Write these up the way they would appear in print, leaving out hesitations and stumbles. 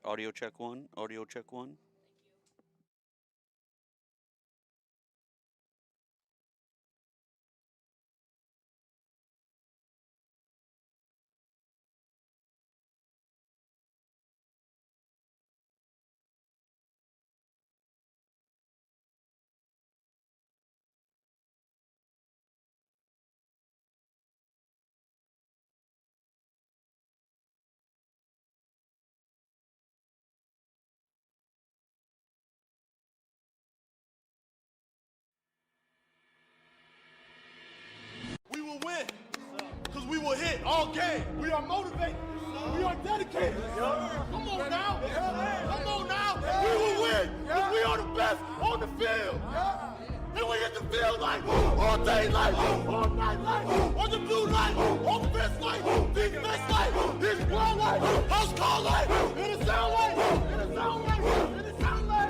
Audio check one. Audio check one. We will win because we will hit all game. We are motivated. We are dedicated. Come on now. Come on now. We will win because we are the best on the field. And we hit the field like all day light, all night light, on the blue light, offense light, defense light, this blood light, house call light, in the sound light, in the sound light, in the sound light.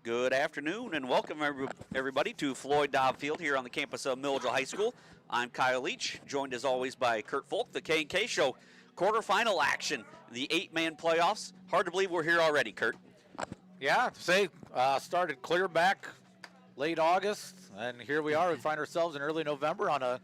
Good afternoon and welcome everybody to Floyd Dobb Field here on the campus of Milledgeville High School. I'm Kyle Leach, joined as always by Kurt Folk, the K&K Show quarterfinal action, the 8-man playoffs. Hard to believe we're here already, Kurt. Yeah, started clear back late August, and here we are. We find ourselves in early November on a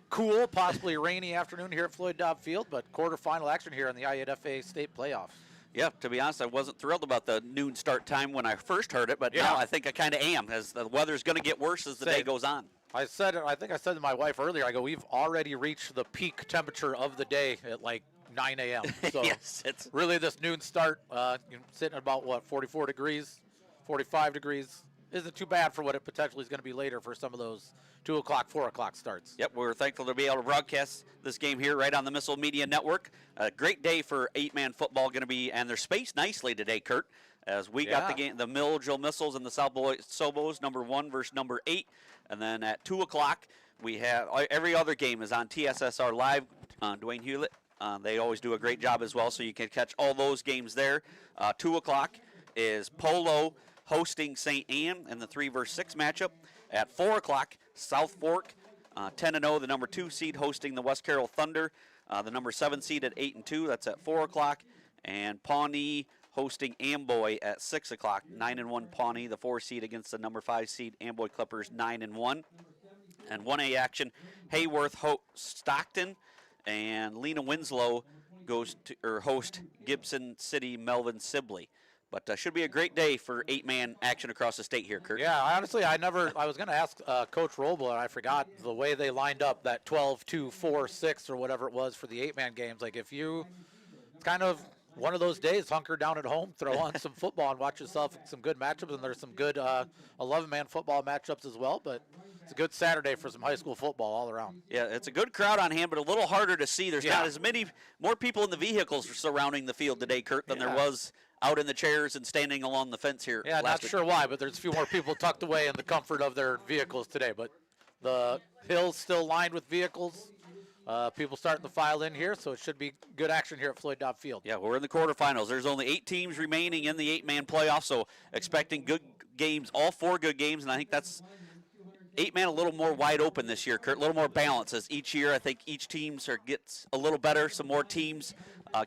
cool, possibly rainy afternoon here at Floyd Dobb Field, but quarterfinal action here in the IAFA state playoffs. Yeah, to be honest, I wasn't thrilled about the noon start time when I first heard it, but now I think I kind of am, as the weather's going to get worse as the day goes on. I think I said to my wife earlier, I go, we've already reached the peak temperature of the day at like 9 a.m. So yes, it's really this noon start, sitting at about, 44 degrees, 45 degrees. Isn't too bad for what it potentially is going to be later for some of those 2 o'clock, 4 o'clock starts. Yep, we're thankful to be able to broadcast this game here right on the Missile Media Network. A great day for 8-man football going to be, and they're spaced nicely today, Kurt, as we got the game, the Milledgeville Missiles and the South Beloit SOBOS, number 1 versus number 8. And then at 2 o'clock, we have every other game is on TSSR Live. Dwayne Hewlett, they always do a great job as well, so you can catch all those games there. 2 o'clock is Polo hosting St. Anne in the 3 versus 6 matchup. At 4 o'clock, South Fork, 10-0, the number 2 seed, hosting the West Carroll Thunder, the number 7 seed at 8-2. That's at 4 o'clock. And Pawnee hosting Amboy at 6 o'clock. 9-1 Pawnee, the 4 seed, against the number 5 seed Amboy Clippers, 9-1. And 1A action, Hayworth Stockton, and Lena Winslow host Gibson City Melvin Sibley. But should be a great day for 8-man action across the state here, Kurt. Yeah, honestly, I was going to ask Coach Roble, and I forgot the way they lined up that 12-2-4-6 or whatever it was for the 8-man games. Like, if you kind of one of those days, hunker down at home, throw on some football and watch yourself some good matchups, and there's some good 11-man football matchups as well. But it's a good Saturday for some high school football all around. Yeah, it's a good crowd on hand, but a little harder to see. There's not as more people in the vehicles surrounding the field today, Kurt, than there was out in the chairs and standing along the fence here. Yeah, not sure why, but there's a few more people tucked away in the comfort of their vehicles today. But the hill's still lined with vehicles. People starting to file in here, so it should be good action here at Floyd Dobb Field. Yeah, we're in the quarterfinals. There's only 8 teams remaining in the 8-man playoff, so expecting good games, all 4 good games, and I think that's 8-man a little more wide open this year, Kurt, a little more balance as each year. I think each team gets a little better, some more teams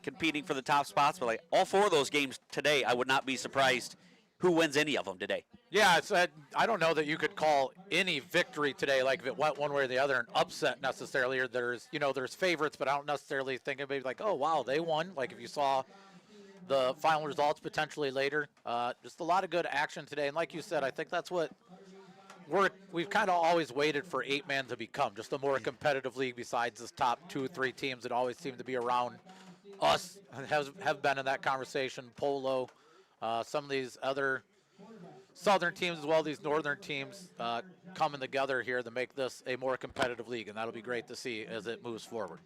competing for the top spots. But all 4 of those games today, I would not be surprised who wins any of them today. Yeah, I don't know that you could call any victory today, like if it went one way or the other, an upset necessarily. Or there's favorites, but I don't necessarily think anybody like, oh, wow, they won. Like if you saw the final results potentially later. Just a lot of good action today. And like you said, I think that's what we've kind of always waited for 8-man to become, just a more competitive league besides this top 2-3 teams that always seem to be around us, have been in that conversation. Polo, some of these other southern teams as well, these northern teams coming together here to make this a more competitive league, and that'll be great to see as it moves forward.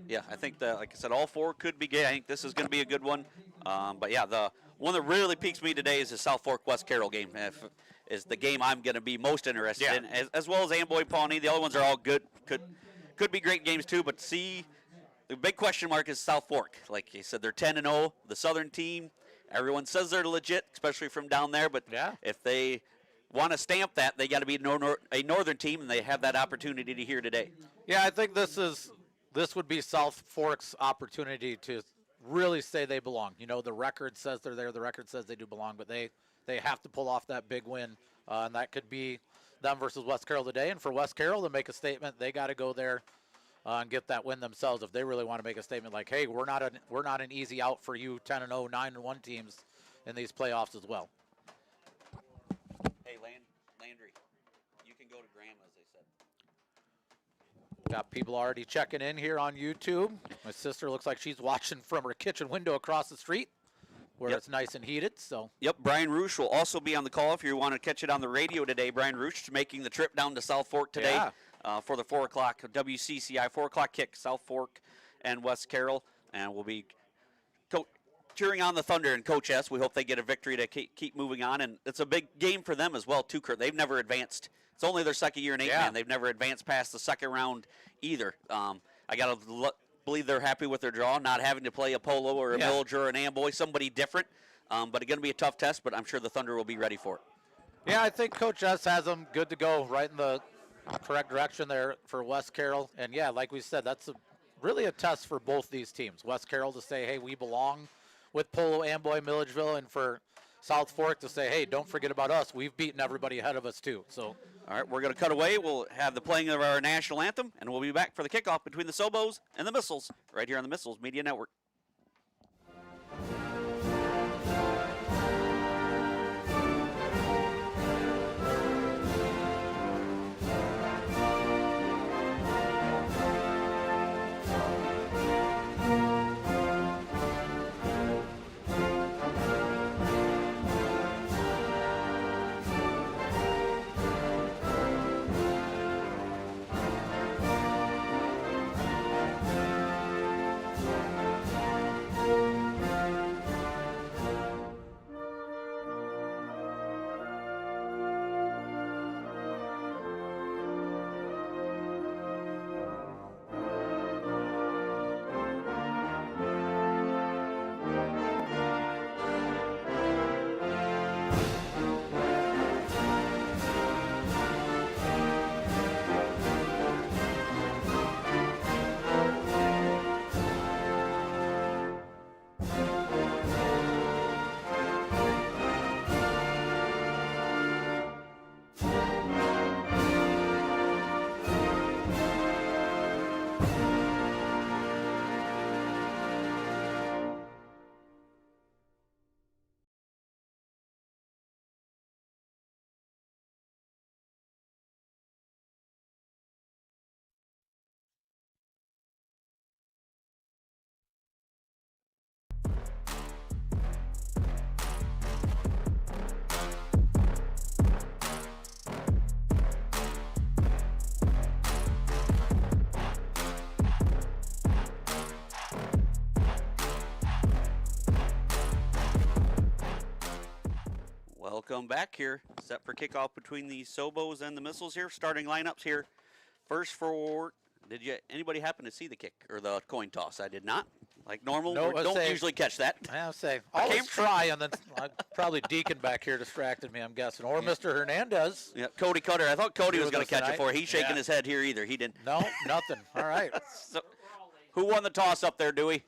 Yeah, I think that, like I said, all 4 could be good. I think this is going to be a good one. But yeah, the one that really piques me today is the South Fork West Carroll game. Is the game I'm going to be most interested in, as well as Amboy Pawnee. The other ones are all good. Could be great games too. But see, the big question mark is South Fork. Like you said, they're 10-0. The Southern team, everyone says they're legit, especially from down there. But if they want to stamp that, they got to be a northern team, and they have that opportunity to here today. Yeah, I think this would be South Fork's opportunity to really say they belong. You know, the record says they're there. The record says they do belong, but they have to pull off that big win, and that could be them versus West Carroll today. And for West Carroll to make a statement, they got to go there and get that win themselves if they really want to make a statement like, hey, we're not an easy out for you 10-0, 9-1 teams in these playoffs as well. Hey, Landry, you can go to Graham, as they said. Got people already checking in here on YouTube. My sister looks like she's watching from her kitchen window across the street, where it's nice and heated. So. Yep, Brian Roosh will also be on the call if you want to catch it on the radio today. Brian Roosh making the trip down to South Fork today for the 4 o'clock WCCI 4 o'clock kick, South Fork and West Carroll, and we'll be cheering on the Thunder and Coach S. We hope they get a victory to keep moving on, and it's a big game for them as well too, Kurt. They've never advanced. It's only their second year in 8-man. They've never advanced past the second round either. I got to believe they're happy with their draw, not having to play a Polo or a Milledgeville or an Amboy, somebody different. But it's going to be a tough test, but I'm sure the Thunder will be ready for it. Yeah, I think Coach S has them good to go, right in the correct direction there for West Carroll. And, yeah, like we said, that's really a test for both these teams. West Carroll to say, hey, we belong with Polo, Amboy, Milledgeville, and for South Fork to say, hey, don't forget about us. We've beaten everybody ahead of us, too. So. All right, we're going to cut away. We'll have the playing of our national anthem, and we'll be back for the kickoff between the Sobos and the Missiles right here on the Missiles Media Network. Welcome back here. Set for kickoff between the Sobos and the Missiles here. Starting lineups here. First for, anybody happen to see the kick or the coin toss? I did not. Like normal, no, don't usually catch that. I'll always try, and then probably Deacon back here distracted me, I'm guessing, or Mr. Hernandez. Yeah, Cody Cutter. I thought Cody was going to catch it for it. He's shaking his head here either. He didn't. No, nothing. All right. So, who won the toss up there, Dewey?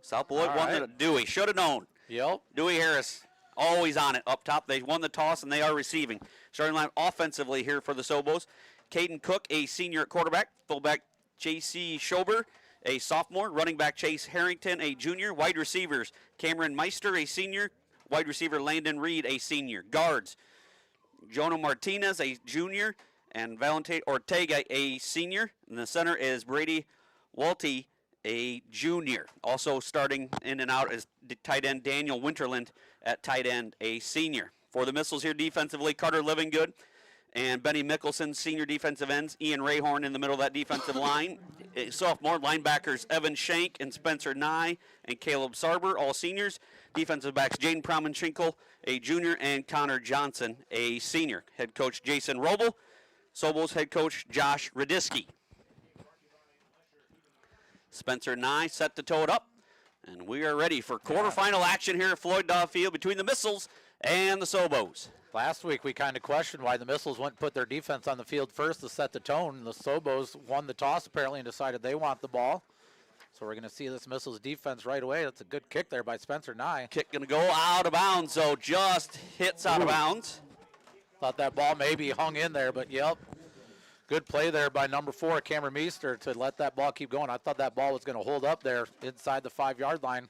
South Beloit won the Dewey. Should have known. Yep. Dewey Harris. Always on it up top. They won the toss, and they are receiving. Starting line offensively here for the Sobos. Caden Cook, a senior at quarterback. Fullback J.C. Schober a sophomore. Running back Chase Harrington, a junior. Wide receivers Cameron Meister, a senior. Wide receiver Landon Reed, a senior. Guards Jonah Martinez, a junior, and Valente Ortega, a senior. And the center is Brady Walty, a junior. Also starting in and out is tight end Daniel Winterland at tight end, a senior. For the Missiles here defensively, Carter Livingood and Benny Mickelson, senior defensive ends. Ian Rayhorn in the middle of that defensive line. Sophomore linebackers Evan Shank and Spencer Nye and Caleb Sarber, all seniors. Defensive backs Jaden Promenschinkel, a junior, and Connor Johnson, a senior. Head coach Jason Roble. Sobos head coach Josh Radisky. Spencer Nye set to toe it up. And we are ready for quarterfinal action here at Floyd Daw Field between the Missiles and the Sobos. Last week we kind of questioned why the Missiles wouldn't put their defense on the field first to set the tone. The Sobos won the toss apparently and decided they want the ball. So we're going to see this Missiles defense right away. That's a good kick there by Spencer Nye. Kick going to go out of bounds, so just hits out of bounds. Thought that ball maybe hung in there, but yep. Good play there by number 4, Cameron Meester, to let that ball keep going. I thought that ball was going to hold up there inside the 5-yard line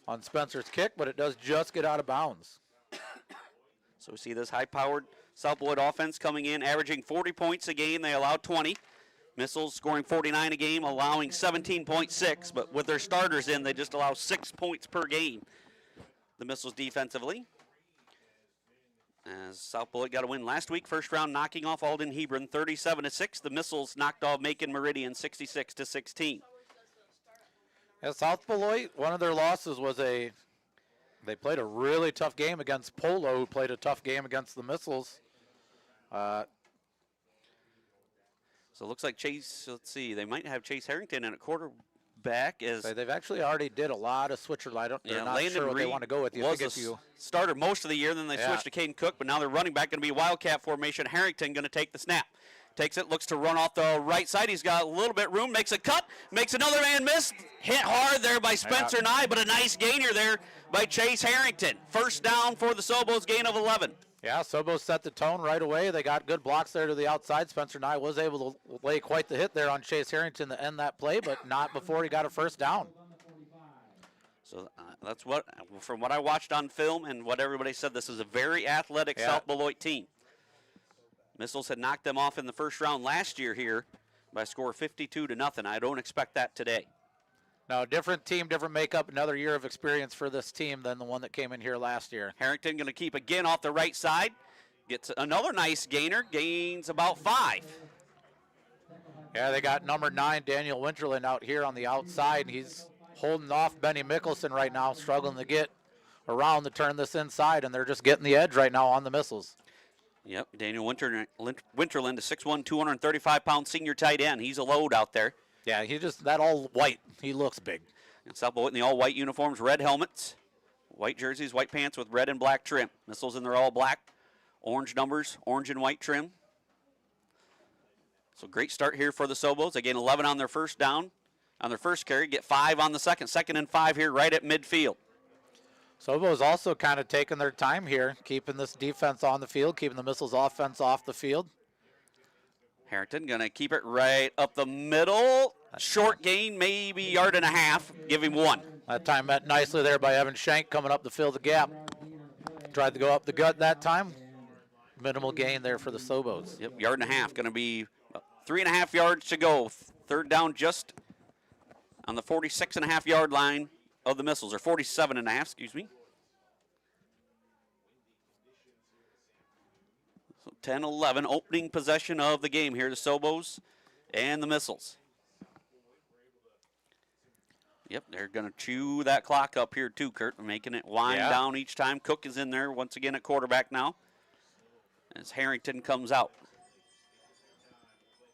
on Spencer's kick, but it does just get out of bounds. So we see this high-powered South Beloit offense coming in, averaging 40 points a game. They allow 20. Missiles scoring 49 a game, allowing 17.6, but with their starters in, they just allow 6 points per game. The Missiles defensively, as South Beloit got a win last week, first round knocking off Alden Hebron 37-6. The Missiles knocked off Macon Meridian 66-16. Yeah, South Beloit, one of their losses was they played a really tough game against Polo, who played a tough game against the Missiles. So it looks like Chase, let's see, they might have Chase Harrington in at quarterback. They've actually already did a lot of switcher. They're not Landon sure what they Reed want to go with. was starter most of the year, then they switched to Caden Cook, but now they're running back, going to be Wildcat formation. Harrington going to take the snap. Takes it, looks to run off the right side. He's got a little bit room, makes a cut, makes another man miss. Hit hard there by Spencer Nye, but a nice gainer there by Chase Harrington. First down for the Sobos, gain of 11. Yeah, Sobos set the tone right away. They got good blocks there to the outside. Spencer Nye was able to lay quite the hit there on Chase Harrington to end that play, but not before he got a first down. So that's what, from what I watched on film and what everybody said, this is a very athletic South Beloit team. Missiles had knocked them off in the first round last year here by a score of 52-0. I don't expect that today. No, different team, different makeup, another year of experience for this team than the one that came in here last year. Harrington going to keep again off the right side. Gets another nice gainer, gains about 5. Yeah, they got number 9, Daniel Winterland, out here on the outside. He's holding off Benny Mickelson right now, struggling to get around to turn this inside, and they're just getting the edge right now on the Missiles. Yep, Daniel Winterland, a 6'1", 235-pound senior tight end. He's a load out there. Yeah, he just, that all white, he looks big. And South Beloit in the all-white uniforms, red helmets, white jerseys, white pants with red and black trim. Missiles in their all black, orange numbers, orange and white trim. So great start here for the Sobos. They gain 11 on their first down, on their first carry, get 5 on the second. Second and 5 here right at midfield. Sobos also kind of taking their time here, keeping this defense on the field, keeping the Missiles offense off the field. Harrington going to keep it right up the middle. Short gain, maybe yard and a half. Give him 1. That time met nicely there by Evan Shank coming up to fill the gap. Tried to go up the gut that time. Minimal gain there for the Sobos. Yep, yard and a half. Going to be 3.5 yards to go. Third down just on the 46.5-yard line of the Missiles, or 47.5, excuse me. So 10-11, opening possession of the game here, the Sobos and the Missiles. Yep, they're going to chew that clock up here too, Kurt, making it wind down each time. Cook is in there once again at quarterback now as Harrington comes out.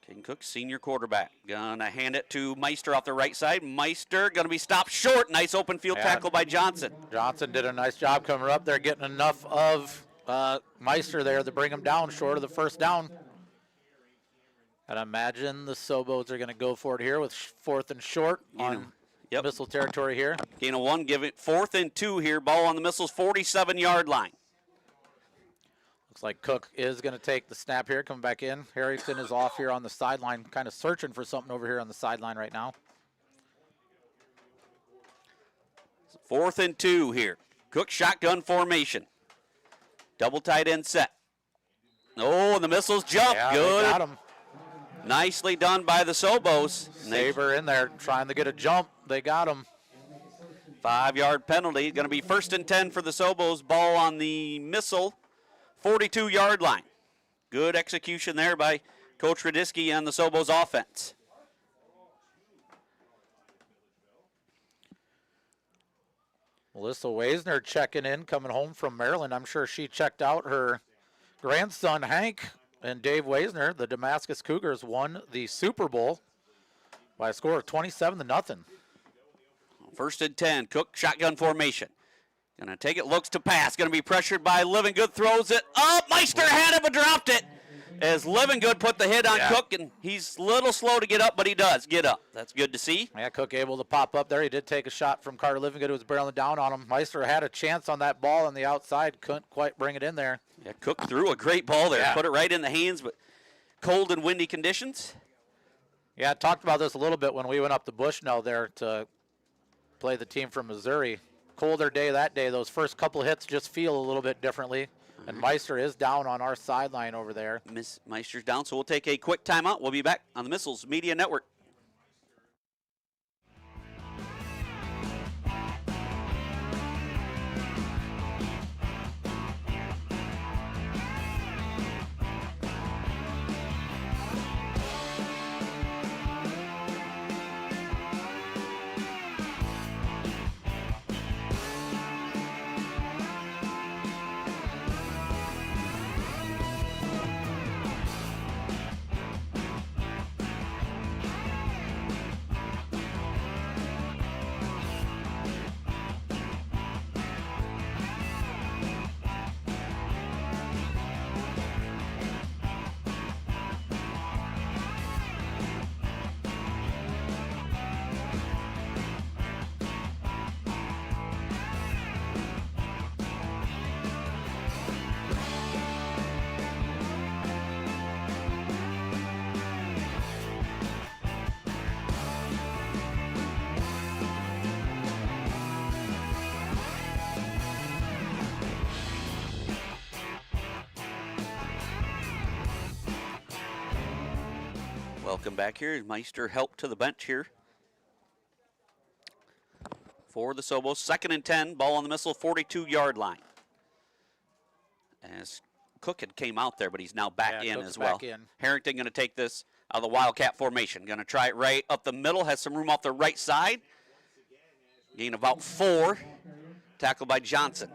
King Cook, senior quarterback. Going to hand it to Meister off the right side. Meister going to be stopped short. Nice open field tackle by Johnson. Johnson did a nice job coming up there, getting enough of Meister there to bring him down short of the first down. And I imagine the Sobos are going to go for it here with 4th and short on Missile territory here. Gain of 1, give it 4th and 2 here. Ball on the Missiles 47-yard line. Looks like Cook is going to take the snap here, coming back in. Harrington is off here on the sideline, kind of searching for something over here on the sideline right now. 4th and 2 here. Cook shotgun formation. Double tight end set. Oh, and the missiles jump. Yeah, good. They got him. Nicely done by the Sobos. Saber in there trying to get a jump. They got him. 5-yard penalty. Going to be 1st and 10 for the Sobos. Ball on the missile. 42-yard line. Good execution there by Coach Radisky and the Sobos offense. Melissa Weisner checking in, coming home from Maryland. I'm sure she checked out her grandson, Hank, and Dave Weisner. The Damascus Cougars won the Super Bowl by a score of 27-0. 1st and 10. Cook shotgun formation. Going to take it, looks to pass. Going to be pressured by Livingood, throws it up. Meister had it but dropped it. As Livingood put the hit on Cook, and he's a little slow to get up, but he does get up. That's good to see. Yeah, Cook able to pop up there. He did take a shot from Carter Livingood, who was barreling down on him. Meister had a chance on that ball on the outside, couldn't quite bring it in there. Yeah, Cook threw a great ball there. Yeah. Put it right in the hands, but cold and windy conditions. Yeah, I talked about this a little bit when we went up to Bushnell there to play the team from Missouri. Colder day that day. Those first couple hits just feel a little bit differently. And Meister is down on our sideline over there. Miss Meister's down, so we'll take a quick timeout. We'll be back on the Missiles Media Network. Welcome back here. Meister helped to the bench here for the Sobos. 2nd and 10, ball on the missile, 42-yard line. As Cook had came out there, but he's now back in Cook's as well. back in. Harrington going to take this out of the Wildcat formation. Going to try it right up the middle, has some room off the right side. Gain about 4. Tackled by Johnson.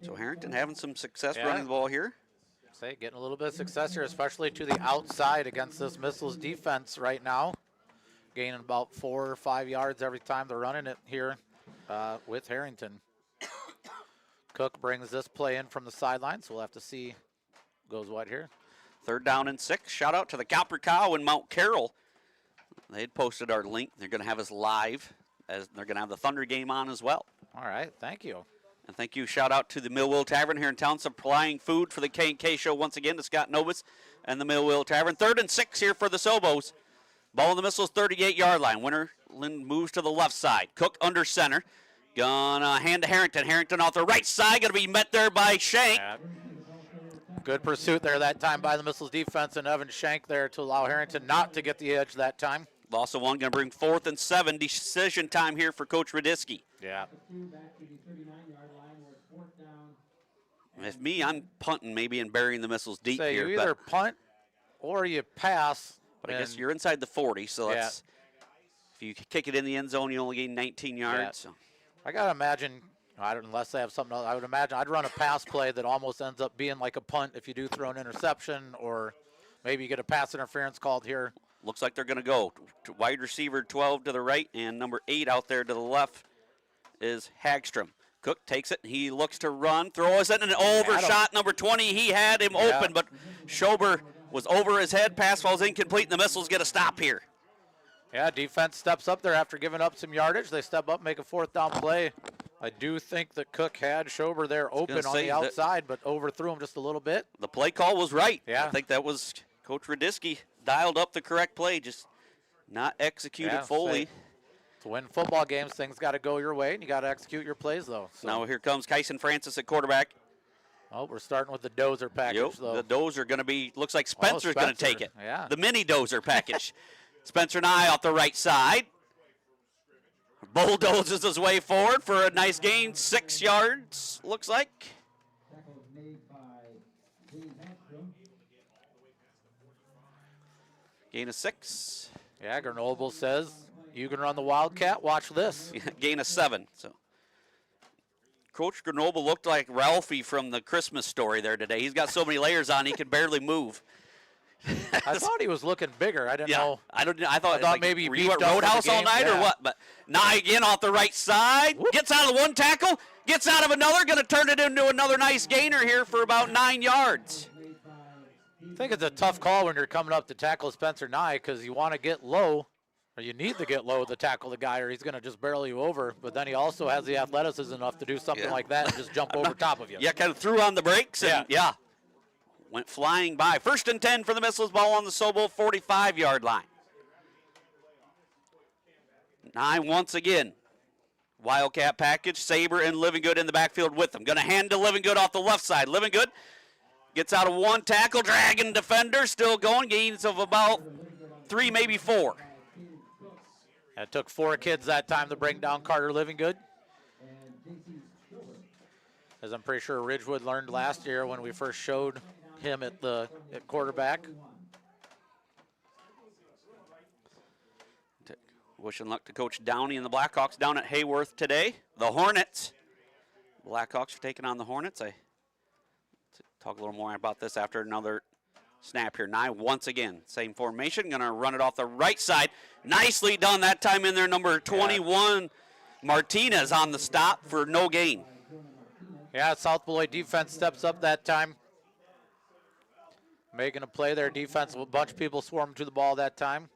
So Harrington having some success running the ball here. Getting a little bit of success here, especially to the outside against this Missiles defense right now. Gaining about 4 or 5 yards every time they're running it here with Harrington. Cook brings this play in from the sideline, so we'll have to see goes what here. 3rd down and 6. Shout out to the Copper Cow in Mount Carroll. They had posted our link. They're going to have us live, as they're going to have the Thunder game on as well. All right, thank you. And thank you, shout out to the Millville Tavern here in town, supplying food for the K&K Show once again to Scott Novus and the Millville Tavern. 3rd and 6 here for the Sobos. Ball in the Missiles, 38-yard line. Winterland moves to the left side. Cook under center. Gonna hand to Harrington. Harrington off the right side, gonna be met there by Shank. Good pursuit there that time by the Missiles defense, and Evan Shank there to allow Harrington not to get the edge that time. Loss of 1, gonna bring 4th and 7. Decision time here for Coach Radisky. Yeah. If me, I'm punting maybe and burying the Missiles deep here. You either punt or you pass. But I guess you're inside the 40, so that's, if you kick it in the end zone, you only gain 19 yards. Yeah. So. I got to imagine, unless they have something else, I would imagine I'd run a pass play that almost ends up being like a punt if you do throw an interception, or maybe you get a pass interference called here. Looks like they're going to go to wide receiver 12 to the right, and number 8 out there to the left is Hagstrom. Cook takes it. He looks to run, throws it, and an overshot. Number 20, he had him open, but Schober was over his head. Pass falls incomplete, and the Missiles get a stop here. Yeah, defense steps up there after giving up some yardage. They step up, make a 4th down play. I do think that Cook had Schober there open on the outside, but overthrew him just a little bit. The play call was right. Yeah. I think that was Coach Radisky dialed up the correct play, just not executed fully. To win football games, things got to go your way, and you got to execute your plays, though. So. Now here comes Kyson Francis at quarterback. Oh, we're starting with the dozer package, though. The dozer going to be, looks like Spencer's going to take it. Yeah. The mini dozer package. Spencer Nye off the right side. Bulldozes his way forward for a nice gain, 6 yards, looks like. Gain of 6. Yeah, Grenoble says, you can run the Wildcat, watch this. Gain of 7. So Coach Grenoble looked like Ralphie from the Christmas Story there today. He's got so many layers on, he can barely move. I thought he was looking bigger. I didn't know. I thought like, maybe were you at Roadhouse all night or what? But Nye again off the right side. Whoop. Gets out of one tackle. Gets out of another. Going to turn it into another nice gainer here for about 9 yards. I think it's a tough call when you're coming up to tackle Spencer Nye because you want to get low, or you need to get low to tackle the guy, or he's going to just barrel you over. But then he also has the athleticism enough to do something like that and just jump over top of you. Yeah, kind of threw on the brakes. And went flying by. 1st and 10 for the Missiles, ball on the Sobo 45-yard line. Nye once again. Wildcat package, Saber and Livingood in the backfield with them. Going to hand to Livingood off the left side. Livingood gets out of one tackle, dragging defender, still going, gains of about 3, maybe 4. It took 4 kids that time to bring down Carter Livingood. As I'm pretty sure Ridgewood learned last year when we first showed him at quarterback. Wishing luck to Coach Downey and the Blackhawks down at Hayworth today. The Hornets. Blackhawks are taking on the Hornets. I talk a little more about this after another snap here. Nye once again, same formation. Going to run it off the right side. Nicely done that time in there. Number 21, Martinez on the stop for no gain. Yeah, South Beloit defense steps up that time. Making a play there. Defense, a bunch of people swarmed to the ball that time.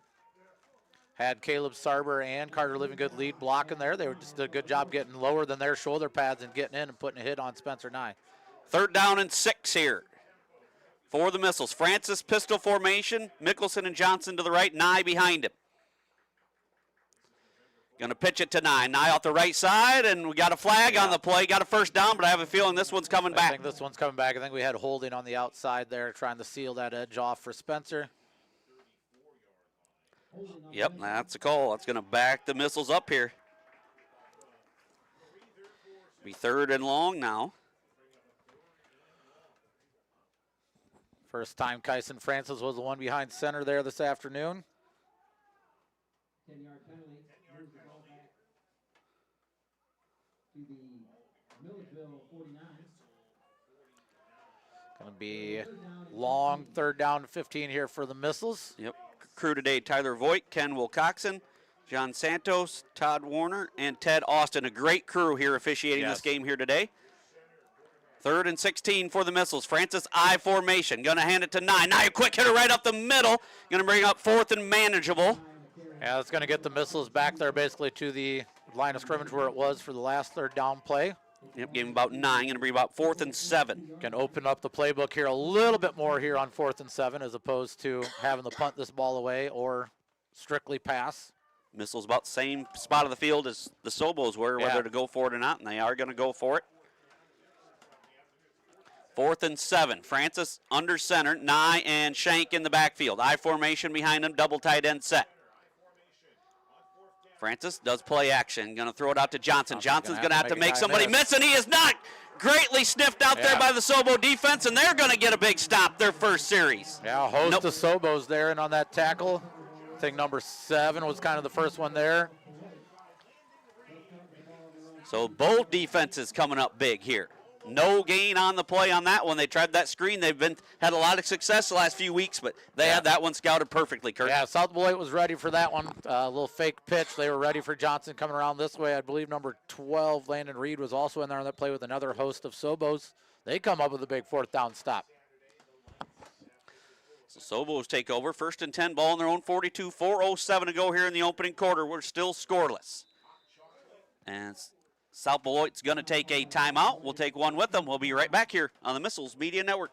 Had Caleb Sarber and Carter Livingood lead blocking there. They just did a good job getting lower than their shoulder pads and getting in and putting a hit on Spencer Nye. 3rd down and 6 here for the Missiles. Francis pistol formation. Mickelson and Johnson to the right. Nye behind him. Going to pitch it to Nye. Nye off the right side, and we got a flag on the play. Got a 1st down, but I have a feeling this one's coming back. I think this one's coming back. I think we had holding on the outside there, trying to seal that edge off for Spencer. Yep, that's a call. That's going to back the Missiles up here. Be 3rd and long now. First time Kyson Francis was the one behind center there this afternoon. 10-yard penalty. Moves the ball back to the Milledgeville 49. Going to be long 3rd down and 15 here for the Missiles. Yep. Crew today, Tyler Voigt, Ken Wilcoxon, John Santos, Todd Warner, and Ted Austin. A great crew here officiating this game here today. 3rd and 16 for the Missiles. Francis I formation. Going to hand it to Nye. Nye, a quick hitter right up the middle. Going to bring up 4th and manageable. Yeah, it's going to get the Missiles back there basically to the line of scrimmage where it was for the last 3rd down play. Yep, gave him about 9. Going to bring about 4th and 7. Can open up the playbook here a little bit more here on 4th and 7 as opposed to having to punt this ball away or strictly pass. Missiles about the same spot of the field as the Sobos were, whether to go for it or not, and they are going to go for it. 4th and 7. Francis under center. Nye and Shank in the backfield. I formation behind him, double tight end set. Francis does play action. Going to throw it out to Johnson. Johnson's going to have to make somebody miss, and he is not. Greatly sniffed out there by the Sobo defense, and they're going to get a big stop their first series. Yeah, a host of Sobos there, and on that tackle, I think number 7 was kind of the first one there. So both defenses coming up big here. No gain on the play on that one. They tried that screen. They've had a lot of success the last few weeks, but they had that one scouted perfectly, Kurt. Yeah, South Beloit was ready for that one. A little fake pitch. They were ready for Johnson coming around this way. I believe number 12, Landon Reed, was also in there on that play with another host of Sobos. They come up with a big 4th down stop. So Sobos take over. 1st and 10, ball in their own 42. 4:07 to go here in the opening quarter. We're still scoreless. And South Beloit's going to take a timeout. We'll take one with them. We'll be right back here on the Missiles Media Network.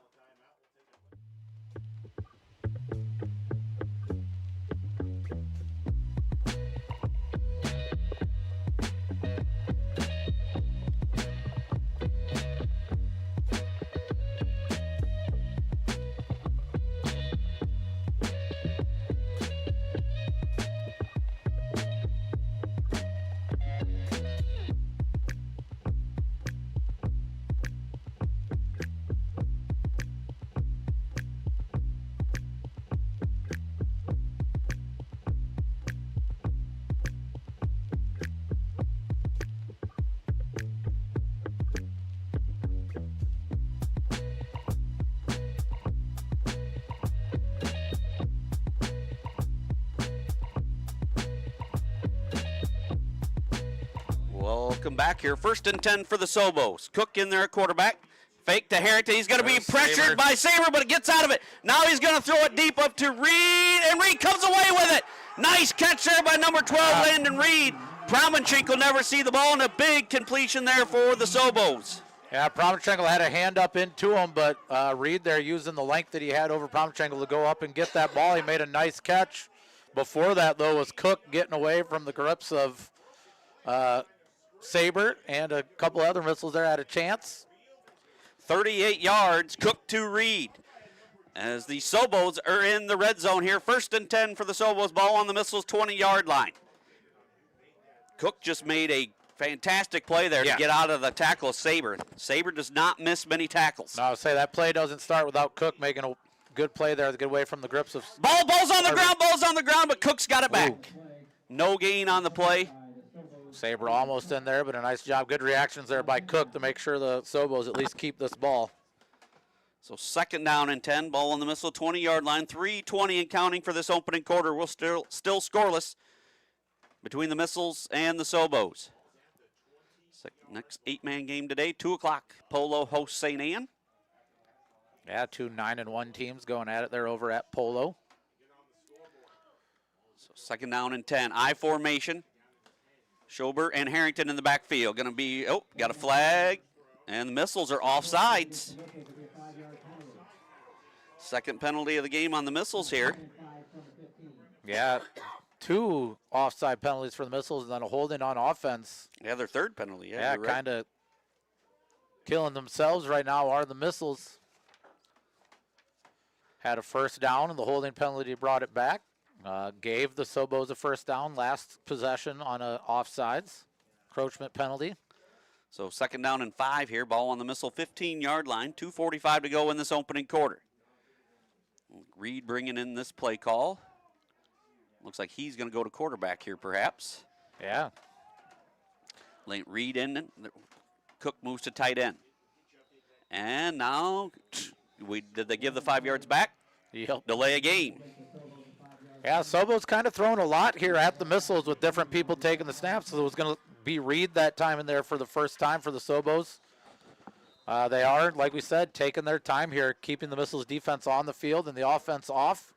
Welcome back here. 1st and 10 for the Sobos. Cook in there at quarterback. Fake to Harrington. He's going to be pressured by Saber, but it gets out of it. Now he's going to throw it deep up to Reed, and Reed comes away with it. Nice catch there by number 12, Landon Reed. Promenchink will never see the ball, and a big completion there for the Sobos. Yeah, Promenchink had a hand up into him, but Reed there using the length that he had over Promenchink to go up and get that ball. He made a nice catch. Before that, though, was Cook getting away from the grips of Saber, and a couple other missiles there had a chance. 38 yards, Cook to Reed. As the Sobos are in the red zone here. 1st and 10 for the Sobos. Ball on the missiles 20-yard line. Cook just made a fantastic play there to get out of the tackle of Saber. Saber does not miss many tackles. No, I would say that play doesn't start without Cook making a good play there to get away from the grips of... Ball's on the ground, but Cook's got it back. No gain on the play. Saber almost in there, but a nice job. Good reactions there by Cook to make sure the Sobos at least keep this ball. So 2nd down and 10, ball on the missile, 20-yard line, 3:20 and counting for this opening quarter. We're still scoreless between the missiles and the Sobos. Next 8-man game today, 2 o'clock. Polo hosts St. Anne. Yeah, 2 9-1 teams going at it there over at Polo. So 2nd down and 10, I formation. Schober and Harrington in the backfield. Going to be, got a flag, and the missiles are offsides. 2nd penalty of the game on the missiles here. Yeah, 2 offside penalties for the missiles and then a holding on offense. Yeah, their 3rd penalty. Yeah, right. kind of killing themselves right now are the missiles. Had a 1st down, and the holding penalty brought it back. Gave the Sobos a 1st down last possession on a offsides encroachment penalty. So 2nd down and 5 here. Ball on the missile, 15-yard line. 2:45 to go in this opening quarter. Reed bringing in this play call. Looks like he's going to go to quarterback here, perhaps. Yeah. Reed in. Cook moves to tight end. And now, did they give the 5 yards back? Yep. Delay a game. Yeah, Sobos kind of throwing a lot here at the missiles with different people taking the snaps. So it was going to be Reed that time in there for the 1st time for the Sobos. They are, like we said, taking their time here, keeping the missiles defense on the field and the offense off.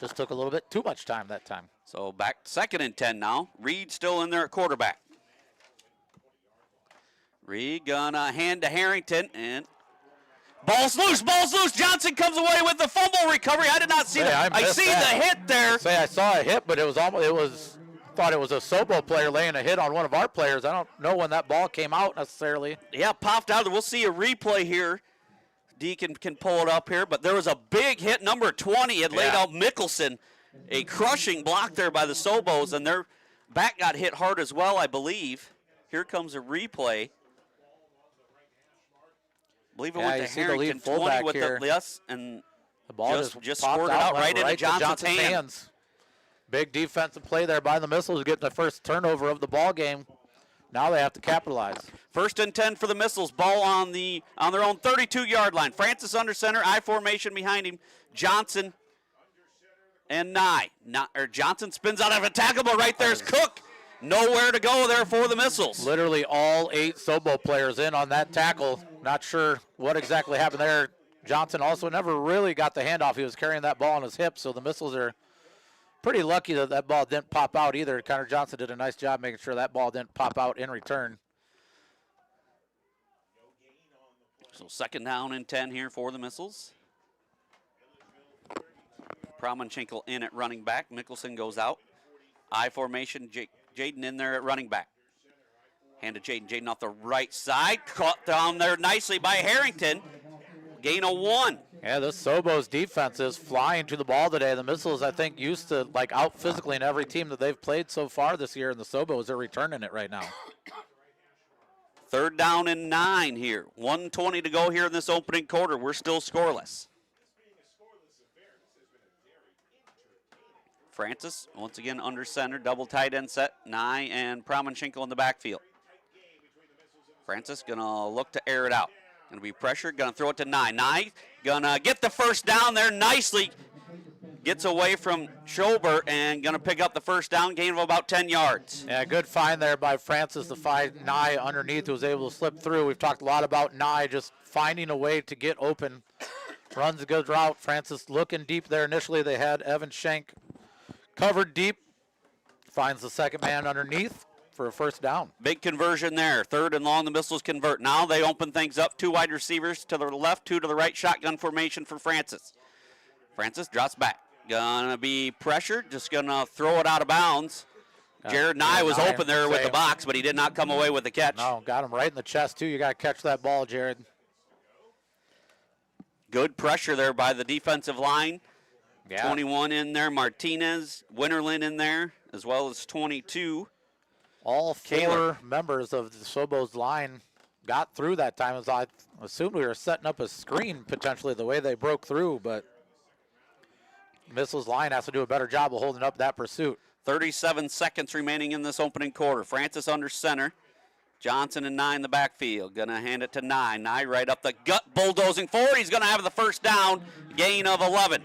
Just took a little bit too much time that time. So back 2nd and 10 now. Reed still in there at quarterback. Reed gonna hand to Harrington, and ball's loose. Johnson comes away with the fumble recovery. I did not see that. I see the hit there. I saw a hit, but thought it was a Sobo player laying a hit on one of our players. I don't know when that ball came out necessarily. Yeah, popped out. We'll see a replay here. Deacon can pull it up here, but there was a big hit. Number 20 had laid out Mickelson. A crushing block there by the Sobos, and their back got hit hard as well, I believe. Here comes a replay. I believe it went to Harrington, 20 with here. the yes, and the ball just squirted out right into Johnson's hands. Big defensive play there by the missiles, getting the 1st turnover of the ball game. Now they have to capitalize. 1st and 10 for the missiles. Ball on their own 32-yard line. Francis under center, I formation behind him. Johnson and Nye. Johnson spins out of a tackle, but right there's Cook. Nowhere to go there for the missiles. Literally all 8 Sobo players in on that tackle. Not sure what exactly happened there. Johnson also never really got the handoff. He was carrying that ball on his hip, so the missiles are pretty lucky that that ball didn't pop out either. Connor Johnson did a nice job making sure that ball didn't pop out in return. So 2nd down and 10 here for the missiles. Promenchenko in at running back. Mickelson goes out. I formation, Jaden in there at running back. Hand to Jaden. Jaden off the right side. Caught down there nicely by Harrington. Gain of 1. Yeah, this Sobos defense is flying to the ball today. The missiles, I think, used to out physically in every team that they've played so far this year, and the Sobos are returning it right now. 3rd down and 9 here. 1:20 to go here in this opening quarter. We're still scoreless. Francis, once again under center, double tight end set. Nye and Promenchenko in the backfield. Francis gonna look to air it out. Gonna be pressured, gonna throw it to Nye. Nye gonna get the 1st down there nicely. gets away from Schobert and going to pick up the first down, gain of about 10 yards. Yeah, good find there by Francis to find Nye underneath, who was able to slip through. We've talked a lot about Nye just finding a way to get open. Runs a good route. Francis looking deep there. Initially, they had Evan Schenk covered deep. Finds the second man underneath for a first down. Big conversion there. 3rd and long, the Missiles convert. Now they open things up. 2 wide receivers to the left, 2 to the right. Shotgun formation for Francis. Francis drops back. Gonna be pressured. Just gonna throw it out of bounds. Jared Nye was open there with the box, but he did not come away with the catch. No, got him right in the chest, too. You got to catch that ball, Jared. Good pressure there by the defensive line. Yeah. 21 in there. Martinez, Winterland in there, as well as 22. All 4 Kaler. members of the Sobos line got through that time. As I assumed we were setting up a screen potentially the way they broke through, but Missiles line has to do a better job of holding up that pursuit. 37 seconds remaining in this opening quarter. Francis under center. Johnson and Nye in the backfield. Gonna hand it to Nye. Nye right up the gut, bulldozing forward. He's gonna have the first down, gain of 11.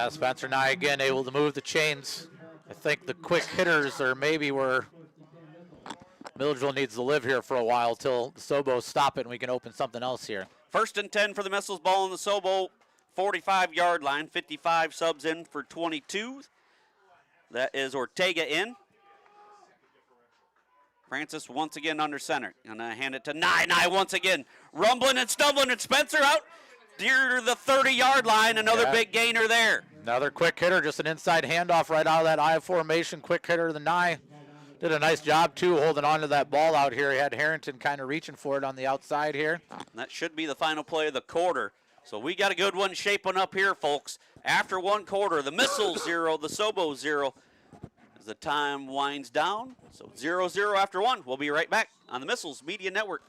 Spencer Nye again able to move the chains. I think the quick hitters are maybe where Milledgeville needs to live here for a while till the Sobos stop it and we can open something else here. 1st and 10 for the Missiles. Ball on the Sobo 45-yard line. 55 subs in for 22. That is Ortega in. Francis once again under center. Gonna hand it to Nye. Nye once again rumbling and stumbling, and Spencer out near the 30-yard line. Another big gainer there. Another quick hitter, just an inside handoff right out of that I formation. Quick hitter, the Nye. Did a nice job, too, holding on to that ball out here. He had Harrington kind of reaching for it on the outside here. And that should be the final play of the quarter. So we got a good one shaping up here, folks. After one quarter, the Missiles 0, the Sobos 0. As the time winds down, so 0-0 after one. We'll be right back on the Missiles Media Network.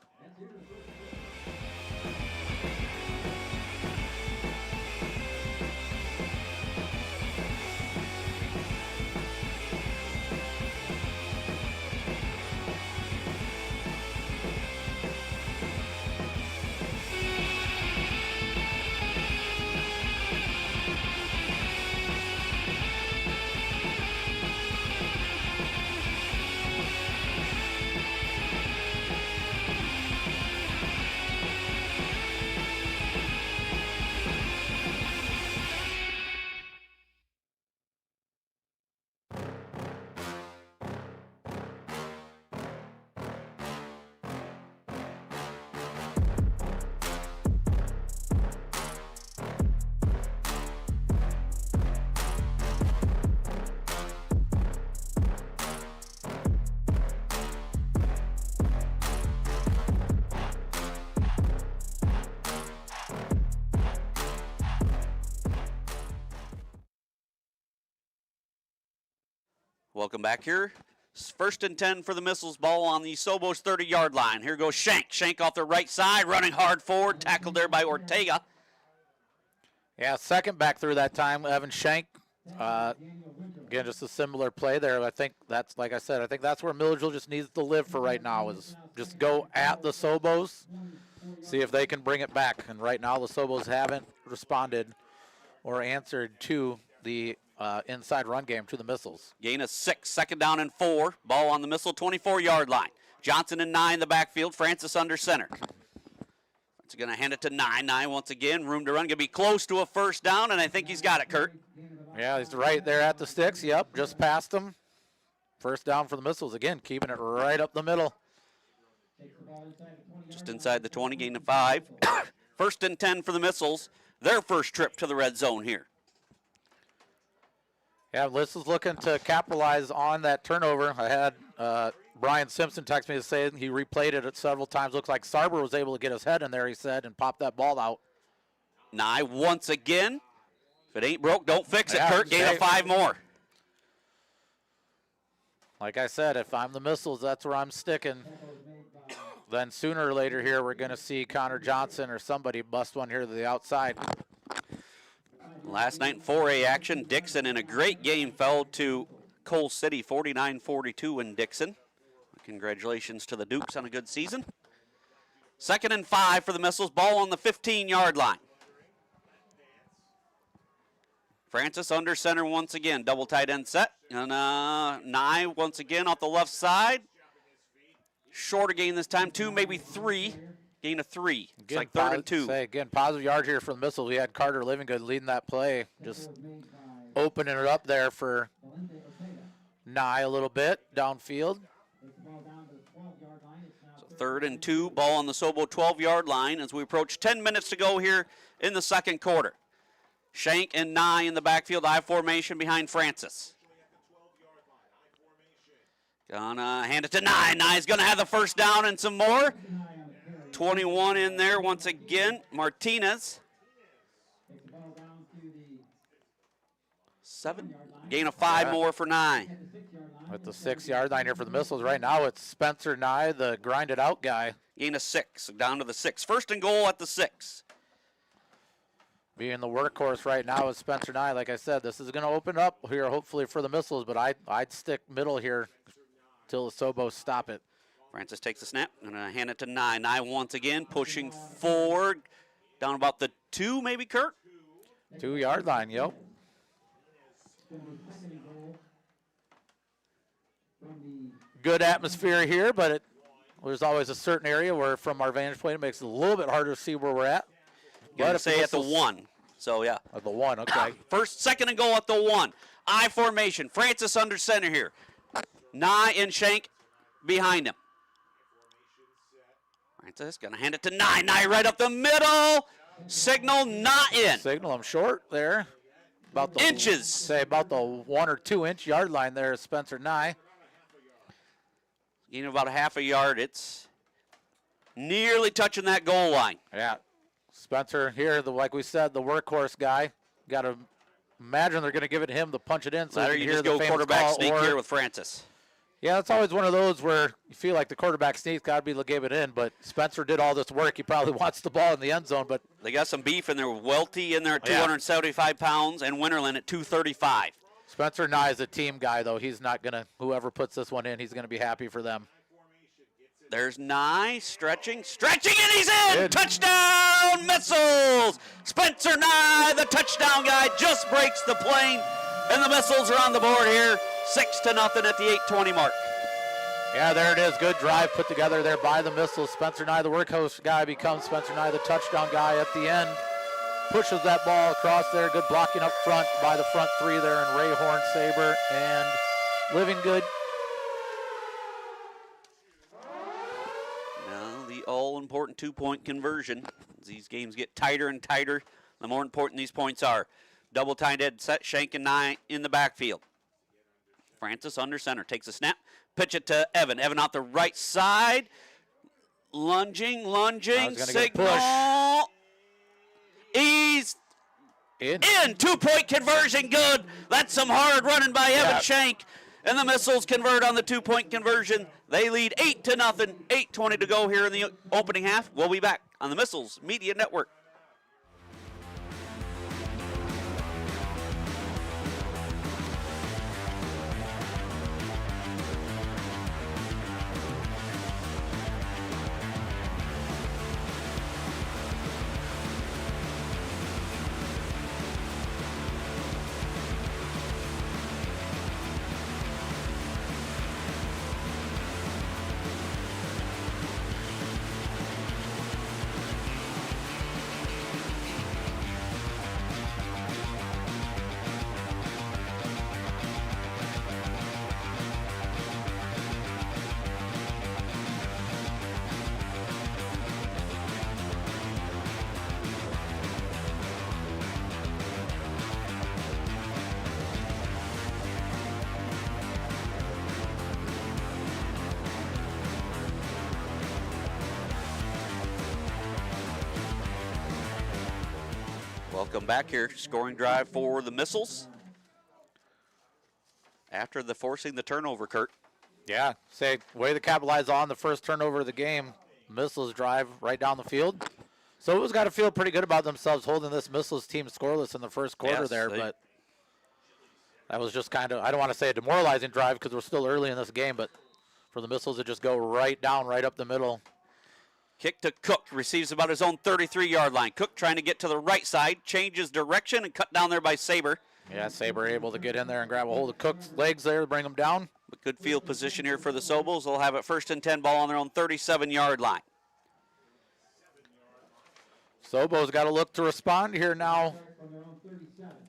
Welcome back here. 1st and 10 for the Missiles. Ball on the Sobos 30-yard line. Here goes Schenk. Schenk off the right side, running hard forward. Tackled there by Ortega. Yeah, second back through that time, Evan Schenk. Again, just a similar play there. I think that's, like I said, I think that's where Milledgeville just needs to live for right now, is just go at the Sobos, see if they can bring it back. And right now the Sobos haven't responded or answered to the inside run game to the Missiles. Gain of 6, 2nd down and 4. Ball on the Missile 24-yard line. Johnson and Nye in the backfield. Francis under center. It's going to hand it to Nye. Nye once again, room to run. Going to be close to a first down, and I think he's got it, Kurt. Yeah, he's right there at the sticks. Yep, just past him. First down for the Missiles. Again, keeping it right up the middle. Just inside the 20, gain of 5. 1st and 10 for the Missiles. Their first trip to the red zone here. Yeah, Liz is looking to capitalize on that turnover. I had Brian Simpson text me to say he replayed it several times. Looks like Sarber was able to get his head in there, he said, and pop that ball out. Nye once again. If it ain't broke, don't fix it, Yeah, Kurt. Gain of 5 more. Like I said, if I'm the Missiles, that's where I'm sticking. Then sooner or later here, we're going to see Connor Johnson or somebody bust one here to the outside. Last night in 4A action, Dixon in a great game fell to Coal City 49-42 in Dixon. Congratulations to the Dukes on a good season. 2nd and 5 for the Missiles. Ball on the 15-yard line. Francis under center once again. Double tight end set. And Nye once again off the left side. Shorter gain this time. 2, maybe 3. Gain of 3. It's like 3rd and 2. Again, positive yard here for the Missiles. We had Carter Livingood leading that play. Just opening it up there for Nye a little bit downfield. So 3rd and 2. Ball on the Sobo 12-yard line as we approach 10 minutes to go here in the second quarter. Shank and Nye in the backfield. I formation behind Francis. Gonna hand it to Nye. Nye's gonna have the first down and some more. 21 in there once again. Martinez. 7. Gain of 5 more for Nye. At the 6-yard line here for the Missiles. Right now it's Spencer Nye, the grinded out guy. Gain of 6. Down to the 6. 1st and goal at the 6. Being the workhorse right now is Spencer Nye. Like I said, this is going to open up here hopefully for the Missiles, but I'd stick middle here till the Sobos stop it. Francis takes the snap. Gonna hand it to Nye. Nye once again pushing forward. Down about the 2 maybe, Kurt? 2-yard line, yep. Good atmosphere here, but there's always a certain area where from our vantage point it makes it a little bit harder to see where we're at. Gonna say at the 1. So yeah. At the 1, okay. 2nd and goal at the 1. I formation. Francis under center here. Nye and Shank behind him. Francis gonna hand it to Nye. Nye right up the middle. Signal not in. Signal him short there. About the inches. Say about the 1 or 2 inch yard line there is Spencer Nye. Gain about a half a yard. It's nearly touching that goal line. Yeah. Spencer here, like we said, the workhorse guy. Got to imagine they're going to give it to him to punch it in. So you just go quarterback sneak here with Francis. Yeah, it's always one of those where you feel like the quarterback sneak's got to be to give it in, but Spencer did all this work. He probably wants the ball in the end zone, but they got some beef in there with Welty in there at 275 pounds and Winterland at 235. Spencer Nye is a team guy, though. He's not going to, whoever puts this one in, he's going to be happy for them. There's Nye stretching, and he's in! Good. Touchdown, Missiles! Spencer Nye, the touchdown guy, just breaks the plane, and the Missiles are on the board here, 6-0 at the 8:20 mark. Yeah, there it is. Good drive put together there by the Missiles. Spencer Nye, the workhorse guy, becomes Spencer Nye, the touchdown guy at the end. Pushes that ball across there. Good blocking up front by the front 3 there, and Ray Horn, Saber, and Livingood. Now the all-important 2-point conversion. As these games get tighter and tighter, the more important these points are. Double tight end set, Shank and Nye in the backfield. Francis under center, takes a snap, pitch it to Evan. Evan out the right side, lunging, signal. He's in. 2-point conversion, good. That's some hard running by Evan Shank. And the Missiles convert on the 2-point conversion. They lead 8-0, 8:20 to go here in the opening half. We'll be back on the Missiles Media Network. Welcome back here. Scoring drive for the Missiles. After the forcing the turnover, Kurt. Yeah, way to capitalize on the first turnover of the game. Missiles drive right down the field. So it was got to feel pretty good about themselves holding this Missiles team scoreless in the first quarter but that was just kind of, I don't want to say a demoralizing drive because we're still early in this game, but for the Missiles to just go right up the middle. Kick to Cook, receives about his own 33-yard line. Cook trying to get to the right side, changes direction and cut down there by Saber. Yeah, Saber able to get in there and grab a hold of Cook's legs there, bring him down. But good field position here for the Sobos. They'll have it 1st and 10, ball on their own 37-yard line. Sobos got to look to respond here now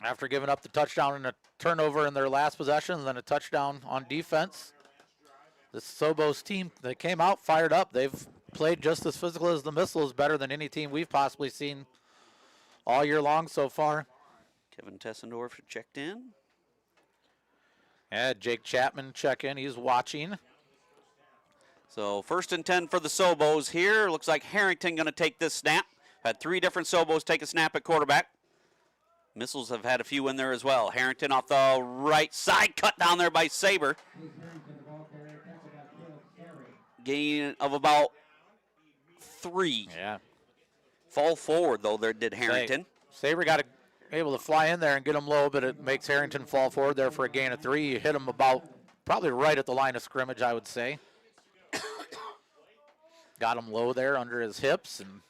after giving up the touchdown and a turnover in their last possession and then a touchdown on defense. This Sobos team, they came out fired up. They've played just as physical as the Missiles, better than any team we've possibly seen all year long so far. Kevin Tessendorf checked in. Yeah, Jake Chapman check in. He's watching. So 1st and 10 for the Sobos here. Looks like Harrington going to take this snap. Had 3 different Sobos take a snap at quarterback. Missiles have had a few in there as well. Harrington off the right side, cut down there by Saber. Gain of about 3. Yeah. Fall forward, though, there did Harrington. Saber got able to fly in there and get him low, but it makes Harrington fall forward there for a gain of 3. You hit him about probably right at the line of scrimmage, I would say. Got him low there under his hips, and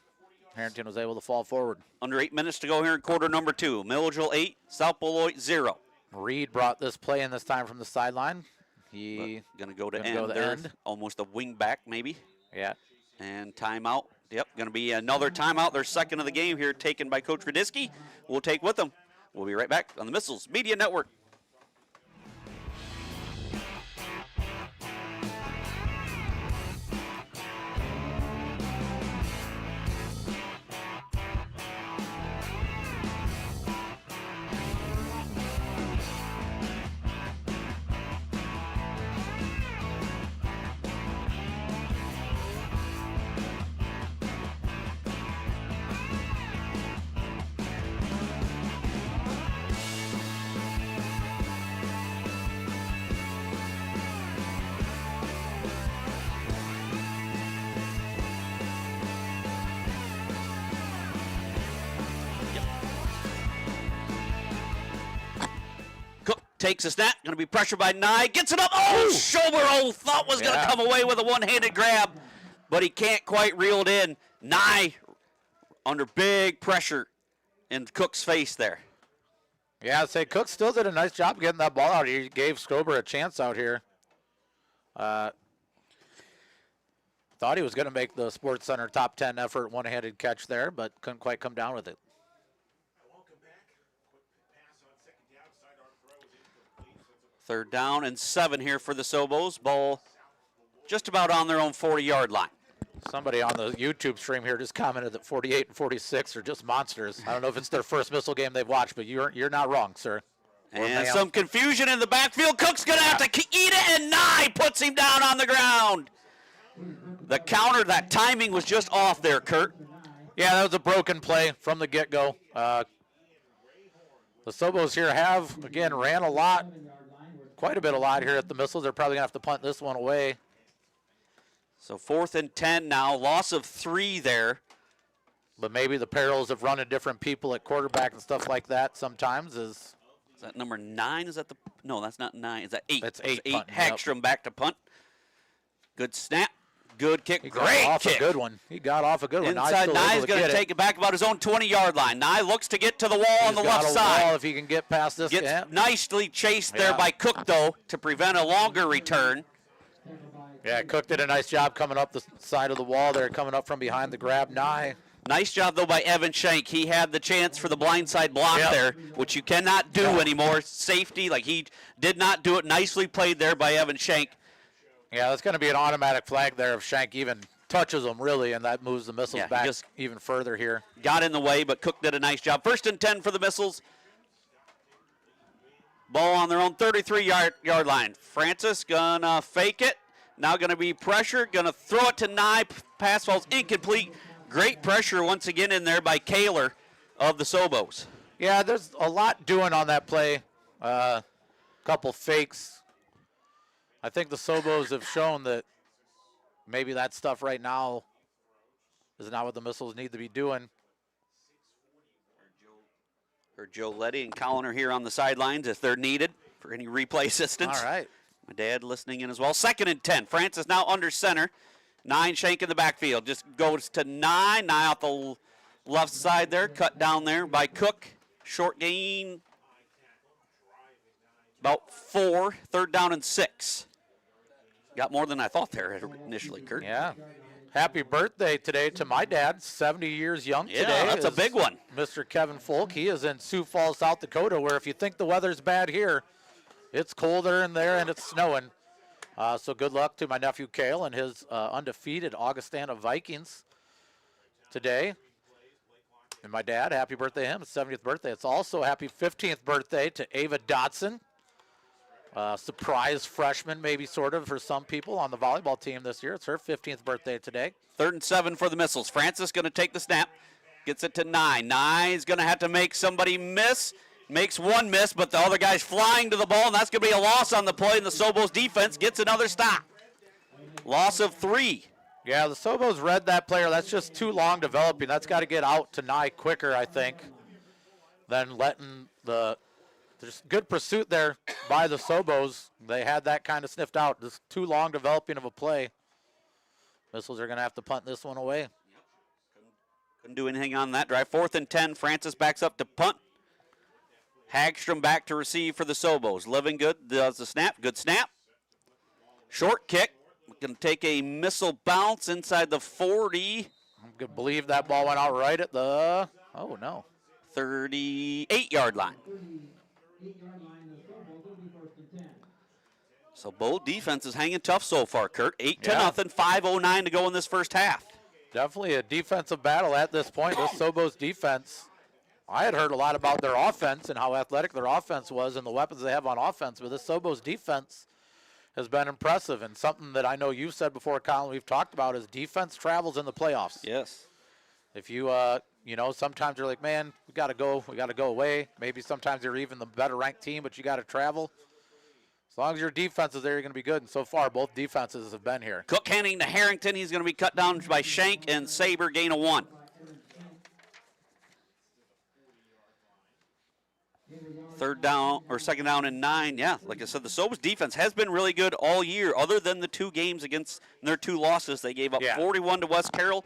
Harrington was able to fall forward. Under 8 minutes to go here in quarter number 2. Milledgeville 8, South Beloit 0. Reed brought this play in this time from the sideline. He going to go to gonna end go there. end. Almost a wing back, maybe. Yeah. And timeout. Yep, going to be another timeout. Their second of the game here, taken by Coach Radisky. We'll take with them. We'll be right back on the Missiles Media Network. Takes a snap, going to be pressured by Nye, gets it up, Schober, thought was going to come away with a one-handed grab, but he can't quite reel it in. Nye under big pressure in Cook's face there. Yeah, I'd say Cook still did a nice job getting that ball out. He gave Schober a chance out here. Thought he was going to make the Sports Center top 10 effort, one-handed catch there, but couldn't quite come down with it. 3rd down and 7 here for the Sobos. Ball just about on their own 40-yard line. Somebody on the YouTube stream here just commented that 48 and 46 are just monsters. I don't know if it's their first Missile game they've watched, but you're not wrong, sir. And some confusion in the backfield. Cook's going to have to eat it, and Nye puts him down on the ground. The counter, that timing was just off there, Kurt. Yeah, that was a broken play from the get-go. The Sobos here have, again, ran a lot. Quite a lot here at the Missiles. They're probably going to have to punt this one away. So 4th and 10 now. Loss of 3 there. But maybe the perils of running different people at quarterback and stuff like that sometimes is that number 9? Is that the – no, that's not 9. Is that 8? That's 8. 8. Hagstrom back to punt. Good snap. Good kick. He Great got off kick. A good one. He got off a good one. Inside, Nye's going to take it back about his own 20-yard line. Nye looks to get to the wall on the left side. If he can get past this. Gets nicely chased there by Cook, though, to prevent a longer return. Yeah, Cook did a nice job coming up the side of the wall there, coming up from behind the grab. Nye. Nice job, though, by Evan Shank. He had the chance for the blindside block there, which you cannot do anymore. Safety, like he did not do it. Nicely played there by Evan Shank. Yeah, that's going to be an automatic flag there if Shank even touches them, really, and that moves the Missiles back just even further here. Got in the way, but Cook did a nice job. 1st and 10 for the Missiles. Ball on their own 33-yard line. Francis gonna fake it. Now gonna be pressure. Gonna throw it to Nye. Pass falls incomplete. Great pressure once again in there by Kaler of the Sobos. Yeah, there's a lot doing on that play. Couple fakes. I think the Sobos have shown that maybe that stuff right now is not what the Missiles need to be doing. Heard Joe Letty and Colin are here on the sidelines if they're needed for any replay assistance. All right. My dad listening in as well. 2nd and 10. Francis now under center. 9 Shank in the backfield. Just goes to Nye. Nye off the left side there. Cut down there by Cook. Short gain. about 4, 3rd down and 6. Got more than I thought there initially, Kurt. Yeah. Happy birthday today to my dad, 70 years young Yeah, today. that's a big one. Mr. Kevin Folk. He is in Sioux Falls, South Dakota, where if you think the weather's bad here, it's colder in there and it's snowing. So good luck to my nephew Cale and his undefeated Augustana Vikings today. And my dad, happy birthday to him, his 70th birthday. It's also happy 15th birthday to Ava Dotson. Surprise freshman, maybe sort of, for some people on the volleyball team this year. It's her 15th birthday today. 3rd and 7 for the Missiles. Francis going to take the snap. Gets it to 9. 9 is going to have to make somebody miss. Makes one miss, but the other guy's flying to the ball, and that's going to be a loss on the play, and the Sobos defense gets another stop. Loss of 3. Yeah, the Sobos read that player. That's just too long developing. That's got to get out to Nye quicker, I think, than letting the – there's good pursuit there by the Sobos. They had that kind of sniffed out. Just too long developing of a play. Missiles are going to have to punt this one away. Couldn't do anything on that drive. 4th and 10. Francis backs up to punt. Hagstrom back to receive for the Sobos. Living Good does the snap. Good snap. Short kick. Going to take a missile bounce inside the 40. I can believe that ball went out right at the, oh no, 38-yard line. 8-yard line, the Sobos will be 1st and 10. So both defenses hanging tough so far, Kurt. 8-0, Yeah. 5:09 to go in this first half. Definitely a defensive battle at this point. This Sobos defense, I had heard a lot about their offense and how athletic their offense was and the weapons they have on offense, but this Sobos defense has been impressive. And something that I know you've said before, Colin, we've talked about is defense travels in the playoffs. Yes. If you, you know, sometimes you're like, man, we got to go away. Maybe sometimes you're even the better ranked team, but you got to travel. As long as your defense is there, you're going to be good. And so far, both defenses have been here. Cook handing to Harrington. He's going to be cut down by Shank and Saber, gain of 1. 3rd down or 2nd down and 9. Yeah, like I said, the Sobos defense has been really good all year, other than the 2 games against their 2 losses. They gave up 41 to West Carroll.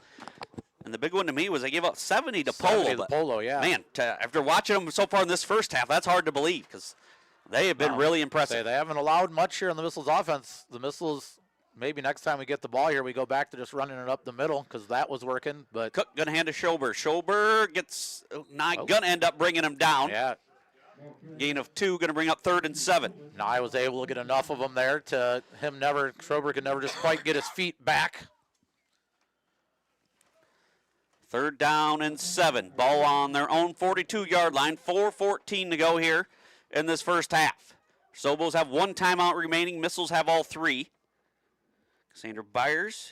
And the big one to me was they gave up 70 to Polo. To Polo, yeah. Man, after watching them so far in this first half, that's hard to believe because they have been really impressive. They haven't allowed much here in the Missiles offense. The Missiles, maybe next time we get the ball here, we go back to just running it up the middle because that was working. But Cook going to hand to Schober. Schober gets going to end up bringing him down. Yeah. Gain of 2, going to bring up 3rd and 7. Nye was able to get enough of them there to him Schober could never just quite get his feet back. 3rd down and 7. Ball on their own 42-yard line. 4:14 to go here in this first half. Sobos have 1 timeout remaining. Missiles have all 3. Cassandra Byers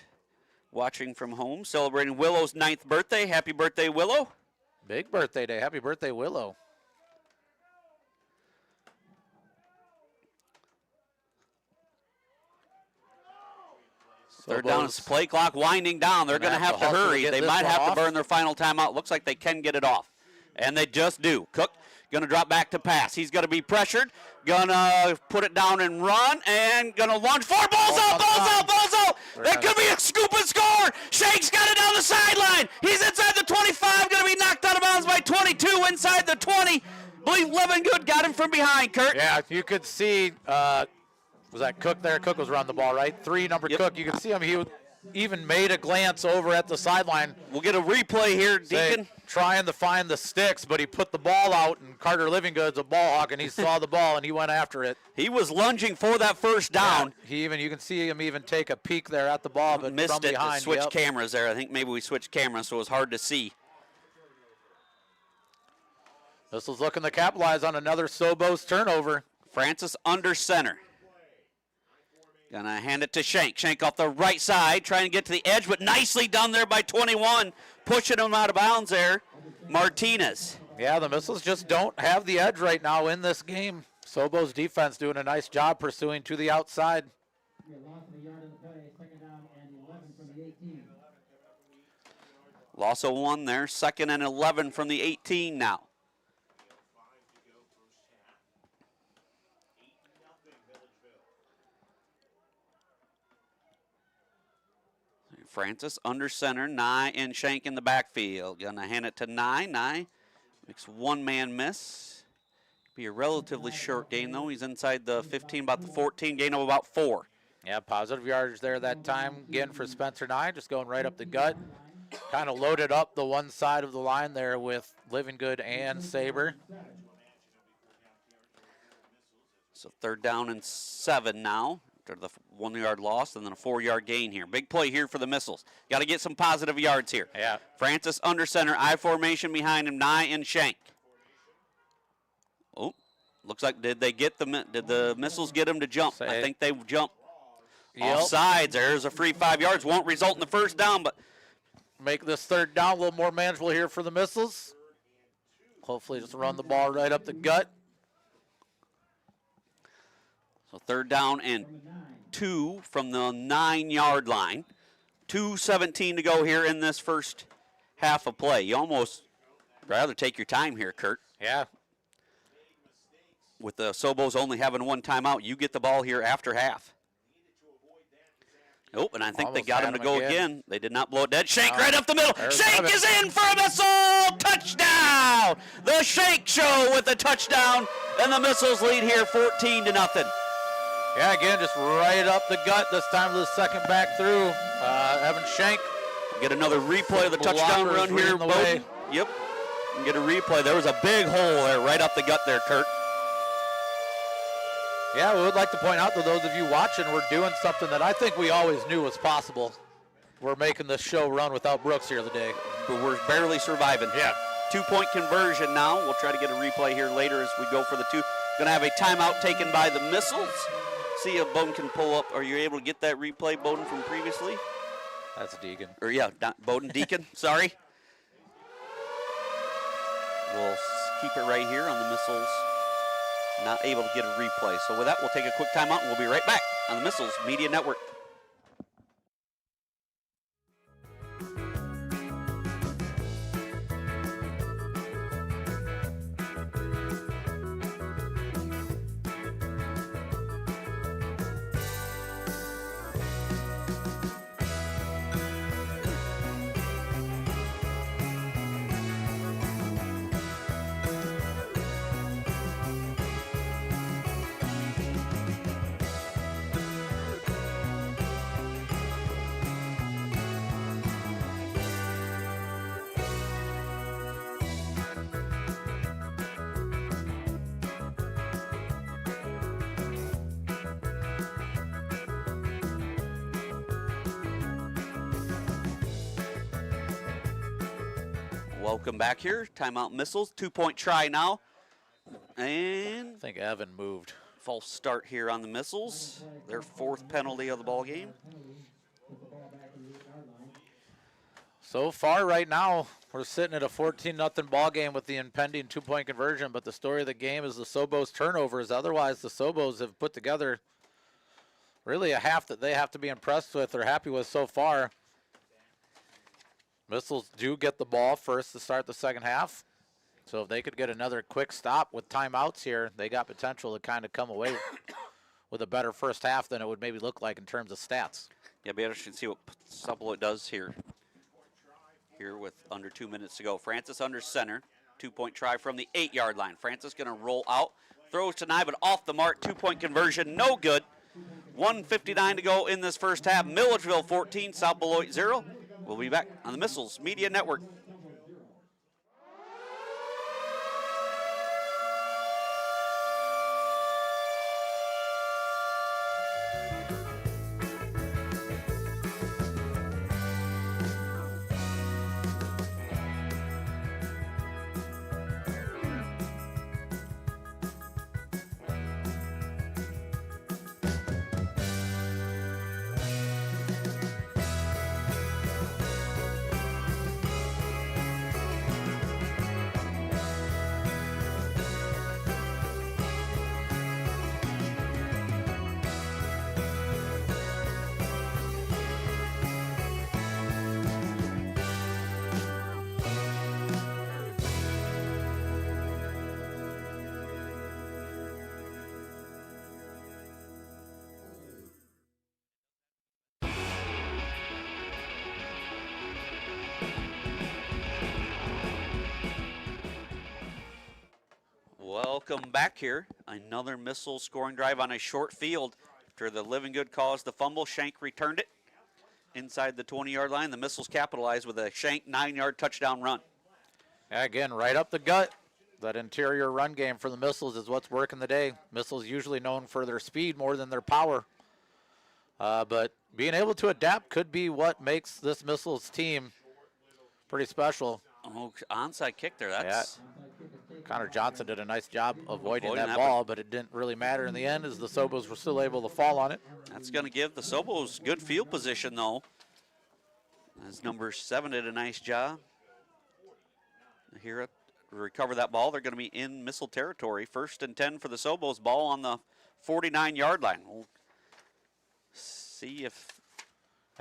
watching from home, celebrating Willow's 9th birthday. Happy birthday, Willow. Big birthday day. Happy birthday, Willow. They're down. It's play clock winding down. They're going to have to hurry. They might have to burn their final timeout. Looks like they can get it off. And they just do. Cook going to drop back to pass. He's going to be pressured. Going to put it down and run. And going to launch for balls out. That could be a scoop and score. Shake's got it down the sideline. He's inside the 25. Going to be knocked out of bounds by 22 inside the 20. Believe Living Good got him from behind, Kurt. Yeah, you could see was that Cook there? Cook was around the ball, right? 3, number Cook. You can see him. He even made a glance over at the sideline. We'll get a replay here, Deacon. Trying to find the sticks, but he put the ball out, and Carter Livinggood's a ball hawk, and he saw the ball, and he went after it. He was lunging for that first down. Yeah, you can see him even take a peek there at the ball, but missed from it behind. to switch cameras there. I think maybe we switched cameras, so it was hard to see. This was looking to capitalize on another Sobos turnover. Francis under center. Gonna hand it to Shank. Shank off the right side, trying to get to the edge, but nicely done there by 21, pushing him out of bounds there. Martinez. Yeah, the Missiles just don't have the edge right now in this game. Sobos defense doing a nice job pursuing to the outside. Loss of a yard in the play, 2nd down and 11 from the 18. Loss of 1 there, 2nd and 11 from the 18 now. Francis under center, Nye and Shank in the backfield. Gonna hand it to Nye. Nye makes 1-man miss. Be a relatively short gain, though. He's inside the 15, about the 14, gain of about 4. Yeah, positive yardage there that time. Again for Spencer Nye, just going right up the gut. Kind of loaded up the one side of the line there with Living Good and Saber. So 3rd down and 7 now. After the 1-yard loss and then a 4-yard gain here. Big play here for the Missiles. Got to get some positive yards here. Yeah. Francis under center, I formation behind him, Nye and Shank. Oh, looks like did the Missiles get him to jump? I think they jumped. Yep. Offsides. There's a free 5 yards. Won't result in the first down, but make this 3rd down a little more manageable here for the Missiles. Hopefully just run the ball right up the gut. So 3rd down and 2 from the 9-yard line. 2:17 to go here in this first half of play. You almost rather take your time here, Kurt. Yeah. With the Sobos only having 1 timeout, you get the ball here after half. Nope, and I think they got him to go again. They did not blow it dead. Shank right up the middle. Shank is in for a missile. Touchdown! The Shank Show with a touchdown, and the Missiles lead here 14-0. Yeah, again, just right up the gut this time to the second back through. Evan Shank. Get another replay of the touchdown run here, Bowden. Yep, and get a replay. There was a big hole there right up the gut there, Kurt. Yeah, we would like to point out to those of you watching, we're doing something that I think we always knew was possible. We're making this show run without Brooks here today. But we're barely surviving. Yeah. 2-point conversion now. We'll try to get a replay here later as we go for the 2. Going to have a timeout taken by the Missiles. See if Bowden can pull up. Are you able to get that replay, Bowden, from previously? That's Deacon. Or yeah, not Bowden Deacon. Sorry. We'll keep it right here on the Missiles. Not able to get a replay. So with that, we'll take a quick timeout and we'll be right back on the Missiles Media Network. Welcome back here. Timeout Missiles. 2-point try now. And I think Evan moved. False start here on the Missiles. Their 4th penalty of the ball game. So far right now, we're sitting at a 14-0 ball game with the impending 2-point conversion, but the story of the game is the Sobos turnovers. Otherwise, the Sobos have put together really a half that they have to be impressed with or happy with so far. Missiles do get the ball first to start the second half. So if they could get another quick stop with timeouts here, they got potential to kind of come away with a better first half than it would maybe look like in terms of stats. Yeah, be interesting to see what South Beloit does here. Here with under 2 minutes to go. Francis under center. 2-point try from the 8-yard line. Francis going to roll out. Throws to Nye, but off the mark. 2-point conversion, no good. 1:59 to go in this first half. Milledgeville 14, South Beloit 0. We'll be back on the Missiles Media Network. welcome back here. Another Missile scoring drive on a short field. After the Living Good caused the fumble, Shank returned it inside the 20-yard line. The Missiles capitalized with a Shank 9-yard touchdown run. Yeah, again, right up the gut. That interior run game for the Missiles is what's working the day. Missiles usually known for their speed more than their power. But being able to adapt could be what makes this Missiles team pretty special. Oh, onside kick there. That's Connor Johnson did a nice job avoiding that ball, but it didn't really matter in the end as the Sobos were still able to fall on it. That's going to give the Sobos good field position, though. As number 7 did a nice job. Here, recover that ball. They're going to be in Missile territory. 1st and 10 for the Sobos. Ball on the 49-yard line. We'll see if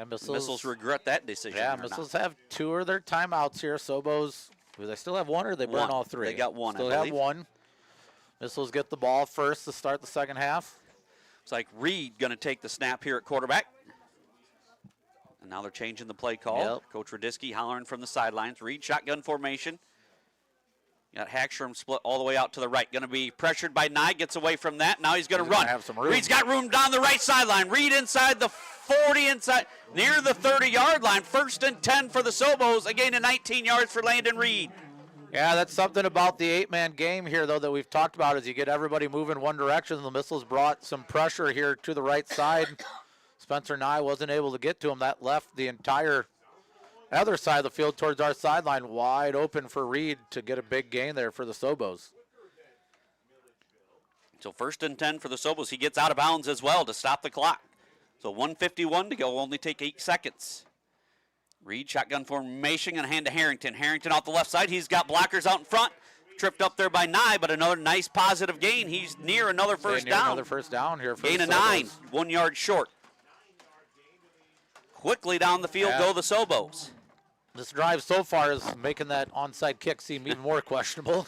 Missiles regret that decision. Yeah, Missiles have 2 of their timeouts here. Sobos, do they still have 1 or they burn all 3? They got 1, still I believe. have 1. Missiles get the ball first to start the second half. Looks like Reed going to take the snap here at quarterback. And now they're changing the play call. Yep. Coach Radisky hollering from the sidelines. Reed shotgun formation. Got Hackstrom split all the way out to the right. Going to be pressured by Nye. Gets away from that. Now he's going to run. Have some room. Reed's got room down the right sideline. Reed inside the 40, inside near the 30-yard line. 1st and 10 for the Sobos. Again, a 19 yards for Landon Reed. Yeah, that's something about the 8-man game here, though, that we've talked about, is you get everybody moving one direction. The Missiles brought some pressure here to the right side. Spencer Nye wasn't able to get to him. That left the entire other side of the field towards our sideline wide open for Reed to get a big gain there for the Sobos. So 1st and 10 for the Sobos. He gets out of bounds as well to stop the clock. So 1:51 to go, only take 8 seconds. Reed, shotgun formation, and hand to Harrington. Harrington off the left side. He's got blockers out in front. Tripped up there by Nye, but another nice positive gain. He's near another first down. Another first down here for gain the of Sobos. 9, 1 yard short. Quickly down the field go the Sobos. This drive so far is making that onside kick seem even more questionable.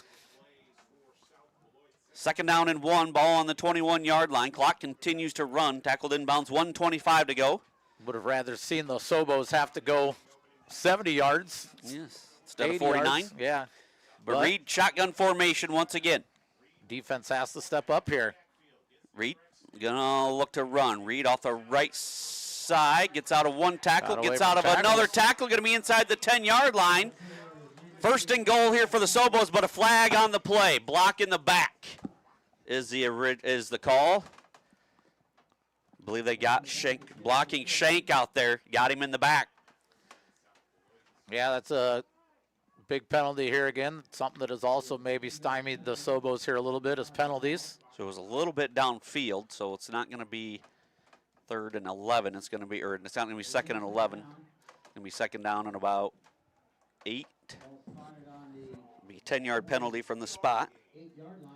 2nd down and 1, ball on the 21-yard line. Clock continues to run. Tackled inbounds, 1:25 to go. Would have rather seen the Sobos have to go 70 yards. Yes, instead of 49. Yards. Yeah. But Reed, shotgun formation once again. Defense has to step up here. Reed gonna look to run. Reed off the right side, gets out of one tackle, gets out of another tackle, gonna be inside the 10-yard line. 1st and goal here for the Sobos, but a flag on the play. Block in the back is the call. I believe they got Shank, blocking Shank out there, got him in the back. Yeah, that's a big penalty here again. Something that has also maybe stymied the Sobos here a little bit as penalties. So it was a little bit downfield, so it's not going to be 3rd and 11. It's going to be, or it's not going to be 2nd and 11. It's going to be 2nd down and about 8. It'll be a 10-yard penalty from the spot. 8-yard line.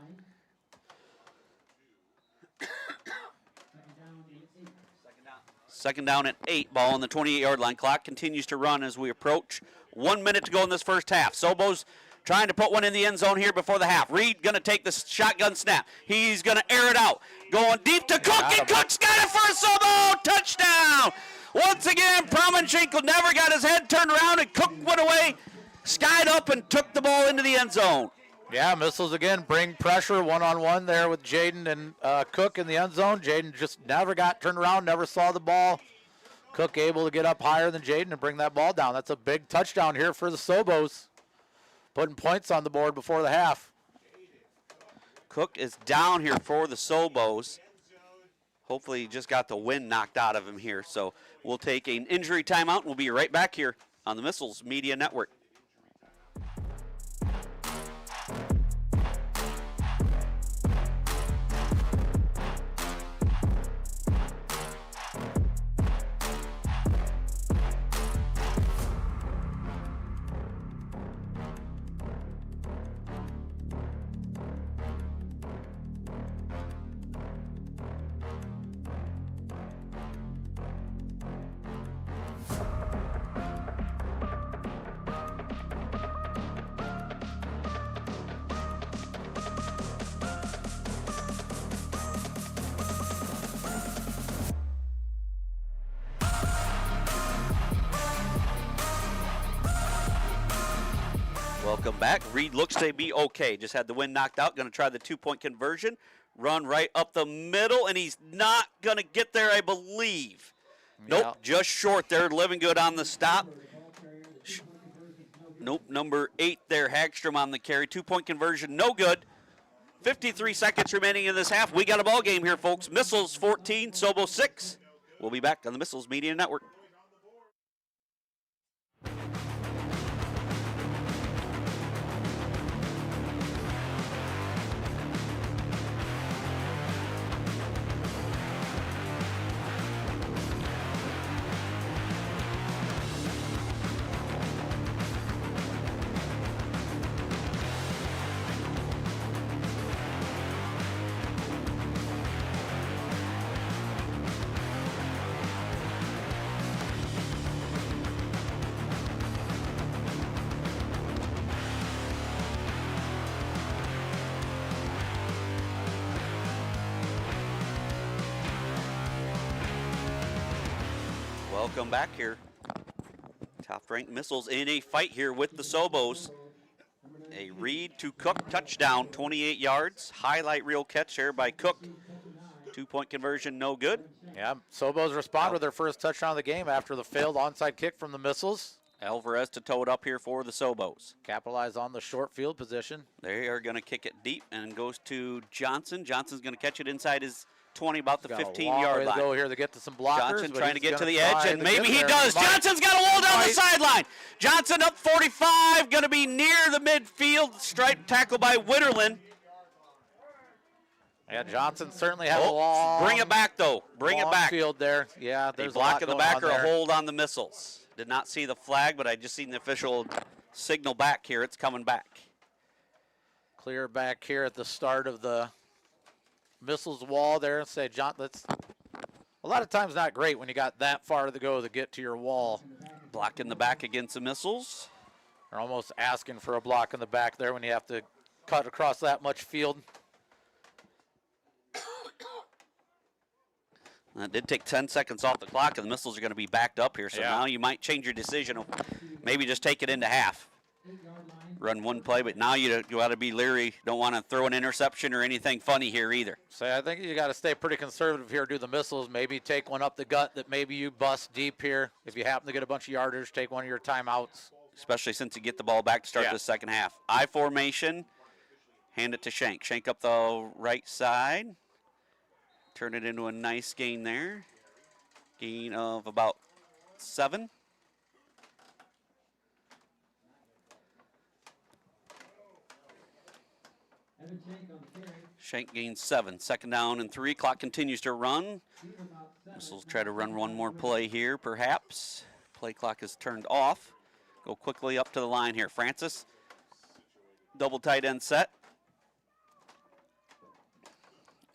2nd down at 8, ball on the 28-yard line. Clock continues to run as we approach 1 minute to go in this first half. Sobos trying to put one in the end zone here before the half. Reed going to take the shotgun snap. He's going to air it out. Going deep to Cook, and Cook's got it for a Sobo. Touchdown! Once again, Promenschenkel never got his head turned around, and Cook went away, skied up, and took the ball into the end zone. Yeah, Missiles again bring pressure one-on-one there with Jaden and Cook in the end zone. Jaden just never got turned around, never saw the ball. Cook able to get up higher than Jaden and bring that ball down. That's a big touchdown here for the Sobos, putting points on the board before the half. Cook is down here for the Sobos. Hopefully he just got the wind knocked out of him here. So we'll take an injury timeout, and we'll be right back here on the Missiles Media Network. Welcome back. Reed looks to be okay. Just had the wind knocked out. Going to try the two-point conversion. Run right up the middle, and he's not going to get there, I believe. Yeah. Nope, just short there. Living good on the stop. Nope, number 8 there, Hagstrom on the carry. Two-point conversion, no good. 53 seconds remaining in this half. We got a ball game here, folks. Missiles 14, Sobos 6. We'll be back on the Missiles Media Network. Welcome back here. Top-ranked Missiles in a fight here with the Sobos. A Reed to Cook touchdown, 28 yards. Highlight reel catch here by Cook. Two-point conversion, no good. Yeah, Sobos respond with their first touchdown of the game after the failed onside kick from the Missiles. Alvarez to tow it up here for the Sobos. Capitalize on the short field position. They are going to kick it deep and goes to Johnson. Johnson's going to catch it inside his 20, about the 15-yard line. Go here to get to some blockers. Johnson trying to get to the edge, and maybe he does. Johnson's got a wall down the sideline. Johnson up 45, going to be near the midfield. Stripe tackle by Witterlin. Yeah, Johnson certainly had a long. Bring it back, though. Bring it back. Field there. Yeah, there's a block in the back or there. a hold on the Missiles. Did not see the flag, but I just seen the official signal back here. It's coming back. Clear back here at the start of the Missiles wall there. Say, John, that's a lot of times not great when you got that far to go to get to your wall. Block in the back against the Missiles. They're almost asking for a block in the back there when you have to cut across that much field. It did take 10 seconds off the clock, and the Missiles are going to be backed up here. So now you might change your decision. Maybe just take it into half. Run one play, but now you got to be leery. Don't want to throw an interception or anything funny here either. So I think you got to stay pretty conservative here. Do the Missiles. Maybe take one up the gut that maybe you bust deep here. If you happen to get a bunch of yardage, take one of your timeouts. Especially since you get the ball back to start the second half. I formation. Hand it to Shank. Shank up the right side. Turn it into a nice gain there. Gain of about 7. Shank gains 7. Second down and 3. Clock continues to run. Missiles try to run one more play here, perhaps. Play clock is turned off. Go quickly up to the line here. Francis, double tight end set.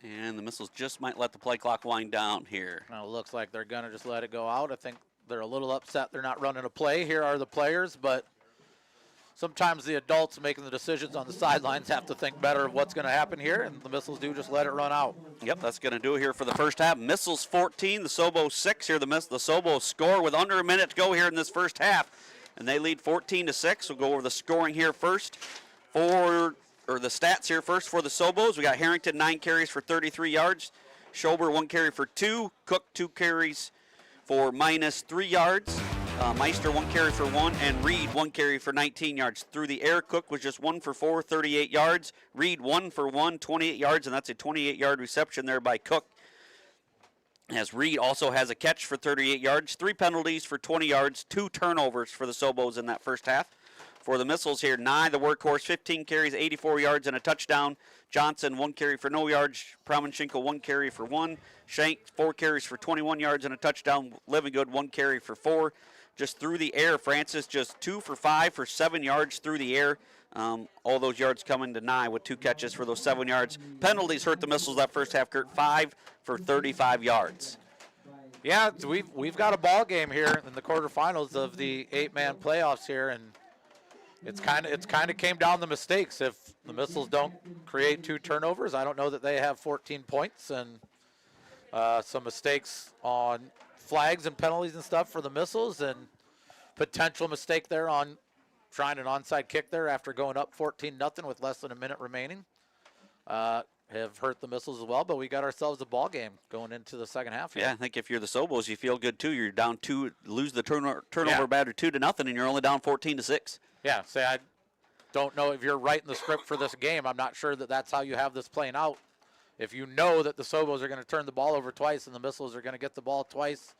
And the Missiles just might let the play clock wind down here. Now it looks like they're going to just let it go out. I think they're a little upset they're not running a play. Here are the players, but sometimes the adults making the decisions on the sidelines have to think better of what's going to happen here, and the Missiles do just let it run out. Yep, that's going to do it here for the first half. Missiles 14, the Sobos 6 here. The Sobos score with under a minute to go here in this first half, and they lead 14-6. We'll go over the scoring here first the stats here first for the Sobos. We got Harrington 9 carries for 33 yards. Schober 1 carry for 2. Cook 2 carries for -3 yards. Meister 1 carry for 1, and Reed 1 carry for 19 yards. Through the air, Cook was just 1 for 4, 38 yards. Reed 1 for 1, 28 yards, and that's a 28-yard reception there by Cook. As Reed also has a catch for 38 yards, 3 penalties for 20 yards, 2 turnovers for the Sobos in that first half. For the Missiles here, Nye, the workhorse, 15 carries, 84 yards, and a touchdown. Johnson, 1 carry for no yards. Promenschenko, 1 carry for 1. Shank, 4 carries for 21 yards and a touchdown. Livingood, 1 carry for 4. Just through the air, Francis just 2 for 5 for 7 yards through the air. All those yards coming to Nye with 2 catches for those 7 yards. Penalties hurt the Missiles that first half, Kurt, 5 for 35 yards. Yeah, we've got a ball game here in the quarterfinals of the 8-man playoffs here, and it's kind of came down to mistakes. If the Missiles don't create 2 turnovers, I don't know that they have 14 points, and some mistakes on flags and penalties and stuff for the Missiles, and potential mistake there on trying an onside kick there after going up 14-0 with less than a minute remaining. Have hurt the Missiles as well, but we got ourselves a ball game going into the second half here. Yeah, I think if you're the Sobos, you feel good too. You're down 2, lose the turnover battle 2-0, and you're only down 14-6. Yeah, say I don't know if you're writing the script for this game. I'm not sure that that's how you have this playing out. If you know that the Sobos are going to turn the ball over twice and the Missiles are going to get the ball twice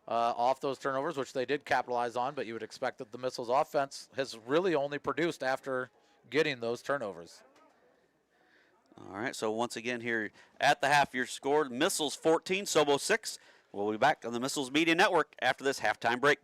off those turnovers, which they did capitalize on, but you would expect that the Missiles offense has really only produced after getting those turnovers. All right, so once again here at the half, your score, Missiles 14, Sobos 6. We'll be back on the Missiles Media Network after this halftime break.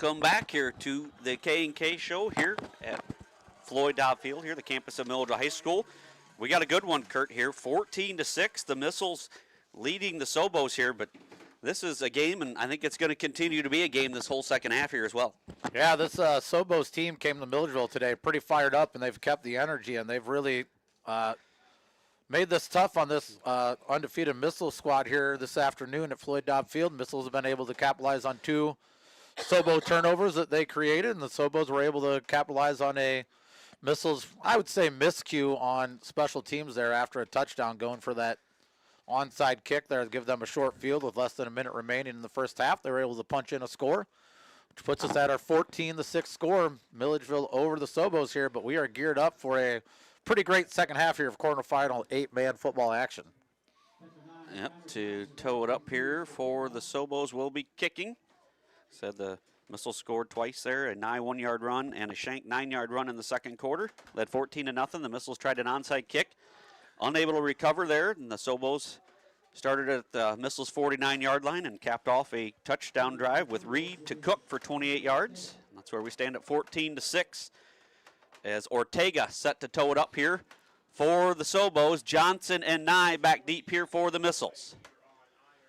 Welcome back here to the K&K Show here at Floyd Dobb Field, here the campus of Milledgeville High School. We got a good one, Kurt, here, 14-6. The Missiles leading the Sobos here, but this is a game, and I think it's going to continue to be a game this whole second half here as well. Yeah, this Sobos team came to Milledgeville today pretty fired up, and they've kept the energy, and they've really made this tough on this undefeated Missile squad here this afternoon at Floyd Dobb Field. Missiles have been able to capitalize on 2 Sobo turnovers that they created, and the Sobos were able to capitalize on a Missiles, I would say, miscue on special teams there after a touchdown, going for that onside kick there to give them a short field with less than a minute remaining in the first half. They were able to punch in a score, which puts us at our 14-6 score. Milledgeville over the Sobos here, but we are geared up for a pretty great second half here of quarterfinal 8-man football action. Yep, to tow it up here for the Sobos will be kicking. Said the Missiles scored twice there, a nigh 1-yard run and a shank 9-yard run in the second quarter. Led 14-0. The Missiles tried an onside kick. Unable to recover there, and the Sobos started at the Missiles 49-yard line and capped off a touchdown drive with Reed to Cook for 28 yards. That's where we stand at 14-6 as Ortega set to tow it up here for the Sobos. Johnson and Nye back deep here for the Missiles.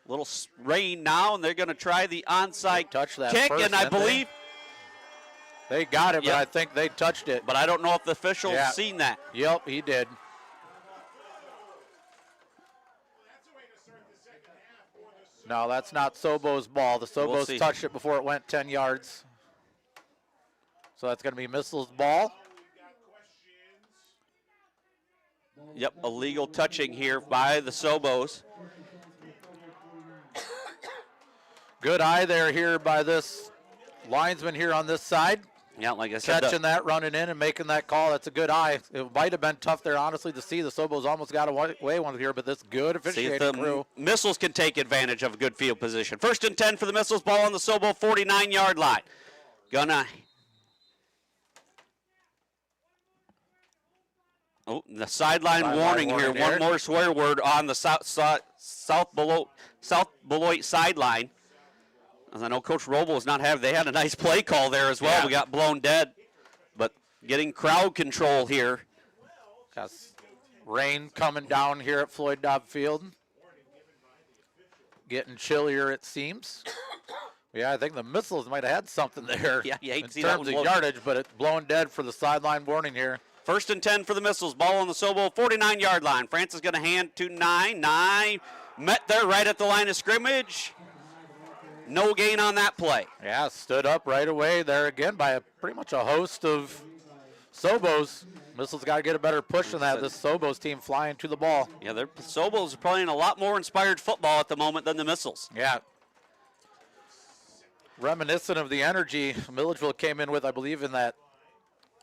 Little rain now, and they're going to try the onside kick, first, and I believe they got it, but I think they touched it. But I don't know if the official's seen that. Yep, he did. No, that's not Sobo's ball. The Sobos touched it before it went 10 yards. So that's going to be Missiles' ball. Yep, illegal touching here by the Sobos. Good eye there here by this linesman here on this side. Yeah, like I said. Catching that, running in, and making that call. That's a good eye. It might have been tough there, honestly, to see. The Sobos almost got away one here, but this good officiating crew. Missiles can take advantage of a good field position. 1st and 10 for the Missiles. Ball on the Sobo 49-yard line. Gonna. Oh, the sideline warning here. One more swear word on the South Beloit sideline. As I know Coach Roble was not having, they had a nice play call there as well. Yeah. We got blown dead, but getting crowd control here. Got rain coming down here at Floyd Dobb Field. Getting chillier, it seems. Yeah, I think the Missiles might have had something there in terms of yardage, but it's blown dead for the sideline warning here. 1st and 10 for the Missiles. Ball on the Sobo 49-yard line. France is going to hand to Nye. Nye met there right at the line of scrimmage. No gain on that play. Yeah, stood up right away there again by pretty much a host of Sobos. Missiles got to get a better push than that. This Sobos team flying to the ball. Yeah, the Sobos are playing a lot more inspired football at the moment than the Missiles. Yeah. Reminiscent of the energy Milledgeville came in with, I believe, in that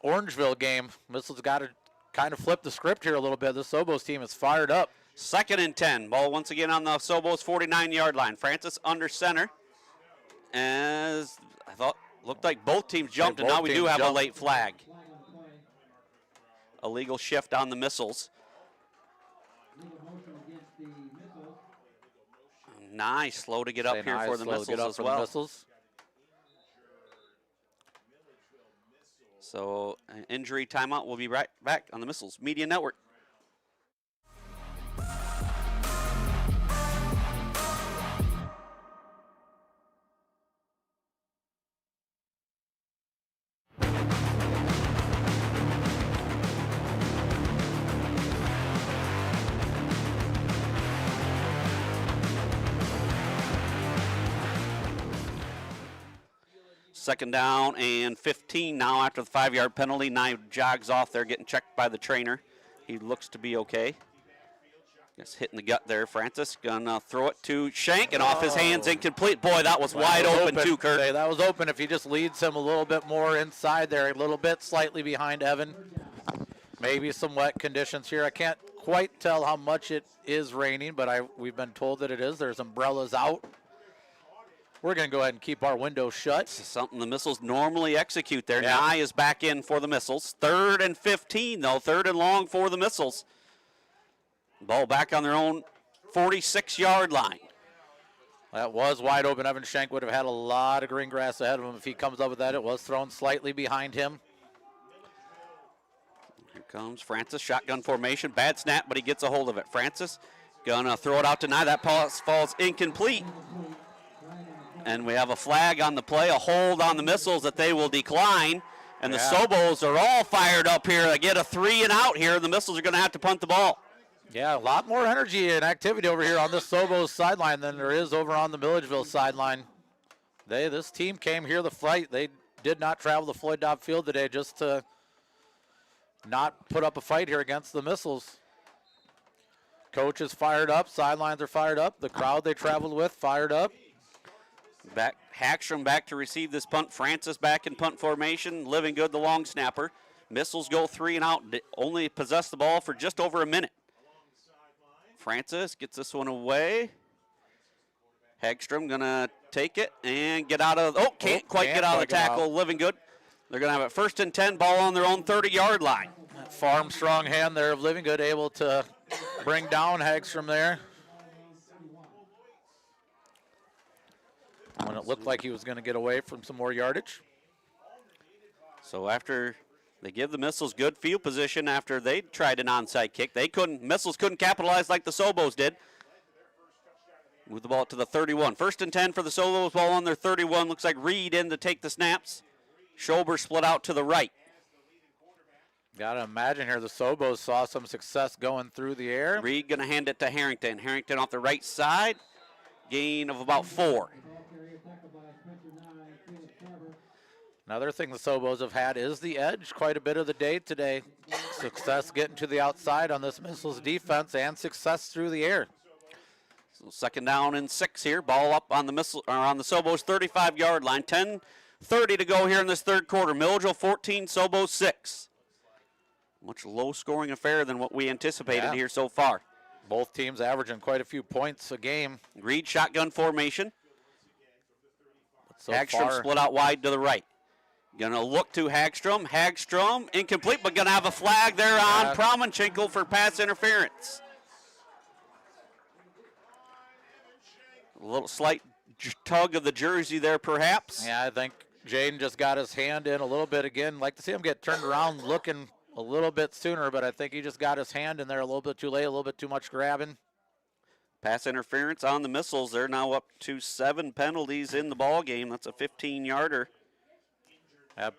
Orangeville game. Missiles got to kind of flip the script here a little bit. The Sobos team is fired up. 2nd and 10. Ball once again on the Sobos 49-yard line. Francis under center. As I thought, looked like both teams jumped, and now we do have a late flag. Illegal shift on the Missiles. Nice, slow to get up here for the Missiles as well. So, an injury timeout. We'll be right back on the Missiles Media Network. Second down and 15 now after the 5-yard penalty. Nye jogs off there, getting checked by the trainer. He looks to be okay. Just hitting the gut there. Francis gonna throw it to Shank, and off his hands, incomplete. Boy, that was wide open too, Kurt. That was open if he just leads him a little bit more inside there, a little bit slightly behind Evan. Maybe some wet conditions here. I can't quite tell how much it is raining, but we've been told that it is. There's umbrellas out. We're going to go ahead and keep our windows shut. This is something the Missiles normally execute there. Yeah. Nye is back in for the Missiles. 3rd and 15, though. 3rd and long for the Missiles. Ball back on their own 46-yard line. That was wide open. Evan Schenk would have had a lot of green grass ahead of him if he comes up with that. It was thrown slightly behind him. Here comes Francis, shotgun formation. Bad snap, but he gets a hold of it. Francis gonna throw it out to Nye. That pass falls incomplete. And we have a flag on the play, a hold on the Missiles that they will decline. And the Sobos are all fired up here. They get a 3 and out here. The Missiles are gonna have to punt the ball. Yeah, a lot more energy and activity over here on the Sobos sideline than there is over on the Milledgeville sideline. This team came here to fight. They did not travel to Floyd Dobb Field today just to not put up a fight here against the Missiles. Coach is fired up. Sidelines are fired up. The crowd they traveled with fired up. Back, Hackstrom back to receive this punt. Francis back in punt formation. Living Good, the long snapper. Missiles go 3 and out. Only possess the ball for just over a minute. Francis gets this one away. Hagstrom gonna take it and get out of, can't quite get out of the tackle. Living Good. They're gonna have it 1st and 10, ball on their own 30-yard line. That farm strong hand there of Living Good able to bring down Hagstrom there. When it looked like he was gonna get away from some more yardage. So after they give the Missiles good field position after they tried an onside kick. Missiles couldn't capitalize like the Sobos did. Move the ball to the 31. 1st and 10 for the Sobos, ball on their 31. Looks like Reed in to take the snaps. Schober split out to the right. Gotta imagine here the Sobos saw some success going through the air. Reed gonna hand it to Harrington. Harrington off the right side. Gain of about 4. Another thing the Sobos have had is the edge quite a bit of the day today. Success getting to the outside on this Missiles defense and success through the air. So 2nd down and 6 here. Ball up on the Sobos 35-yard line. 10:30 to go here in this 3rd quarter. Milledgeville 14, Sobos 6. Much low-scoring affair than what we anticipated here so far. Both teams averaging quite a few points a game. Reed shotgun formation. So Hagstrom split out wide to the right. Gonna look to Hagstrom. Hagstrom incomplete, but gonna have a flag there on Promenchenko for pass interference. A little slight tug of the jersey there, perhaps. Yeah, I think Jaden just got his hand in a little bit again. Like to see him get turned around looking a little bit sooner, but I think he just got his hand in there a little bit too late, a little bit too much grabbing. Pass interference on the Missiles. They're now up to 7 penalties in the ball game. That's a 15-yarder.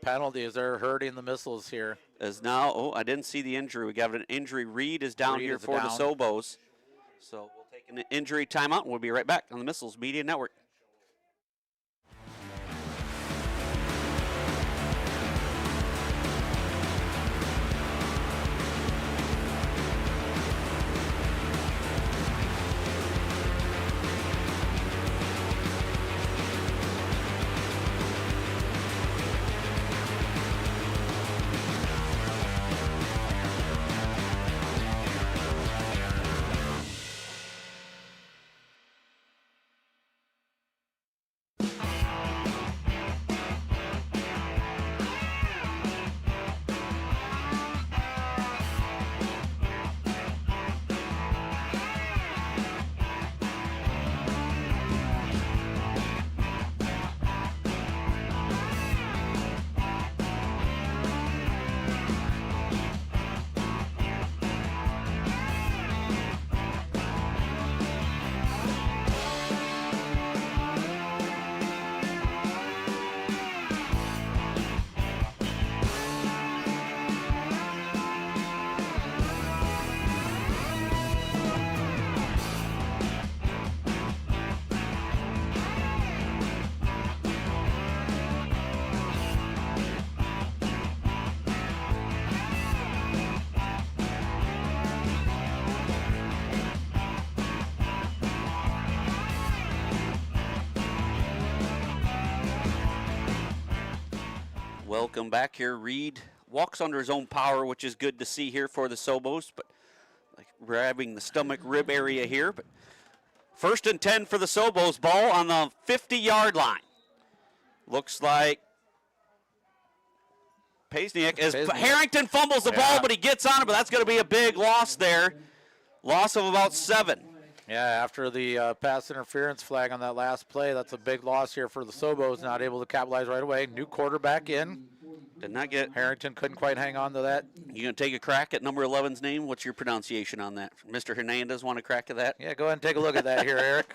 Penalties are hurting the Missiles here. Is now, I didn't see the injury. We got an injury. Reed is down here for the Sobos. So we'll take an injury timeout, and we'll be right back on the Missiles Media Network. Welcome back here. Reed walks under his own power, which is good to see here for the Sobos, but like grabbing the stomach rib area here. But 1st and 10 for the Sobos. Ball on the 50-yard line. Looks like Pasniak is. Harrington fumbles the ball, but he gets on it, but that's going to be a big loss there. Loss of about 7. Yeah, after the pass interference flag on that last play, that's a big loss here for the Sobos, not able to capitalize right away. New quarterback in. Did not get. Harrington couldn't quite hang on to that. You going to take a crack at number 11's name? What's your pronunciation on that? Mr. Hernandez want a crack at that? Yeah, go ahead and take a look at that here, Eric.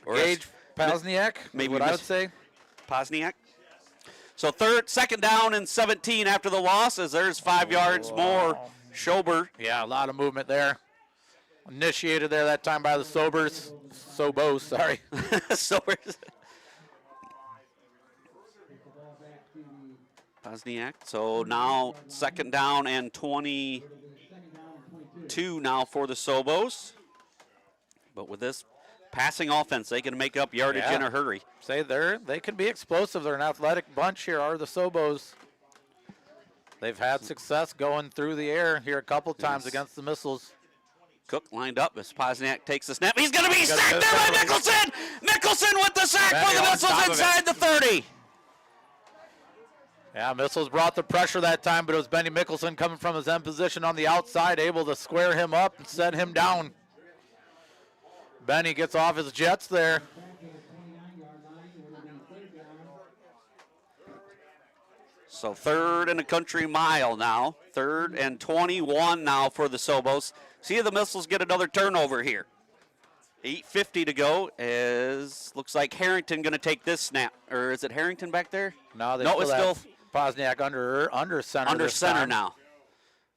Or Gage Pozniak, maybe what I would say. Pozniak. So second down and 17 after the loss, as there's 5 yards more. Schober. Yeah, a lot of movement there. Initiated there that time by the Sobos, sorry. Sobers. Pozniak. So now second down and 22 now for the Sobos. But with this passing offense, they can make up yardage in a hurry. Say they can be explosive. They're an athletic bunch here, are the Sobos. They've had success going through the air here a couple times against the Missiles. Cook lined up as Pozniak takes the snap. He's going to be sacked there by Mickelson. Mickelson with the sack for the Missiles inside the 30. Yeah, Missiles brought the pressure that time, but it was Benny Mickelson coming from his end position on the outside, able to square him up and set him down. Benny gets off his jets there. So third and a country mile now. Third and 21 now for the Sobos. See if the Missiles get another turnover here. 8:50 to go. Looks like Harrington going to take this snap. Or is it Harrington back there? No, it's still Pozniak under center. Under center now.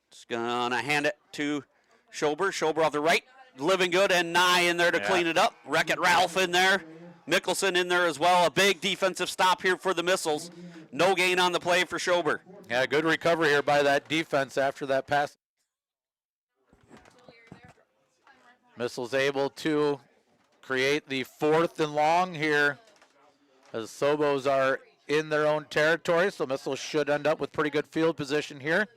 Just going to hand it to Schober. Schober off the right. Living good and Nye in there to clean it up. Wreck-It Ralph in there. Mickelson in there as well. A big defensive stop here for the Missiles. No gain on the play for Schober. Yeah, good recovery here by that defense after that pass. Missiles able to create the 4th and long here as Sobos are in their own territory, so Missiles should end up with pretty good field position here.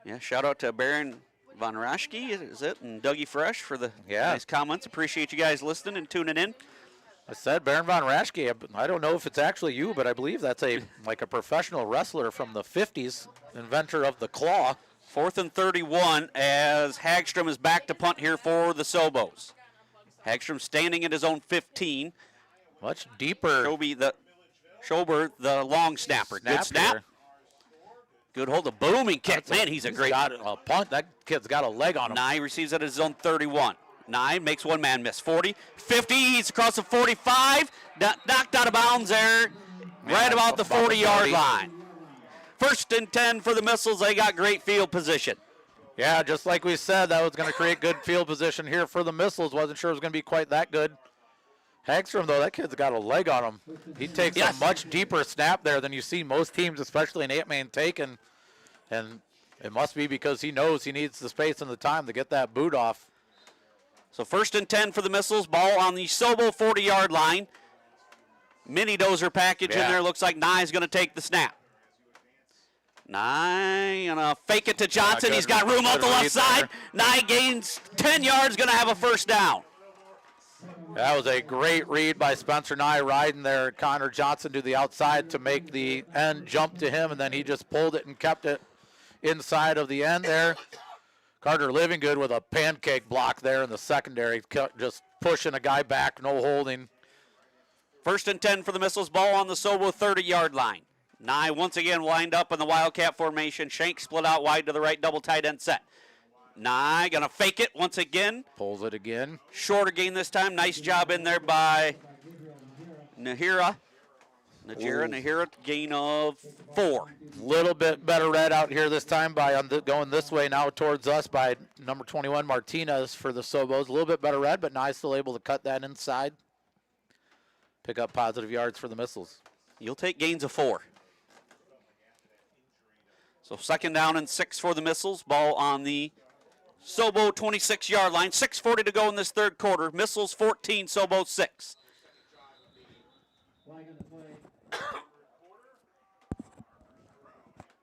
Yeah, shout out to Baron Von Raschke, is it, and Dougie Fresh for the nice comments. Appreciate you guys listening and tuning in. I said Baron Von Raschke. I don't know if it's actually you, but I believe that's like a professional wrestler from the 50s, inventor of the claw. 4th and 31 as Hagstrom is back to punt here for the Sobos. Hagstrom standing at his own 15. Much deeper. Schober, the long snapper. Good snap. Here. Good hold. A booming kick. Man, he's a great punt. That kid's got a leg on him. Nye receives it at his own 31. Nye makes one man miss. 40, 50. He's across the 45. Knocked out of bounds there. Right about the 40-yard line. 1st and 10 for the Missiles. They got great field position. Yeah, just like we said, that was going to create good field position here for the Missiles. Wasn't sure it was going to be quite that good. Hagstrom, though, that kid's got a leg on him. He takes a much deeper snap there than you see most teams, especially an 8-man take, and it must be because he knows he needs the space and the time to get that boot off. So 1st and 10 for the Missiles. Ball on the Sobo 40-yard line. Mini dozer package in there. Looks like Nye's going to take the snap. Nye going to fake it to Johnson. He's got room off the left side. Nye gains 10 yards, going to have a 1st down. That was a great read by Spencer Nye riding there. Connor Johnson to the outside to make the end jump to him, and then he just pulled it and kept it inside of the end there. Carter Livingood with a pancake block there in the secondary, just pushing a guy back, no holding. 1st and 10 for the Missiles. Ball on the Sobo 30-yard line. Nye once again lined up in the Wildcat formation. Shank split out wide to the right, double tight end set. Nye going to fake it once again. Pulls it again. Shorter gain this time. Nice job in there by Nahira. Nahira, gain of 4. Little bit better read out here this time by going this way now towards us by number 21, Martinez for the Sobos. A little bit better read, but Nye still able to cut that inside. Pick up positive yards for the Missiles. You'll take gains of 4. So 2nd down and 6 for the Missiles. Ball on the Sobo 26-yard line. 6:40 to go in this 3rd quarter. Missiles 14, Sobo 6.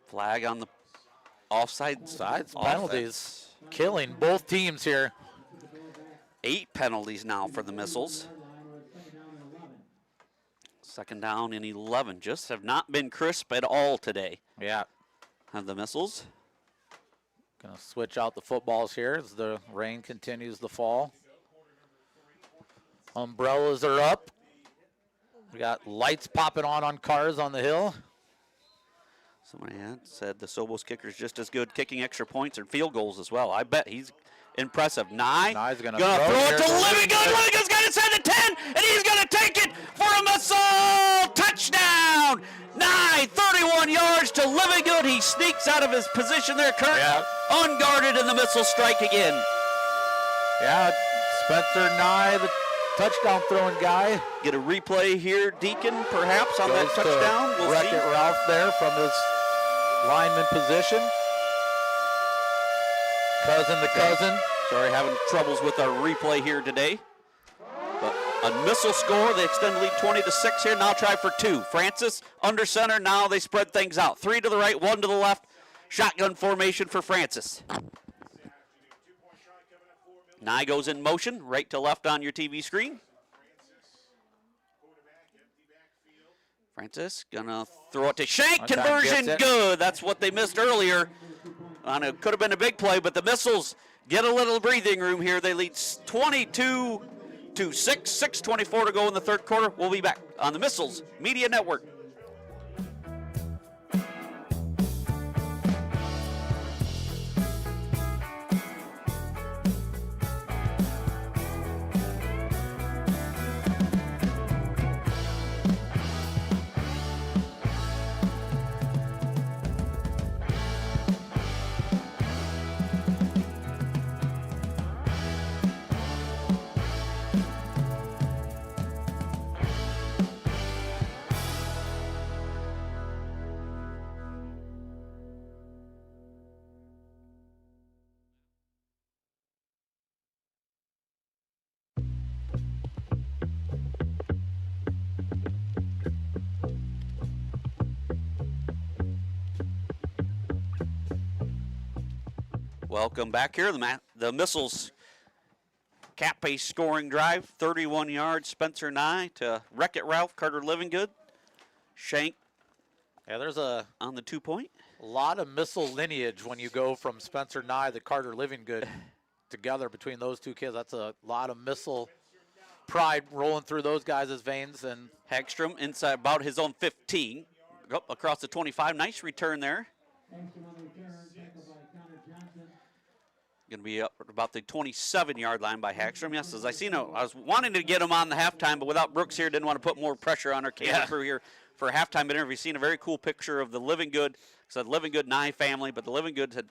Flag on the offside. Penalties. Killing both teams here. 8 penalties now for the Missiles. 2nd down and 11. Just have not been crisp at all today. Yeah. Have the Missiles. Going to switch out the footballs here as the rain continues to fall. Umbrellas are up. We got lights popping on cars on the hill. Somebody had said the Sobos kicker is just as good kicking extra points and field goals as well. I bet he's impressive. Nye's going to throw it to Livingston. Livingston's got inside the 10, and he's going to take it for a missile. Touchdown. Nye, 31 yards to Livingston. He sneaks out of his position there, Kurt. Yeah. Unguarded, and the missile strike again. Yeah, Spencer Nye, the touchdown throwing guy. Get a replay here, Deacon, perhaps, on that touchdown. We'll see. Wreck-It Ralph there from his lineman position. Cousin to cousin. Sorry, having troubles with our replay here today. But a missile score. They extend the lead 20-6 here. Now try for 2. Francis under center. Now they spread things out. 3 to the right, 1 to the left. Shotgun formation for Francis. Nye goes in motion, right to left on your TV screen. Francis gonna throw it to Shank. Conversion good. That's what they missed earlier. It could have been a big play, but the Missiles get a little breathing room here. They lead 22-6, 6:24 to go in the third quarter. We'll be back on the Missiles Media Network. Welcome back here. The Missiles cap pace scoring drive, 31 yards. Spencer Nye to Wreck-It Ralph, Carter Livingood. Shank there's on the 2-point. A lot of Missile lineage when you go from Spencer Nye to Carter Livingood together between those two kids. That's a lot of Missile pride rolling through those guys' veins. And Hagstrom inside about his own 15. Up across the 25. Nice return there. Going to be up about the 27-yard line by Hagstrom. Yes, as I see, I was wanting to get him on the halftime, but without Brooks here, didn't want to put more pressure on our camera crew here for a halftime interview. Seen a very cool picture of the Livingood, said Livingood Nye family, but the Livingood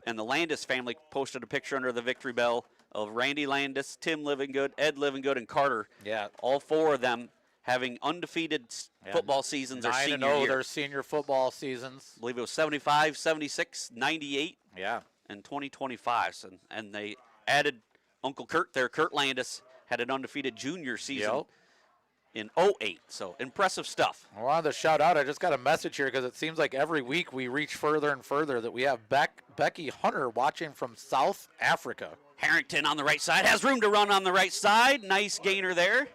and the Landis family posted a picture under the victory bell of Randy Landis, Tim Livingood, Ed Livingood, and Carter. Yeah. All 4 of them having undefeated football seasons their senior year. 9-0 their senior football seasons. I believe it was 75, 76, 98. Yeah. And 2025, and they added Uncle Kurt there. Kurt Landis had an undefeated junior season in 08, so impressive stuff. I wanted to shout out, I just got a message here because it seems like every week we reach further and further that we have Becky Hunter watching from South Africa. Harrington on the right side, has room to run on the right side. Nice gainer there.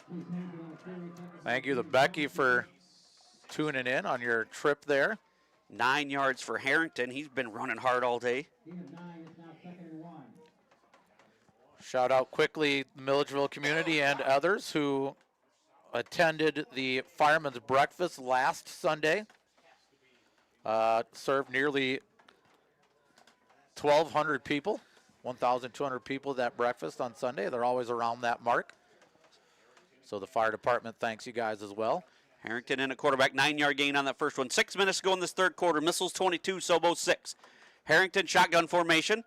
Thank you to Becky for tuning in on your trip there. 9 yards for Harrington. He's been running hard all day. Shout out quickly the Milledgeville community and others who attended the Fireman's Breakfast last Sunday. Served nearly 1,200 people, 1,200 people at that breakfast on Sunday. They're always around that mark. So the fire department thanks you guys as well. Harrington in a quarterback, 9-yard gain on that first one. 6 minutes to go in this third quarter. Missiles 22, Sobos 6. Harrington shotgun formation.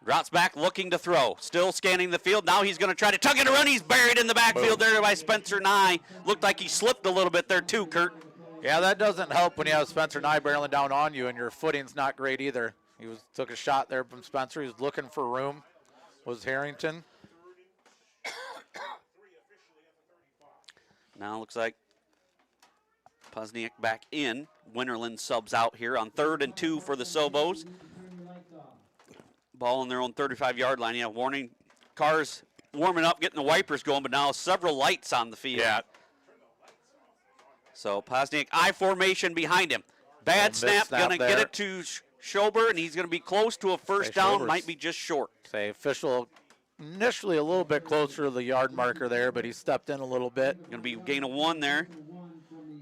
Drops back, looking to throw. Still scanning the field. Now he's going to try to tug it around. He's buried in the backfield there by Spencer Nye. Looked like he slipped a little bit there too, Kurt. Yeah, that doesn't help when you have Spencer Nye barreling down on you and your footing's not great either. He took a shot there from Spencer. He was looking for room. Was Harrington. Now looks like Pozniak back in. Winterland subs out here on 3rd and 2 for the Sobos. Ball on their own 35-yard line. Yeah, warning. Cars warming up, getting the wipers going, but now several lights on the field. Yeah. So Pozniak, I formation behind him. Bad snap, going to get it to Schober, and he's going to be close to a first down. Might be just short. Say official initially a little bit closer to the yard marker there, but he stepped in a little bit. Going to be gain of 1 there.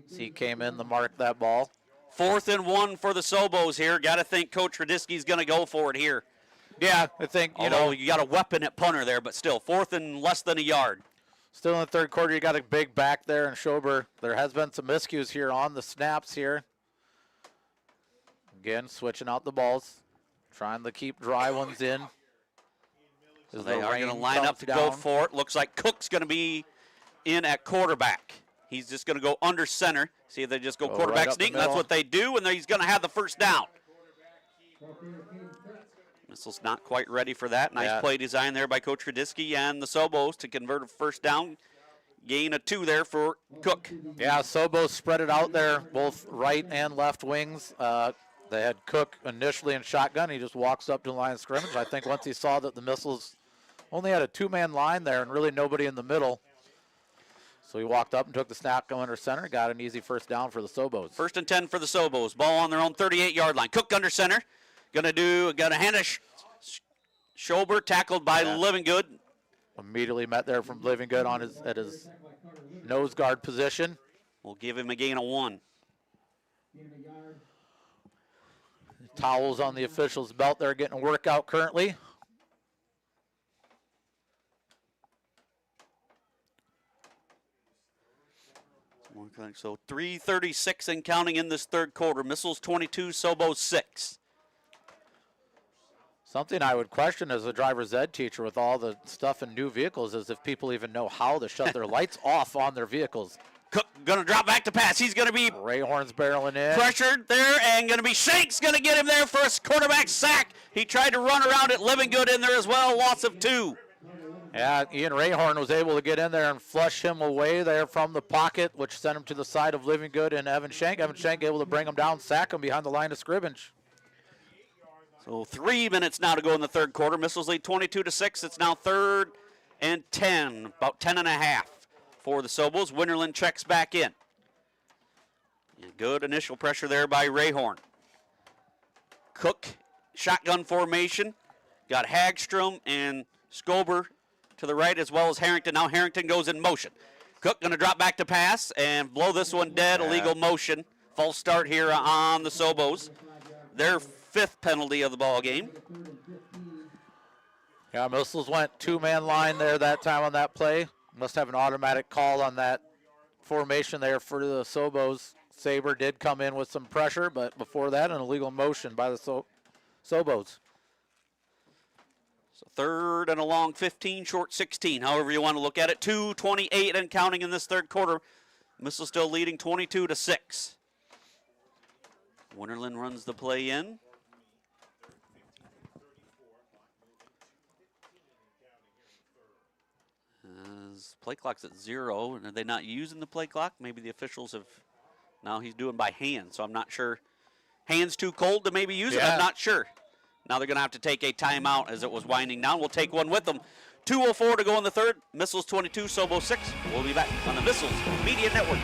So he came in to mark that ball. 4th and 1 for the Sobos here. Got to think Coach Radisky's going to go for it here. Yeah, I think, Although you got a weapon at punter there, but still, 4th and less than a yard. Still in the third quarter, you got a big back there in Schober. There has been some miscues here on the snaps here. Again, switching out the balls, trying to keep dry ones in. So they are going to line up to go for it. Looks like Cook's going to be in at quarterback. He's just going to go under center. See if they just go quarterback right sneak. That's what they do, and he's going to have the first down. Missile's not quite ready for that. Nice play design there by Coach Radisky and the Sobos to convert a first down. Gain of 2 there for Cook. Yeah, Sobos spread it out there, both right and left wings. They had Cook initially in shotgun. He just walks up to the line of scrimmage. I think once he saw that the Missiles only had a 2-man line there and really nobody in the middle, so he walked up and took the snap, go under center, got an easy first down for the Sobos. 1st and 10 for the Sobos. Ball on their own 38-yard line. Cook under center. Gonna hand a Schober, tackled by Livingood. Immediately met there from Livingood on at his nose guard position. We'll give him a gain of 1. Towels on the official's belt. They're getting a workout currently. So 3:36 and counting in this third quarter. Missiles 22, Sobos 6. Something I would question as a driver's ed teacher with all the stuff in new vehicles is if people even know how to shut their lights off on their vehicles. Cook going to drop back to pass. He's going to be Rayhorn's barreling in. pressured there, and going to be Shanks going to get him there for a quarterback sack. He tried to run around it. Livingood in there as well. Loss of 2. Yeah, Ian Rayhorn was able to get in there and flush him away there from the pocket, which sent him to the side of Livingood and Evan Shank. Evan Shank able to bring him down, sack him behind the line of scrimmage. So 3 minutes now to go in the third quarter. Missiles lead 22-6. It's now 3rd and 10, about 10 and a half for the Sobos. Winterland checks back in. And good initial pressure there by Rayhorn. Cook, shotgun formation. Got Hagstrom and Schober to the right as well as Harrington. Now Harrington goes in motion. Cook going to drop back to pass and blow this one dead. Illegal motion. False start here on the Sobos. Their 5th penalty of the ball game. Yeah, Missiles went 2-man line there that time on that play. Must have an automatic call on that formation there for the Sobos. Saber did come in with some pressure, but before that, an illegal motion by the Sobos. So 3rd and a long 15, short 16, however you want to look at it. 2:28 and counting in this third quarter. Missiles still leading 22-6. Winterland runs the play in. As play clock's at 0, and are they not using the play clock? Maybe the officials have. Now he's doing by hand, so I'm not sure. Hands too cold to maybe use it? I'm not sure. Now they're going to have to take a timeout as it was winding down. We'll take one with them. 2:04 to go in the third. Missiles 22, Sobos 6. We'll be back on the Missiles Media Network.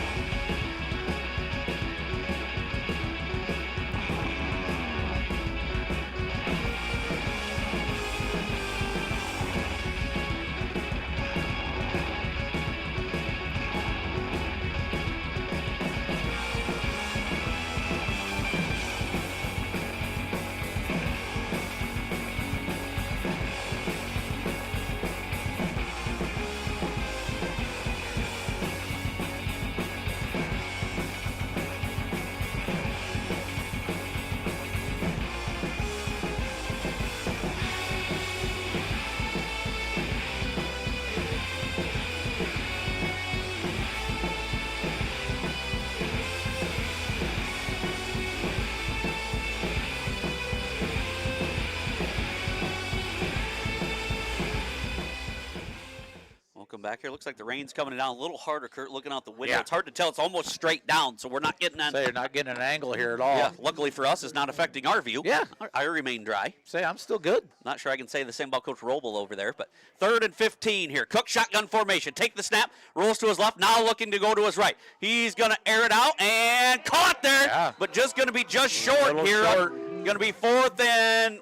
Back here, looks like the rain's coming down a little harder, Kurt, looking out the window. It's hard to tell. It's almost straight down, so we're not getting on. You're not getting an angle here at all. Yeah, luckily for us, it's not affecting our view. Yeah. I remain dry. I'm still good. Not sure I can say the same about Coach Roble over there, but 3rd and 15 here. Cook shotgun formation. Take the snap, rolls to his left, now looking to go to his right. He's going to air it out and caught there, but just going to be just short here. Going to be 4th and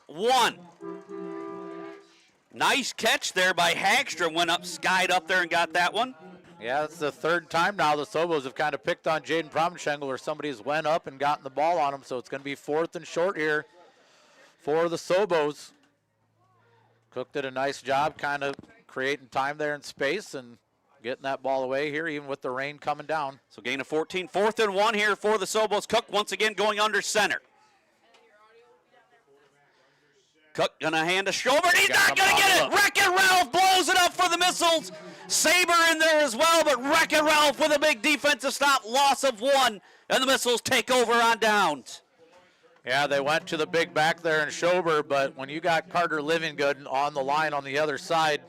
1. Nice catch there by Hagstrom. Went up, skied up there and got that one. Yeah, it's the third time now the Sobos have kind of picked on Jaden Promenschengel, where somebody's went up and gotten the ball on him. So it's going to be 4th and short here for the Sobos. Cook did a nice job kind of creating time there in space and getting that ball away here, even with the rain coming down. So gain of 14, 4th and 1 here for the Sobos. Cook once again going under center. Cook gonna hand a shoulder. He's not gonna get it. Wreck-It Ralph blows it up for the Missiles. Saber in there as well, but Wreck-It Ralph with a big defensive stop, loss of 1, and the Missiles take over on downs. Yeah, they went to the big back there in Schober, but when you got Carter Livingood on the line on the other side,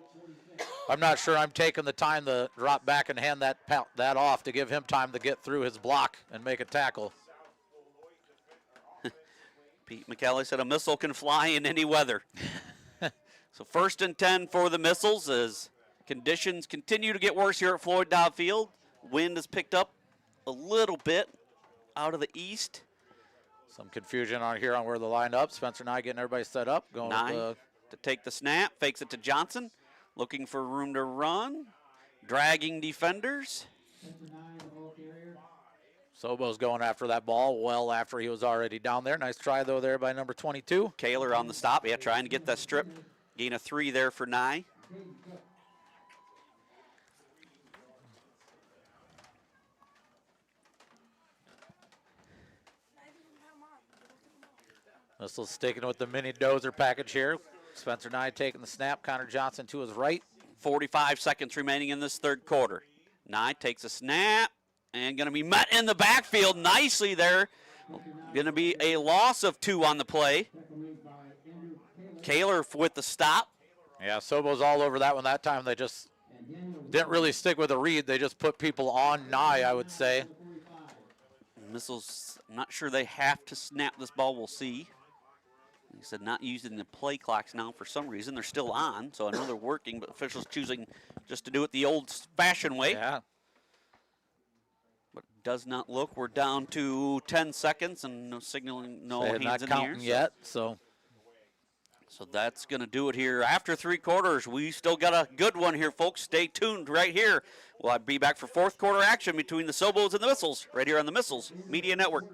I'm not sure I'm taking the time to drop back and hand that off to give him time to get through his block and make a tackle. Pete McKelly said a missile can fly in any weather. So 1st and 10 for the Missiles as conditions continue to get worse here at Floyd Dobb Field. Wind has picked up a little bit out of the east. Some confusion on here on where the line up. Spencer Nye getting everybody set up. Going Nye with to take the snap, fakes it to Johnson. Looking for room to run. Dragging defenders. Sobo's going after that ball well after he was already down there. Nice try, though, there by number 22. Kaler on the stop. Yeah, trying to get that strip. Gain of 3 there for Nye. Missiles sticking with the mini dozer package here. Spencer Nye taking the snap. Connor Johnson to his right. 45 seconds remaining in this 3rd quarter. Nye takes a snap and going to be met in the backfield nicely there. Going to be a loss of 2 on the play. Kaler with the stop. Yeah, Sobo's all over that one that time. They just didn't really stick with a read. They just put people on Nye, I would say. Missiles, I'm not sure they have to snap this ball. We'll see. He said not using the play clocks now for some reason. They're still on, so I know they're working, but officials choosing just to do it the old-fashioned way. Yeah. But it does not look. We're down to 10 seconds and no signaling, no They're hands not in counting the air. yet, so that's going to do it here. After 3 quarters, we still got a good one here, folks. Stay tuned right here. We'll be back for 4th quarter action between the Sobos and the Missiles right here on the Missiles Media Network.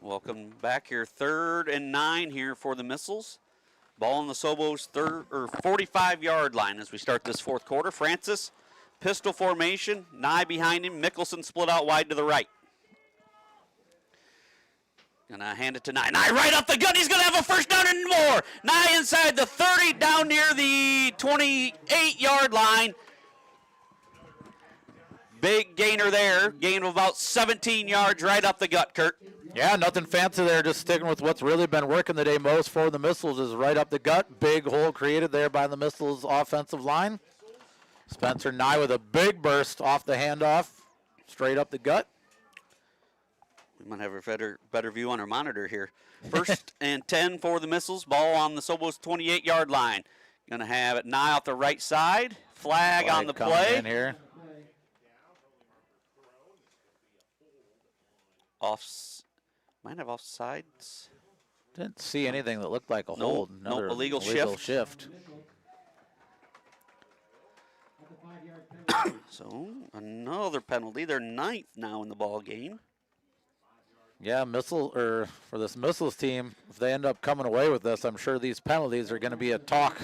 Welcome back here. 3rd and 9 here for the Missiles. Ball on the Sobos 45-yard line as we start this 4th quarter. Francis, pistol formation. Nye behind him. Mickelson split out wide to the right. Gonna hand it to Nye. Nye right up the gut. He's gonna have a first down and more. Nye inside the 30, down near the 28-yard line. Big gainer there. Gain of about 17 yards right up the gut, Kurt. yeah, nothing fancy there. Just sticking with what's really been working today most for the Missiles is right up the gut. Big hole created there by the Missiles offensive line. Spencer Nye with a big burst off the handoff, straight up the gut. We might have a better view on our monitor here. 1st and 10 for the Missiles. Ball on the Sobos 28-yard line. Going to have it Nye off the right side. Flag on the coming play. in here. Might have offsides. Didn't see anything that looked like a hold. Nope, Another illegal shift. So another penalty. They're 9th now in the ball game. Yeah, for this Missiles team, if they end up coming away with this, I'm sure these penalties are going to be a talk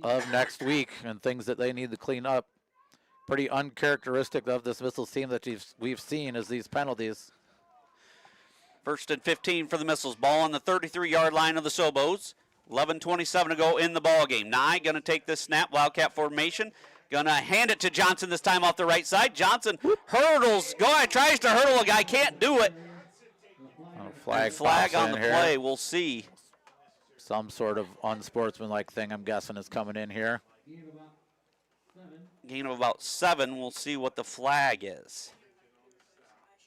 of next week and things that they need to clean up. pretty uncharacteristic of this Missiles team that we've seen is these penalties. 1st and 15 for the Missiles. Ball on the 33-yard line of the Sobos. 11:27 to go in the ball game. Nye going to take this snap, Wildcat formation. Going to hand it to Johnson this time off the right side. Johnson hurdles, tries to hurdle a guy, can't do it. Flag on the play, we'll see. Some sort of unsportsmanlike thing, I'm guessing, is coming in here. Gain of about 7. We'll see what the flag is.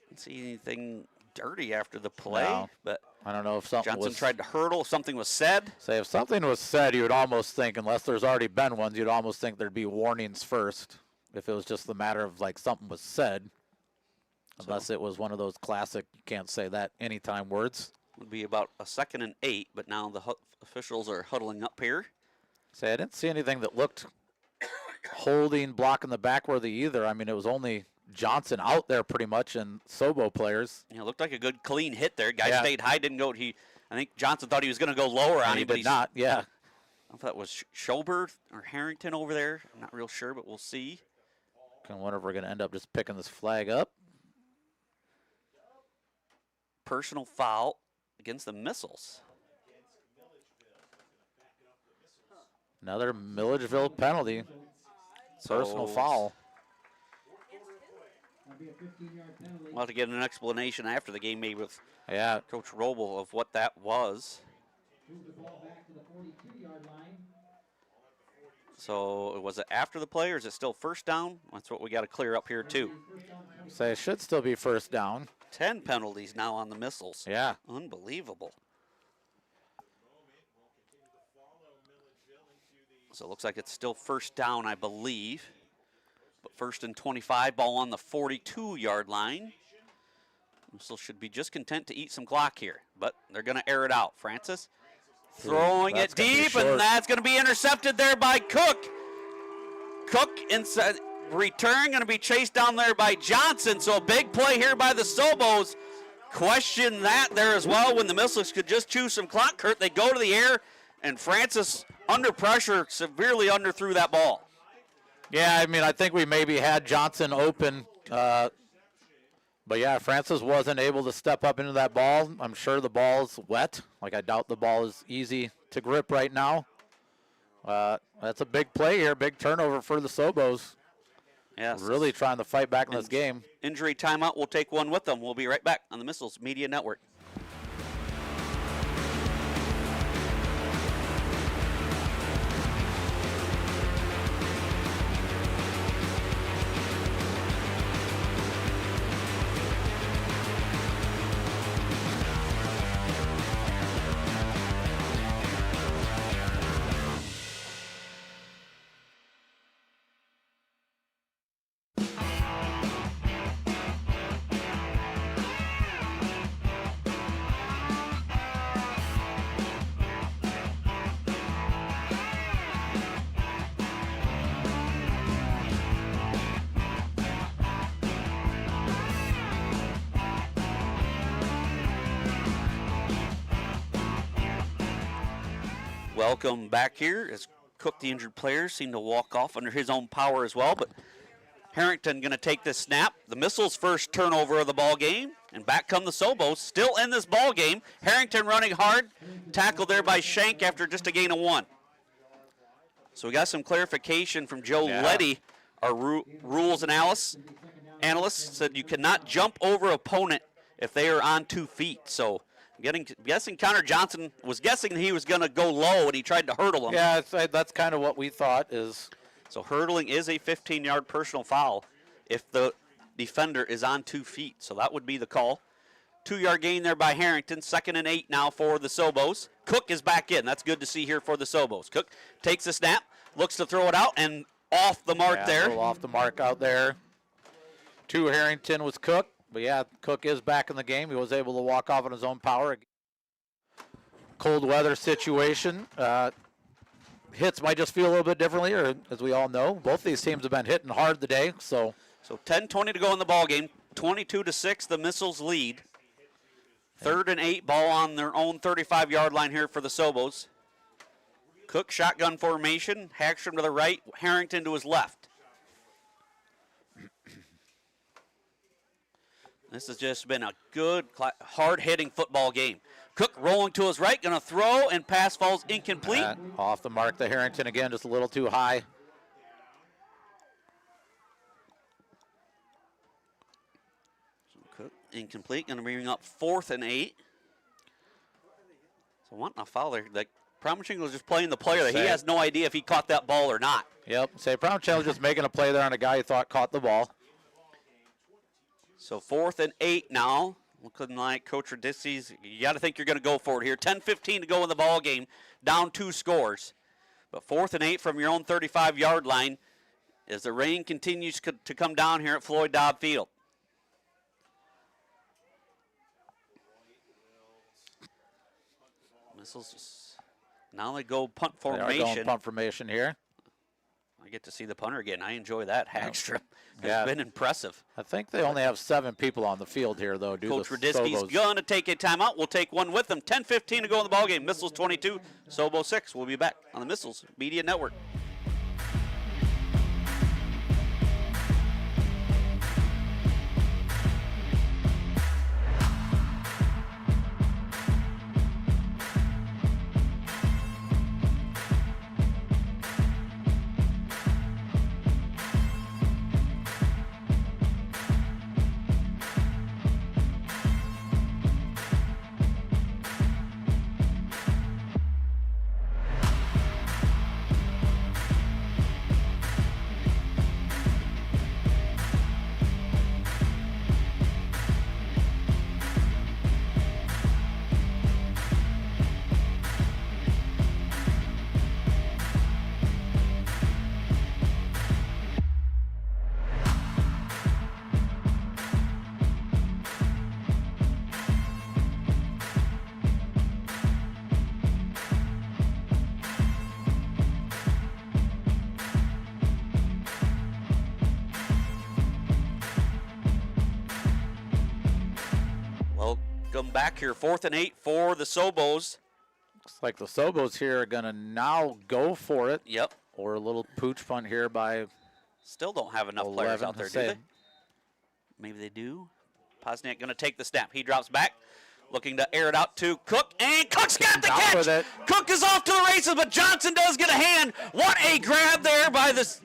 Don't see anything dirty after the play, no, but I don't know if something Johnson was tried to hurdle. Something was said. Say if something was said, you would almost think, unless there's already been ones, you'd almost think there'd be warnings first. If it was just the matter of like something was said, unless it was one of those classic you can't say that anytime words. Would be about a 2nd and 8, but now the officials are huddling up here. Say I didn't see anything that looked holding, blocking the backworthy either. I mean, it was only Johnson out there pretty much and Sobo players. Yeah, it looked like a good clean hit there. Guy stayed high, didn't go. I think Johnson thought he was going to go lower on him, but he did not. Yeah. I don't know if that was Schober or Harrington over there. I'm not real sure, but we'll see. I wonder if we're going to end up just picking this flag up. Personal foul against the Missiles. Another Milledgeville penalty. Personal foul. We'll have to get an explanation after the game, maybe with Coach Roble of what that was. So was it after the play or is it still first down? That's what we got to clear up here too. So it should still be first down. 10 penalties now on the Missiles. Yeah. Unbelievable. So it looks like it's still first down, I believe. But 1st and 25, ball on the 42-yard line. Missiles should be just content to eat some clock here, but they're going to air it out. Francis throwing it deep, and that's going to be intercepted there by Cook. Cook inside. Return going to be chased down there by Johnson, so a big play here by the Sobos. Question that there as well when the Missiles could just choose some clock, Kurt. They go to the air, and Francis, under pressure, severely underthrew that ball. Yeah, I mean, I think we maybe had Johnson open, but yeah, Francis wasn't able to step up into that ball. I'm sure the ball's wet. Like, I doubt the ball is easy to grip right now. That's a big play here, big turnover for the Sobos. Yes. Really trying to fight back in this game. Injury timeout. We'll take one with them. We'll be right back on the Missiles Media Network. Welcome back here as Cook, the injured player, seemed to walk off under his own power as well, but Harrington going to take this snap. The Missiles' first turnover of the ball game, and back come the Sobos, still in this ball game. Harrington running hard, tackled there by Shank after just a gain of 1. So we got some clarification from Joe Letty, our rules analyst said you cannot jump over opponent if they are on 2 feet. So guessing Connor Johnson was guessing he was going to go low and he tried to hurdle him. Yeah, that's kind of what we thought is. So hurdling is a 15-yard personal foul if the defender is on 2 feet. So that would be the call. 2-yard gain there by Harrington. 2nd and 8 now for the Sobos. Cook is back in. That's good to see here for the Sobos. Cook takes the snap, looks to throw it out, and off the mark there. Off the mark out there. To Harrington was Cook. But yeah, Cook is back in the game. He was able to walk off on his own power. Cold weather situation. Hits might just feel a little bit differently, or as we all know, both these teams have been hitting hard today. So 10-20 to go in the ball game. 22-6, the Missiles lead. 3rd and 8, ball on their own 35-yard line here for the Sobos. Cook shotgun formation. Hagstrom to the right, Harrington to his left. This has just been a good, hard-hitting football game. Cook rolling to his right, going to throw, and pass falls incomplete. Off the mark, the Harrington again, just a little too high. Cook, incomplete, going to bring up 4th and 8. So wanting a foul there. Like, Promising was just playing the player that he has no idea if he caught that ball or not. Yep, Promising was just making a play there on a guy he thought caught the ball. So 4th and 8 now. Looking like Coach Radisky's, you got to think you're going to go for it here. 10-15 to go in the ball game, down 2 scores. But 4th and 8 from your own 35-yard line as the rain continues to come down here at Floyd Dobb Field. Missiles, now they go punt formation. They are going punt formation here. I get to see the punter again. I enjoy that. Hagstrom has been impressive. I think they only have 7 people on the field here, though. Coach Radisky's going to take a timeout. We'll take one with them. 10-15 to go in the ballgame. Missiles 22, Sobo 6. We'll be back on the Missiles Media Network. Welcome back here. 4th and 8 for the Sobos. Looks like the Sobos here are going to now go for it. Yep. Or a little pooch punt here by Still don't have enough players out there, do they? Maybe they do. Posniak going to take the snap. He drops back, looking to air it out to Cook, and Cook's got the catch. Cook is off to the races, but Johnson does get a hand. What a grab there by this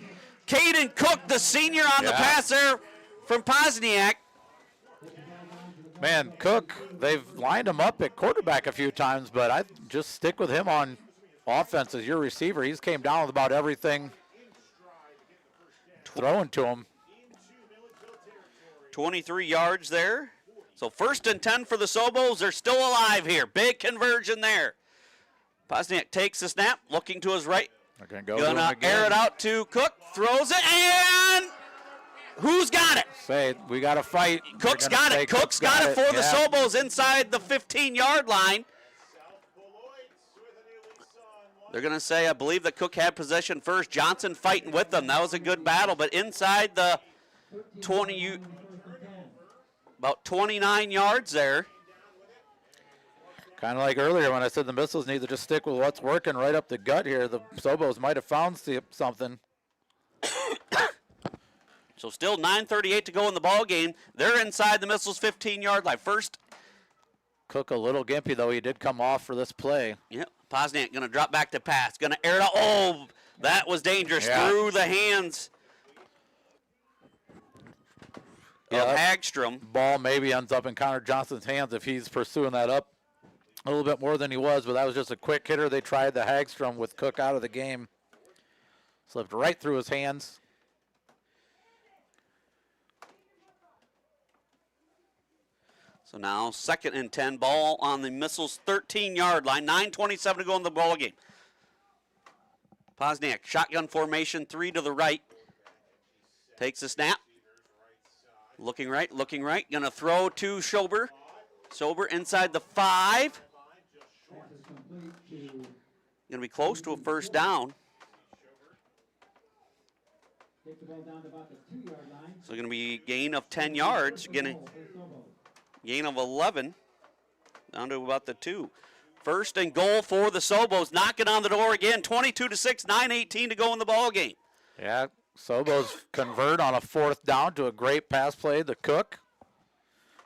Caden Cook, the senior on the pass there from Posniak. Man, Cook, they've lined him up at quarterback a few times, but I just stick with him on offense as your receiver. He's came down with about everything thrown to him. 23 yards there. So 1st and 10 for the Sobos. They're still alive here. Big conversion there. Posniak takes the snap, looking to his right. They're gonna air it out to Cook, throws it, and who's got it? We got to fight. Cook's got it. Cook's got it for the Sobos inside the 15-yard line. They're going to say, I believe that Cook had possession first. Johnson fighting with them. That was a good battle, but inside the 20, about 29 yards there. Kind of like earlier when I said the Missiles need to just stick with what's working right up the gut here. The Sobos might have found something. So still 9:38 to go in the ball game. They're inside the Missiles 15-yard line. First. Cook a little gimpy, though. He did come off for this play. Yep. Posniak going to drop back to pass. Going to air it out. Oh, that was dangerous. Through the hands of Hagstrom. Ball maybe ends up in Connor Johnson's hands if he's pursuing that up a little bit more than he was, but that was just a quick hitter. They tried the Hagstrom with Cook out of the game. Slipped right through his hands. So now 2nd and 10, ball on the Missiles 13-yard line. 9:27 to go in the ball game. Posniak, shotgun formation, 3 to the right. Takes the snap. Looking right. Going to throw to Schober. Sober inside the 5. Going to be close to a first down. So going to be gain of 10 yards. Gain of 11, down to about the 2. 1st and goal for the Sobos. Knocking on the door again. 22-6, 9:18 to go in the ball game. Yeah, Sobos convert on a 4th down to a great pass play to Cook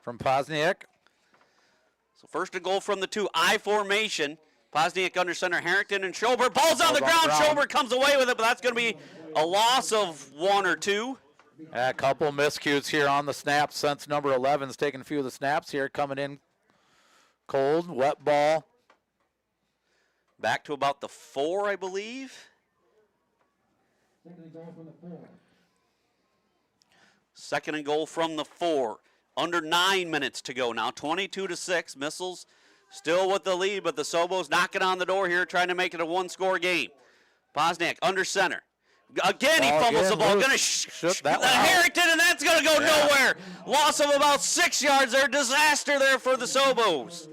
from Pozniak. So first and goal from the 2, I formation. Pozniak under center, Harrington and Schobert. Ball's on the ground. Schobert comes away with it, but that's going to be a loss of 1 or 2. A couple miscues here on the snaps since number 11's taking a few of the snaps here, coming in cold, wet ball. Back to about the 4, I believe. Second and goal from the 4. Second and goal from the 4. Under 9 minutes to go now. 22-6. Missiles still with the lead, but the Sobos knocking on the door here, trying to make it a 1-score game. Pozniak under center. Again, he fumbles the ball. Going to shoot that Harrington, and that's going to go nowhere. Loss of about 6 yards there. Disaster there for the Sobos.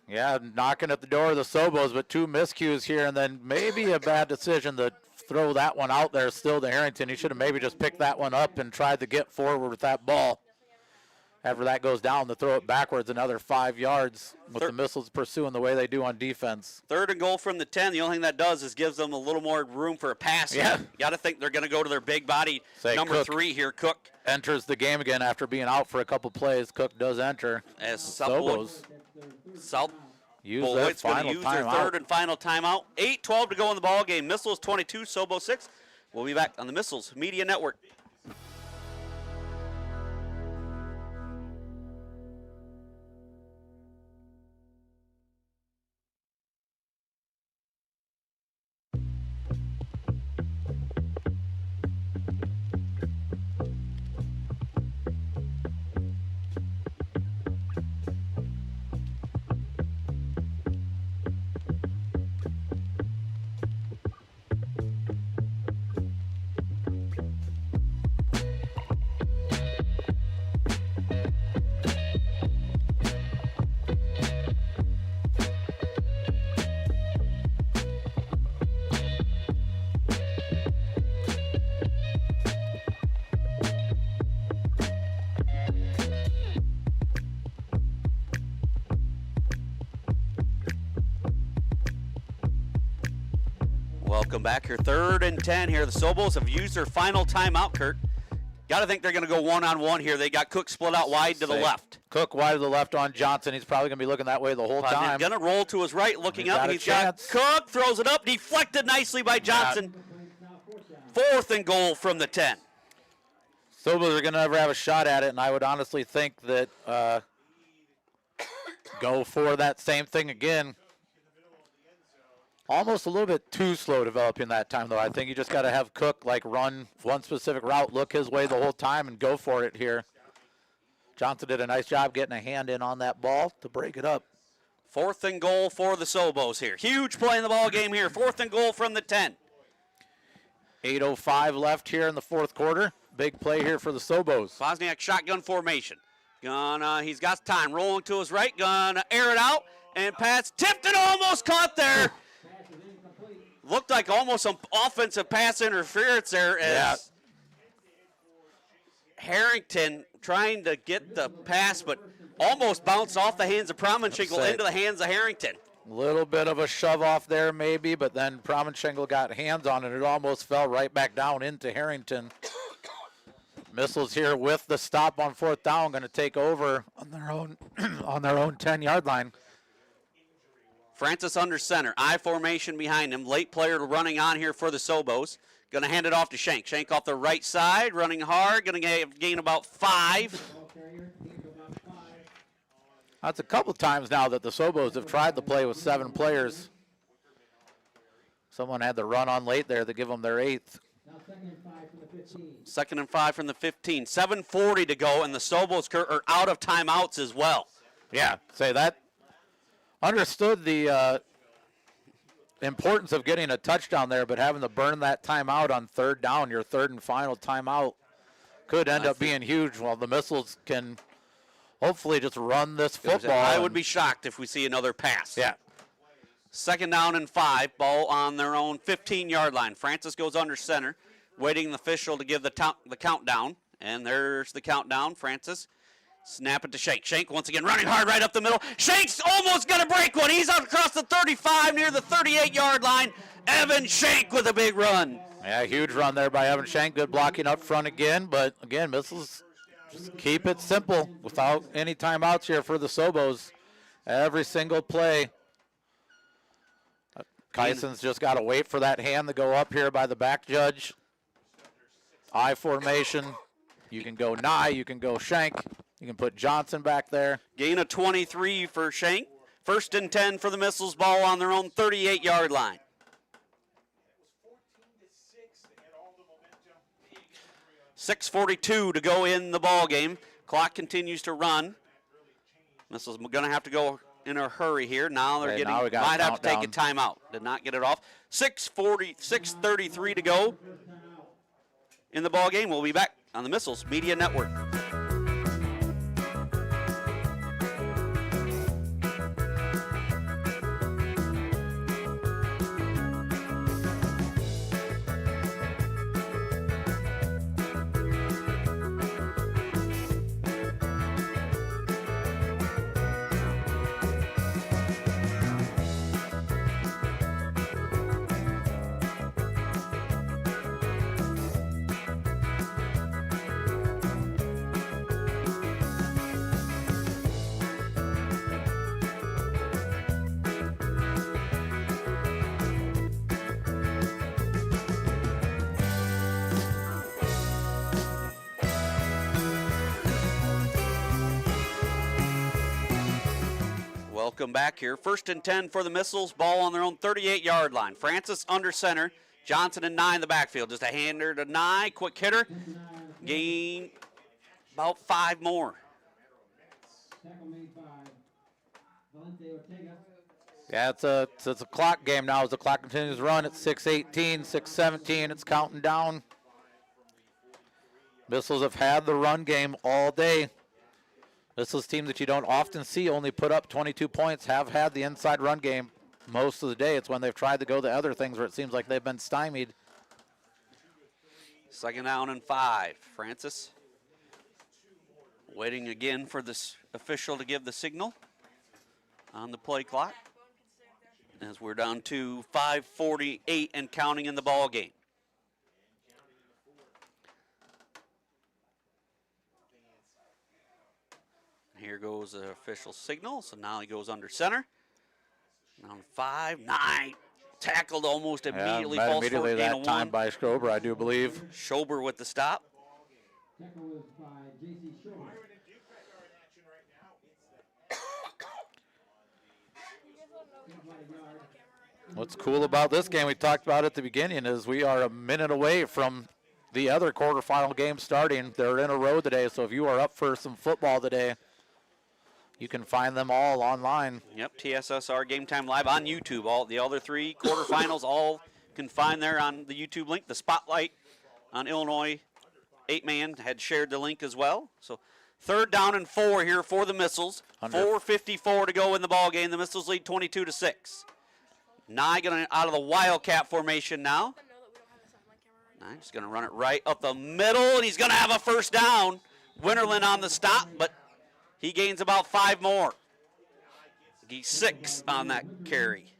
Yeah, knocking at the door of the Sobos, but 2 miscues here, and then maybe a bad decision to throw that one out there still to Harrington. He should have maybe just picked that one up and tried to get forward with that ball. After that goes down, to throw it backwards another 5 yards with the Missiles pursuing the way they do on defense. Third and goal from the 10. The only thing that does is gives them a little more room for a pass. Yeah. You got to think they're going to go to their big body. Number Cook 3 here, Cook. Enters the game again after being out for a couple plays. Cook does enter. As Sobos South use Beloit's that going to final use their timeout. third and final timeout. 8:12 to go in the ball game. Missiles 22, Sobo 6. We'll be back on the Missiles Media Network. Welcome back here. 3rd and 10 here. The Sobos have used their final timeout, Kurt. Got to think they're going to go one-on-one here. They got Cook split out wide to the left. Cook wide to the left on Johnson. He's probably going to be looking that way the whole time. Going to roll to his right, looking up. He's got Cook, throws it up, deflected nicely by Johnson. 4th and goal from the 10. Sobos are going to never have a shot at it, and I would honestly think that go for that same thing again. Almost a little bit too slow developing that time, though. I think you just got to have Cook run one specific route, look his way the whole time, and go for it here. Johnson did a nice job getting a hand in on that ball to break it up. 4th and goal for the Sobos here. Huge play in the ball game here. 4th and goal from the 10. 8:05 left here in the 4th quarter. Big play here for the Sobos. Pozniak shotgun formation. He's got time. Rolling to his right. Gonna air it out. And pass tipped and almost caught there. Looked like almost some offensive pass interference there as Harrington trying to get the pass, but almost bounced off the hands of Promenschinkel into the hands of Harrington. A little bit of a shove off there maybe, but then Promenschinkel got hands on it. It almost fell right back down into Harrington. Missiles here with the stop on 4th down, going to take over on their own on their own 10-yard line. Francis under center, I formation behind him. Late player running on here for the Sobos. Going to hand it off to Shank. Shank off the right side, running hard, going to gain about 5. That's a couple times now that the Sobos have tried to play with 7 players. Someone had the run on late there to give them their 8th. Second and 5 from the 15. 7:40 to go, and the Sobos are out of timeouts as well. Yeah, say that. Understood the importance of getting a touchdown there, but having to burn that timeout on 3rd down, your 3rd and final timeout, could end up being huge. While the Missiles can hopefully just run this football. I would be shocked if we see another pass. Yeah. 2nd down and 5, ball on their own 15-yard line. Francis goes under center, waiting the official to give the countdown. And there's the countdown. Francis, snap it to Shank. Shank once again running hard right up the middle. Shank's almost going to break one. He's out across the 35 near the 38-yard line. Evan Shank with a big run. Yeah, huge run there by Evan Shank. Good blocking up front again. But, again, Missiles Just keep it simple without any timeouts here for the Sobos. Every single play. Kyson's just got to wait for that hand to go up here by the back judge. I formation. You can go Nye, you can go Shank. You can put Johnson back there. Gain of 23 for Shank. 1st and 10 for the Missiles, ball on their own 38-yard line. .6:42 to go in the ball game. Clock continues to run. Missiles going to have to go in a hurry here. Now they're getting, might have to take a timeout. Did not get it off. 6:33 to go in the ball game. We'll be back on the Missiles Media Network. Welcome back here. 1st and 10 for the Missiles. Ball on their own 38-yard line. Francis under center. Johnson and Nye in the backfield. Just a hander to Nye. Quick hitter. Gain about 5 more. Yeah, it's a clock game now as the clock continues to run. It's 6:18, 6:17. It's counting down. Missiles have had the run game all day. This is a team that you don't often see only put up 22 points, have had the inside run game most of the day. It's when they've tried to go the other things where it seems like they've been stymied. 2nd down and 5. Francis waiting again for this official to give the signal on the play clock as we're down to 5:48 and counting in the ball game. Here goes the official signal. So now he goes under center. Down 5, 9. Tackled almost immediately. Yeah, falls immediately forward, gain that of time 1. by Schober, I do believe. Schober with the stop. What's cool about this game, we talked about at the beginning, is we are a minute away from the other quarterfinal game starting. They're in a row today, so if you are up for some football today, you can find them all online. Yep, TSSR Game Time Live on YouTube. All the other 3 quarterfinals all can find there on the YouTube link. The Spotlight on Illinois 8-man had shared the link as well. So 3rd down and 4 here for the Missiles. 4:54 to go in the ball game. The Missiles lead 22-6. Nye going out of the Wildcat formation now. Nye's going to run it right up the middle, and he's going to have a 1st down. Winterland on the stop, but he gains about 5 more. He's 6 on that carry.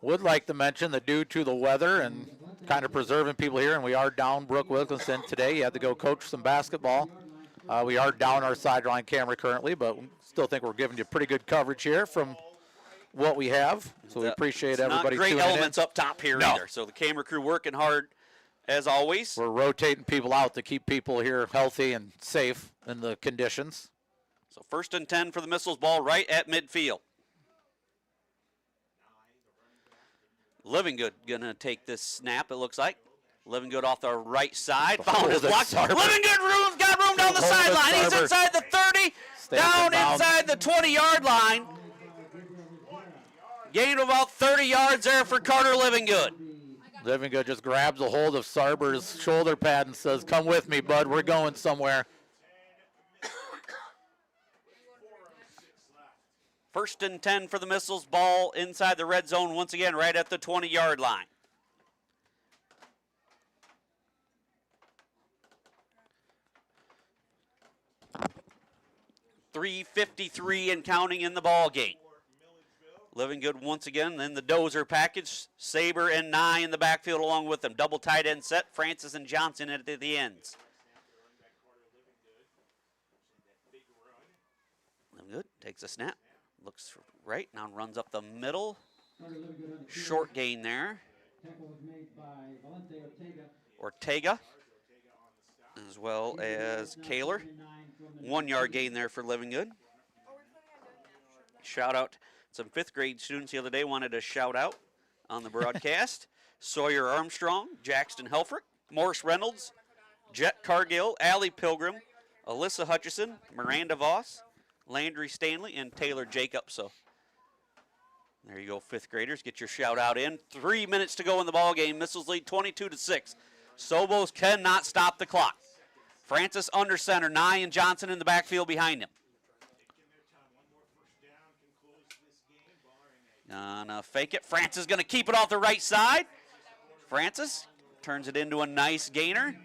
Would like to mention that due to the weather and kind of preserving people here, and we are down Brooke Wilkinson today. You had to go coach some basketball. We are down our sideline camera currently, but we still think we're giving you pretty good coverage here from what we have. So we appreciate everybody tuning in. Not great elements up top here either. So the camera crew working hard as always. We're rotating people out to keep people here healthy and safe in the conditions. So 1st and 10 for the Missiles, ball right at midfield. Livingood going to take this snap, it looks like. Livingood off the right side. Found his block. Livingood got room down the sideline. He's inside the 30, down inside the 20-yard line. Gain of about 30 yards there for Carter Livingood. Livingood just grabs a hold of Sarber's shoulder pad and says, "Come with me, bud. We're going somewhere." 1st and 10 for the Missiles, ball inside the red zone once again, right at the 20-yard line. .353 and counting in the ball game. Livingood once again, then the Dozer package. Saber and Nye in the backfield along with them. Double tight end set, Francis and Johnson at the ends. Good. Takes a snap. Looks right. Now runs up the middle. Short gain there. Ortega, as well as Kaler. 1 yard gain there for Living Good. Shout out some 5th grade students the other day wanted a shout out on the broadcast. Sawyer Armstrong, Jackson Helfrich, Morris Reynolds, Jet Cargill, Allie Pilgrim, Alyssa Hutchison, Miranda Voss, Landry Stanley, and Taylor Jacobs. So there you go, 5th graders. Get your shout out in. 3 minutes to go in the ball game. Missiles lead 22-6. Sobos cannot stop the clock. Francis under center. Nye and Johnson in the backfield behind him. Gonna fake it. Francis gonna keep it off the right side. Francis turns it into a nice gainer.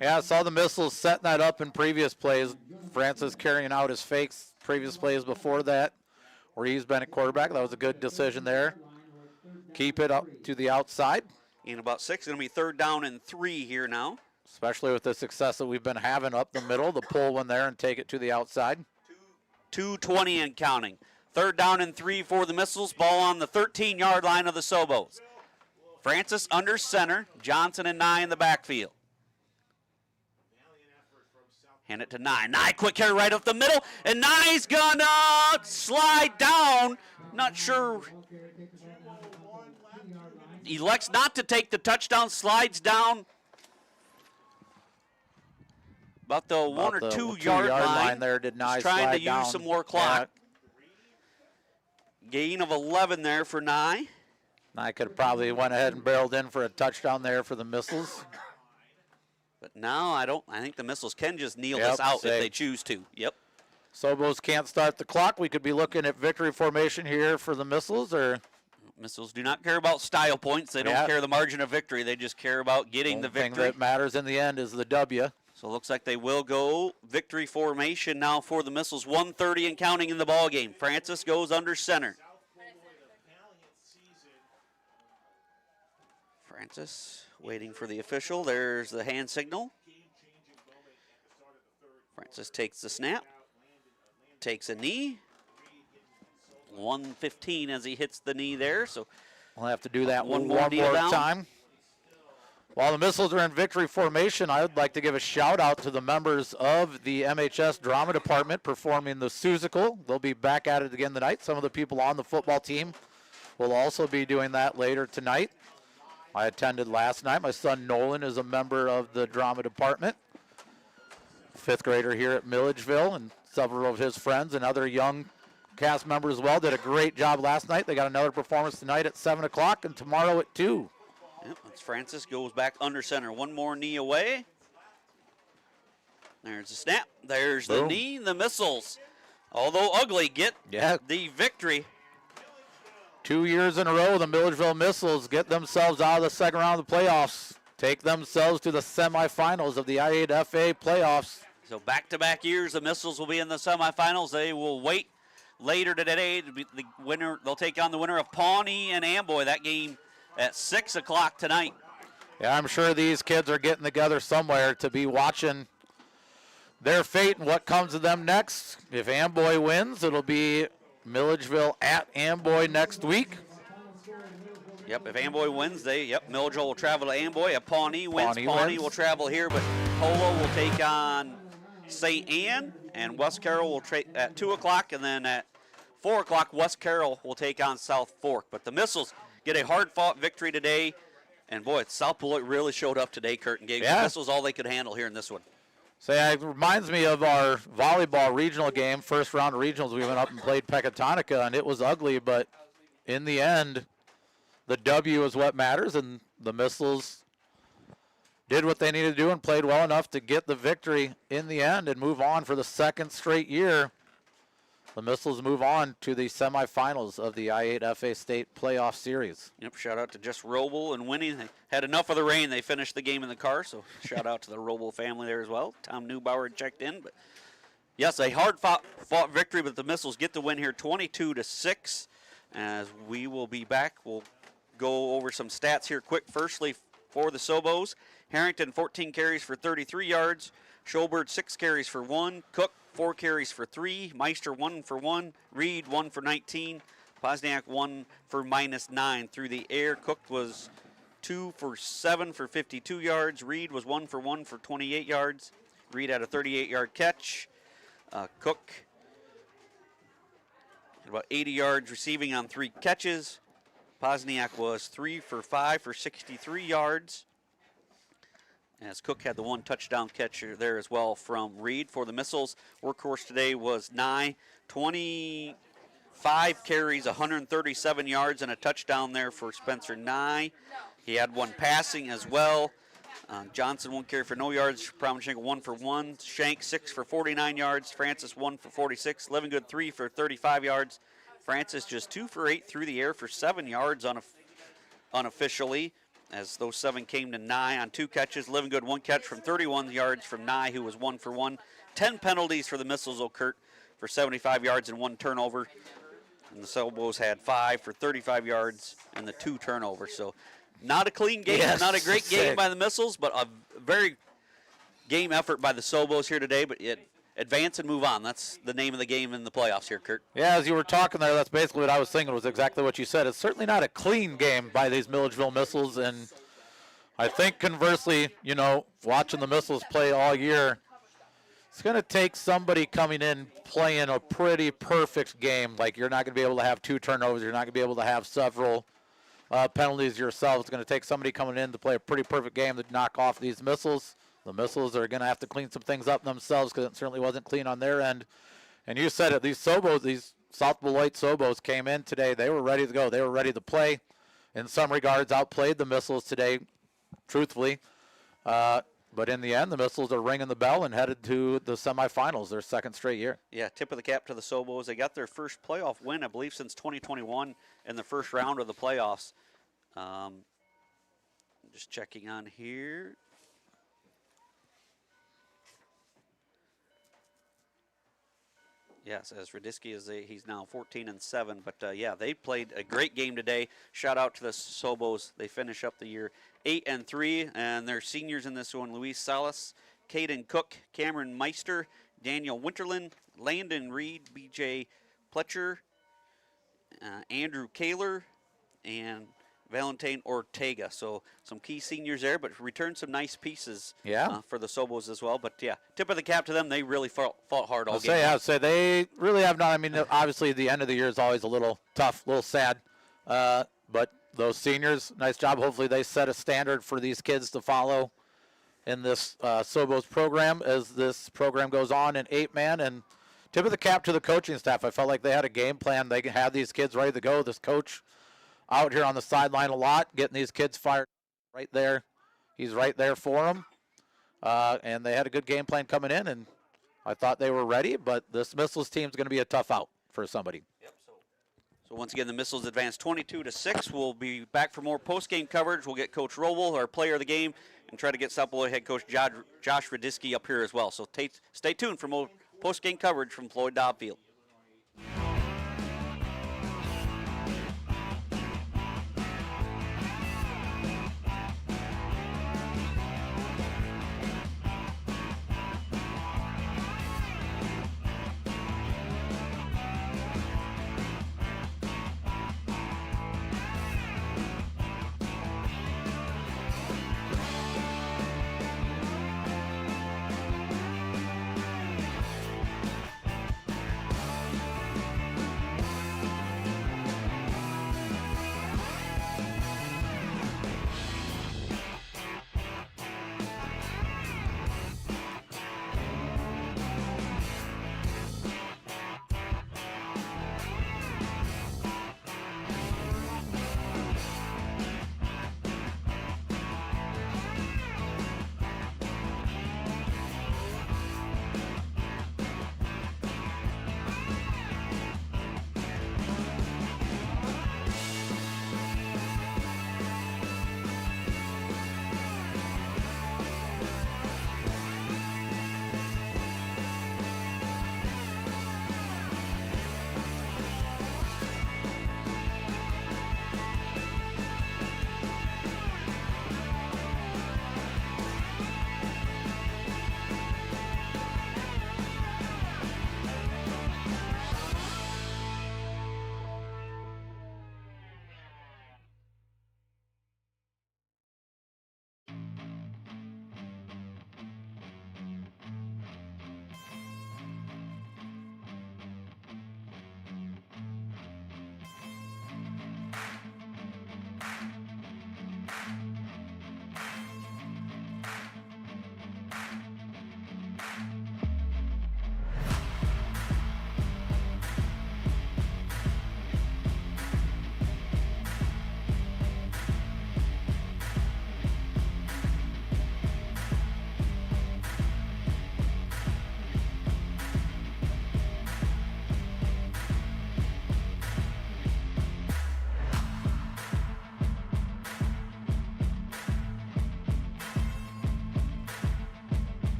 Yeah, I saw the Missiles setting that up in previous plays. Francis carrying out his fakes previous plays before that, where he's been at quarterback. That was a good decision there. Keep it up to the outside. In about 6, going to be 3rd down and 3 here now. Especially with the success that we've been having up the middle, the pull one there and take it to the outside. 2:20 and counting. 3rd down and 3 for the Missiles. Ball on the 13-yard line of the Sobos. Francis under center. Johnson and Nye in the backfield. Hand it to Nye. Nye, quick carry right up the middle, and Nye's gonna slide down. Not sure. Elects not to take the touchdown, slides down about the 1 or 2 yard line. There did Nye trying to down. use some more clock. Yeah. Gain of 11 there for Nye. Nye could have probably went ahead and barreled in for a touchdown there for the Missiles. But now I think the Missiles can just kneel this out if they choose to. Yep. Sobos can't start the clock. We could be looking at victory formation here for the Missiles, or Missiles do not care about style points. They don't care the margin of victory. They just care about getting the victory. The thing that matters in the end is the W. So it looks like they will go victory formation now for the Missiles. 1:30 and counting in the ball game. Francis goes under center. Francis waiting for the official. There's the hand signal. Francis takes the snap. Takes a knee. 1:15 as he hits the knee there. So we'll have to do that one more down. time. While the Missiles are in victory formation, I would like to give a shout out to the members of the MHS Drama Department performing the Susical. They'll be back at it again tonight. Some of the people on the football team will also be doing that later tonight. I attended last night. My son Nolan is a member of the Drama Department. 5th grader here at Milledgeville, and several of his friends and other young cast members as well did a great job last night. They got another performance tonight at 7 o'clock and tomorrow at 2. Yep, that's Francis goes back under center. One more knee away. There's the snap. There's the knee. The Missiles, although ugly, get the victory. 2 years in a row, the Milledgeville Missiles get themselves out of the second round of the playoffs, take themselves to the semifinals of the I8FA playoffs. So back-to-back years, the Missiles will be in the semifinals. They will wait later today to be the winner. They'll take on the winner of Pawnee and Amboy. That game at 6 o'clock tonight. Yeah, I'm sure these kids are getting together somewhere to be watching their fate and what comes to them next. If Amboy wins, it'll be Milledgeville at Amboy next week. Yep, if Amboy wins, Milledgeville will travel to Amboy. If Pawnee wins, Pawnee will travel here, but Polo will take on St. Ann, and West Carroll will at 2 o'clock, and then at 4 o'clock, West Carroll will take on South Fork. But the Missiles get a hard-fought victory today, and boy, South Beloit really showed up today, Kurt, and gave the Missiles all they could handle here in this one. So yeah, it reminds me of our volleyball regional game, first round of regionals. We went up and played Pecatonica, and it was ugly, but in the end, the W is what matters, and the Missiles did what they needed to do and played well enough to get the victory in the end and move on for the second straight year. The Missiles move on to the semifinals of the I8FA State Playoff Series. Yep, shout out to Jess Roble and Winnie. They had enough of the rain. They finished the game in the car, so shout out to the Roble family there as well. Tom Neubauer checked in. But yes, a hard-fought victory, but the Missiles get the win here 22-6. As we will be back, we'll go over some stats here quick. Firstly, For the Sobos, Harrington 14 carries for 33 yards. Schobert 6 carries for 1. Cook 4 carries for 3. Meister 1 for 1. Reed 1 for 19. Pozniak 1 for -9 through the air. Cook was 2 for 7 for 52 yards. Reed was 1 for 1 for 28 yards. Reed had a 38-yard catch. Cook had about 80 yards receiving on 3 catches. Pozniak was 3 for 5 for 63 yards. As Cook had the 1 touchdown catch there as well from Reed. For the Missiles, workhorse today was Nye. 25 carries, 137 yards, and a touchdown there for Spencer Nye. He had 1 passing as well. Johnson 1 carry for no yards. Promenschenko 1 for 1. Shank 6 for 49 yards. Francis 1 for 46. Livingood 3 for 35 yards. Francis just 2 for 8 through the air for 7 yards unofficially, as those 7 came to Nye on 2 catches. Livingood 1 catch from 31 yards from Nye, who was 1 for 1. 10 penalties for the Missiles, Kurt, for 75 yards and 1 turnover. And the Sobos had 5 for 35 yards and the 2 turnovers. So not a clean game, not a great game by the Missiles, but a very game effort by the Sobos here today. But it advance and move on. That's the name of the game in the playoffs here, Kurt. Yeah, as you were talking there, that's basically what I was thinking, was exactly what you said. It's certainly not a clean game by these Milledgeville Missiles, and I think conversely, you know, watching the Missiles play all year, it's going to take somebody coming in playing a pretty perfect game. Like, you're not going to be able to have 2 turnovers. You're not going to be able to have several penalties yourself. It's going to take somebody coming in to play a pretty perfect game to knock off these Missiles. The Missiles are going to have to clean some things up themselves, because it certainly wasn't clean on their end. And you said it, these Sobos, these South Beloit Sobos came in today. They were ready to go. They were ready to play. In some regards, outplayed the Missiles today, truthfully. But in the end, the Missiles are ringing the bell and headed to the semifinals, their 2nd straight year. Yeah, tip of the cap to the Sobos. They got their first playoff win, I believe, since 2021 in the first round of the playoffs. Just checking on here. Yes, as Radisky is, he's now 14-7. But yeah, they played a great game today. Shout out to the Sobos. They finish up the year 8-3, and their seniors in this one: Luis Salas, Caden Cook, Cameron Meister, Daniel Winterland, Landon Reed, B.J. Pletcher, Andrew Kaler, and Valentine Ortega. So some key seniors there, but returned some nice pieces for the Sobos as well. But yeah, tip of the cap to them. They really fought hard all game. I'd say they really have not. I mean, obviously the end of the year is always a little tough, a little sad. But those seniors, nice job. Hopefully they set a standard for these kids to follow in this Sobos program as this program goes on in 8-man. And tip of the cap to the coaching staff. I felt like they had a game plan. They had these kids ready to go. This coach out here on the sideline a lot, getting these kids fired right there. He's right there for them. And they had a good game plan coming in, and I thought they were ready, but this Missiles team is going to be a tough out for somebody. Yep, so once again, the Missiles advance 22-6. We'll be back for more post-game coverage. We'll get Coach Roble, our player of the game, and try to get South Beloit head coach Josh Radisky up here as well. So stay tuned for more post-game coverage from Floyd Dobb Field.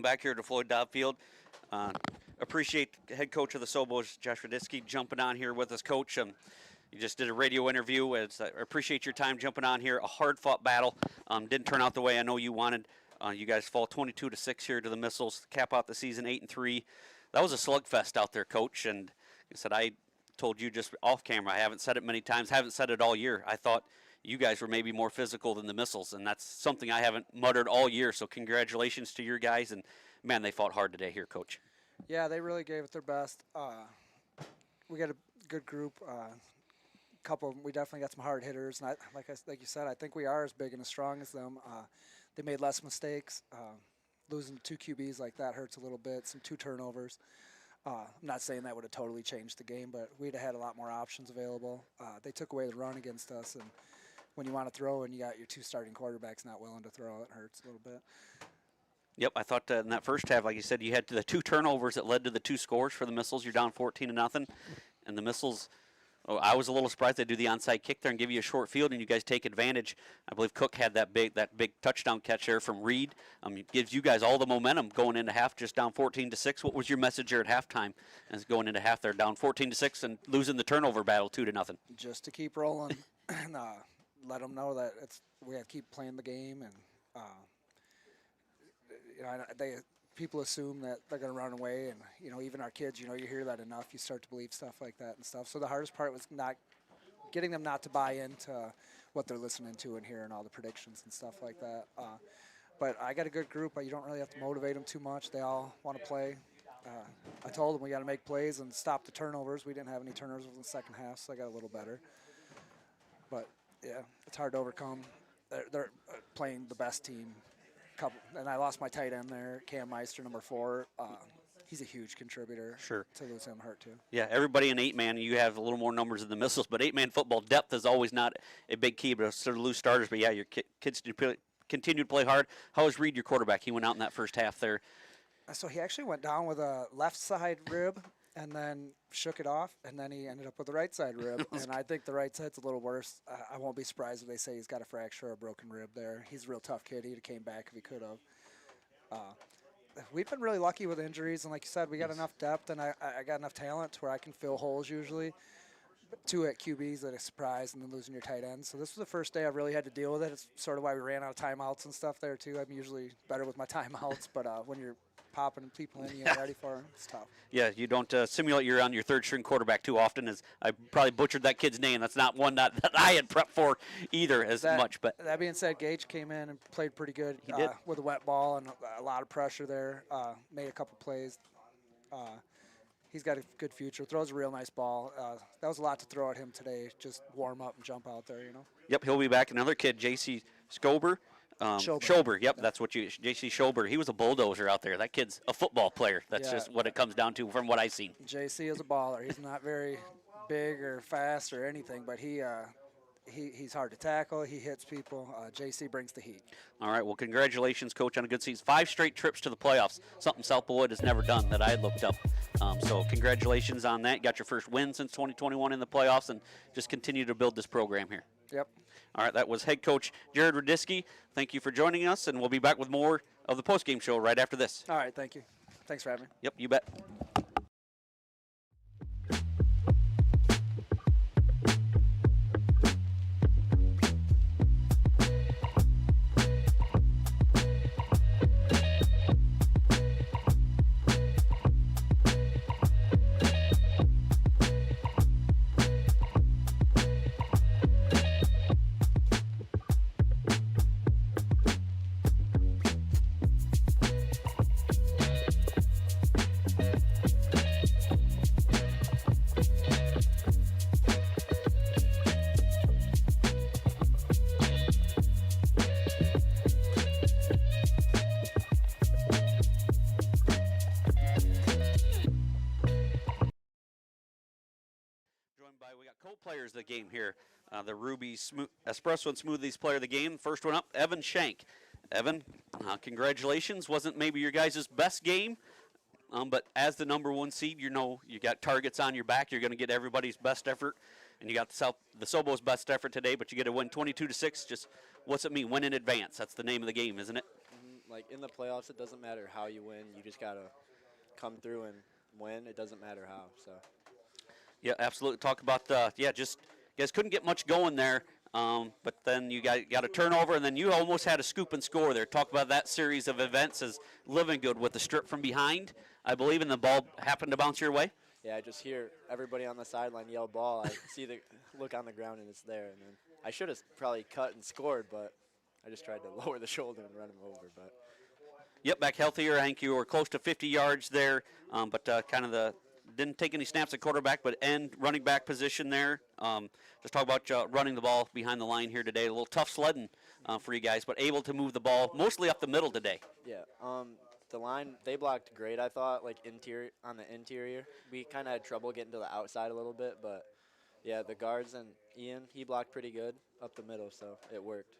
Back here to Floyd Dobb Field. Appreciate head coach of the Sobos, Josh Radisky, jumping on here with us, Coach. You just did a radio interview. I appreciate your time jumping on here. A hard-fought battle. Didn't turn out the way I know you wanted. You guys fall 22-6 here to the Missiles, cap out the season 8-3. That was a slugfest out there, Coach. And I said, I told you just off camera, I haven't said it many times, haven't said it all year. I thought you guys were maybe more physical than the Missiles, and that's something I haven't muttered all year. So congratulations to your guys. And, man, they fought hard today here, Coach. Yeah, they really gave it their best. We got a good group. We definitely got some hard hitters, and like you said, I think we are as big and as strong as them. They made less mistakes. Losing 2 QBs like that hurts a little bit. Some 2 turnovers. I'm not saying that would have totally changed the game, but we'd have had a lot more options available. They took away the run against us, and when you want to throw and you got your 2 starting quarterbacks not willing to throw, it hurts a little bit. Yep, I thought in that first half, like you said, you had the 2 turnovers that led to the 2 scores for the Missiles. You're down 14-0, and the Missiles. Oh, I was a little surprised they do the onside kick there and give you a short field, and you guys take advantage. I believe Cook had that big touchdown catch there from Reed. It gives you guys all the momentum going into half, just down 14-6. What was your message there at halftime as going into half? They're down 14-6 and losing the turnover battle 2-0. Just to keep rolling and let them know that we have to keep playing the game, and people assume that they're going to run away, and even our kids, you hear that enough, you start to believe stuff like that and stuff. So the hardest part was not getting them not to buy into what they're listening to and hearing all the predictions and stuff like that. But I got a good group. You don't really have to motivate them too much. They all want to play. I told them we got to make plays and stop the turnovers. We didn't have any turnovers in the second half, so I got a little better. But yeah, it's hard to overcome. They're playing the best team. And I lost my tight end there, Cam Meister, number 4. He's a huge contributor. Sure. To lose him hurt too. Yeah, everybody in 8-man, you have a little more numbers than the Missiles, but 8-man football depth is always not a big key, but sort of lose starters. But yeah, your kids continue to play hard. How was Reed, your quarterback? He went out in that first half there. So he actually went down with a left side rib and then shook it off, and then he ended up with the right side rib. And I think the right side's a little worse. I won't be surprised if they say he's got a fracture or a broken rib there. He's a real tough kid. He'd have came back if he could have. We've been really lucky with injuries, and like you said, we got enough depth, and I got enough talent to where I can fill holes usually. 2 at QBs that a surprise, and then losing your tight end. So this was the first day I really had to deal with it. It's sort of why we ran out of timeouts and stuff there too. I'm usually better with my timeouts, but when you're popping people in, you ain't ready for them. It's tough. Yeah, you don't simulate you're on your 3rd-string quarterback too often. As I probably butchered that kid's name. That's not one that I had prepped for either much. But that being said, Gage came in and played pretty good. He did. With a wet ball and a lot of pressure there. Made a couple plays. He's got a good future. Throws a real nice ball. That was a lot to throw at him today. Just warm up and jump out there, Yep, he'll be back. Another kid, J.C. Schober. Schober, yep, that's what J.C. Schober. He was a bulldozer out there. That kid's a football player. That's just what it comes down to from what I've seen. J.C. is a baller. He's not very big or fast or anything, but he's hard to tackle. He hits people. J.C. brings the heat. All right, well, congratulations, Coach, on a good season. 5 straight trips to the playoffs, something South Beloit has never done that I had looked up. So congratulations on that. You got your first win since 2021 in the playoffs, and just continue to build this program here. Yep. All right, that was head coach Jared Radisky. Thank you for joining us, and we'll be back with more of the postgame show right after this. All right, thank you. Thanks for having me. Yep, you bet. We got co-players of the game here. The Ruby Espresso and Smoothies player of the game. First one up, Evan Shank. Evan, congratulations. Wasn't maybe your guys' best game, but as the #1 seed, you got targets on your back. You're going to get everybody's best effort, and you got the Sobos' best effort today, but you get to win 22-6. Just what's it mean? Win in advance. That's the name of the game, isn't it? Like in the playoffs, it doesn't matter how you win. You just gotta come through and win. It doesn't matter how. So. Yeah, absolutely. Talk about just you guys couldn't get much going there, but then you got a turnover, and then you almost had a scoop and score there. Talk about that series of events as living good with the strip from behind, I believe, and the ball happened to bounce your way. Yeah, I just hear everybody on the sideline yell ball. I see the look on the ground, and it's there. And then I should have probably cut and scored, but I just tried to lower the shoulder and run him over. But Yep, back healthier. I think you were close to 50 yards there, but kind of didn't take any snaps at quarterback, but end running back position there. Just talk about running the ball behind the line here today. A little tough sledding for you guys, but able to move the ball mostly up the middle today. yeah, the line, they blocked great, I thought, like on the interior. We kind of had trouble getting to the outside a little bit, but yeah, the guards and Ian, he blocked pretty good up the middle, so it worked.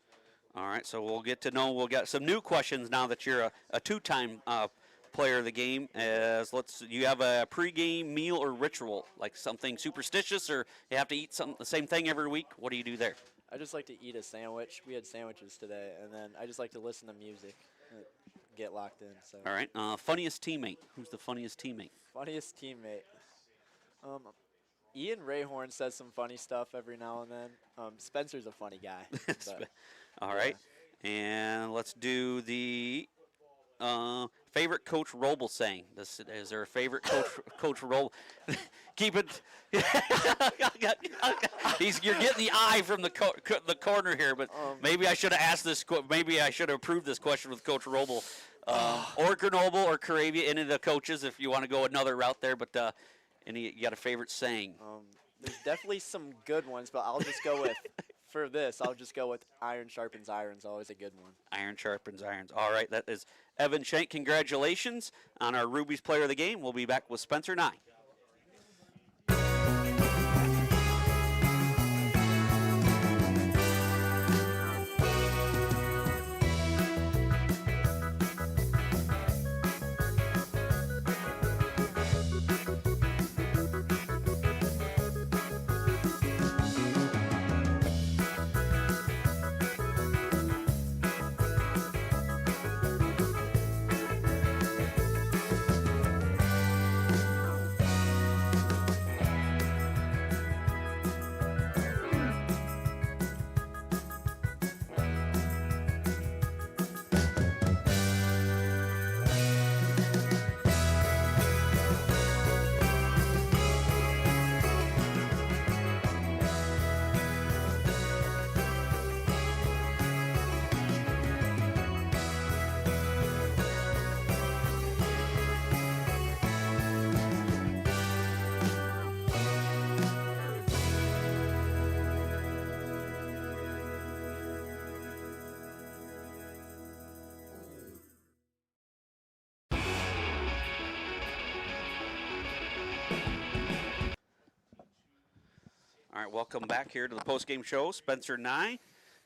All right, so we'll get to know. We'll get some new questions now that you're a two-time player of the game. You have a pregame meal or ritual, like something superstitious, or you have to eat the same thing every week? What do you do there? I just like to eat a sandwich. We had sandwiches today, and then I just like to listen to music, and get locked in. So. All right, funniest teammate. Who's the funniest teammate? Funniest teammate. Ian Rayhorn says some funny stuff every now and then. Spencer's a funny guy. But, All right, and let's do the favorite Coach Roble saying. Is there a favorite Coach Roble? Keep it. You're getting the eye from the corner here, but maybe I should have asked this. Maybe I should have approved this question with Coach Roble, or Grenoble or Caravia, any of the coaches, if you want to go another route there. But you got a favorite saying? There's definitely some good ones, but I'll just go with. For this, I'll just go with iron sharpens irons, always a good one. Iron sharpens irons. All right, that is Evan Schenk. Congratulations on our Rubies Player of the Game. We'll be back with Spencer Nye. All right, welcome back here to the postgame show. Spencer Nye,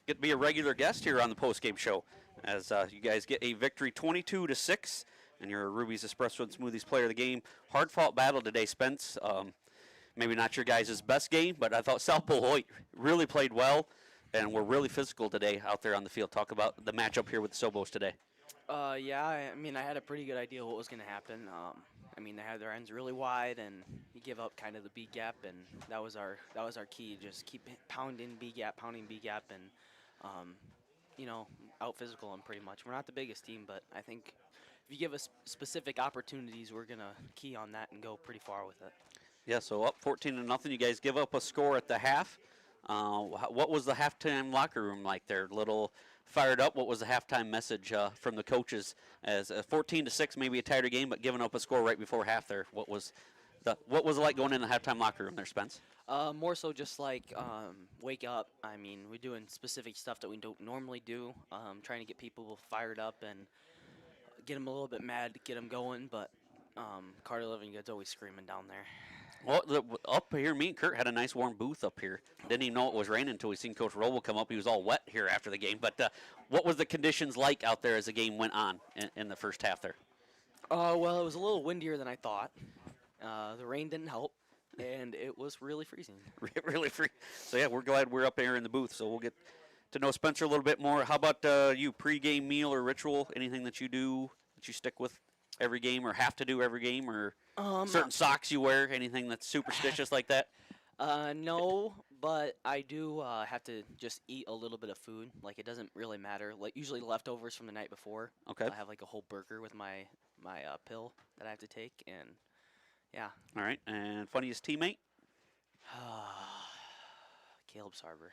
get to be a regular guest here on the postgame show as you guys get a victory 22-6, and you're a Ruby's Espresso and Smoothies Player of the Game. Hard-fought battle today, Spence. Maybe not your guys' best game, but I thought South Beloit really played well, and were really physical today out there on the field. Talk about the matchup here with the Sobos today. Yeah, I mean, I had a pretty good idea what was going to happen. I mean, they had their ends really wide, and you give up kind of the B gap, and that was our key. Just keep pounding B gap, and out physical them pretty much. We're not the biggest team, but I think if you give us specific opportunities, we're gonna key on that and go pretty far with it. Yeah, so up 14-0. You guys give up a score at the half. What was the halftime locker room like there? Little fired up. What was the halftime message from the coaches? As 14-6, maybe a tighter game, but giving up a score right before half there. What was it like going in the halftime locker room there, Spence? More so just like wake up. I mean, we're doing specific stuff that we don't normally do, trying to get people fired up and get them a little bit mad to get them going, but Carter Livingood's always screaming down there. Well, up here, me and Kurt had a nice warm booth up here. Didn't even know it was raining until we seen Coach Roble come up. He was all wet here after the game. But what was the conditions like out there as the game went on in the first half there? Well, it was a little windier than I thought. The rain didn't help, and it was really freezing. Really free. So, yeah, we're glad we're up here in the booth. So we'll get to know Spencer a little bit more. How about you, pregame meal or ritual? Anything that you do that you stick with every game or have to do every game, or certain socks you wear? Anything that's superstitious like that? No, but I do have to just eat a little bit of food. Like, it doesn't really matter. Like, usually leftovers from the night before. Okay. I have like a whole burger with my pill that I have to take, and yeah. All right. And funniest teammate? Caleb Sarber.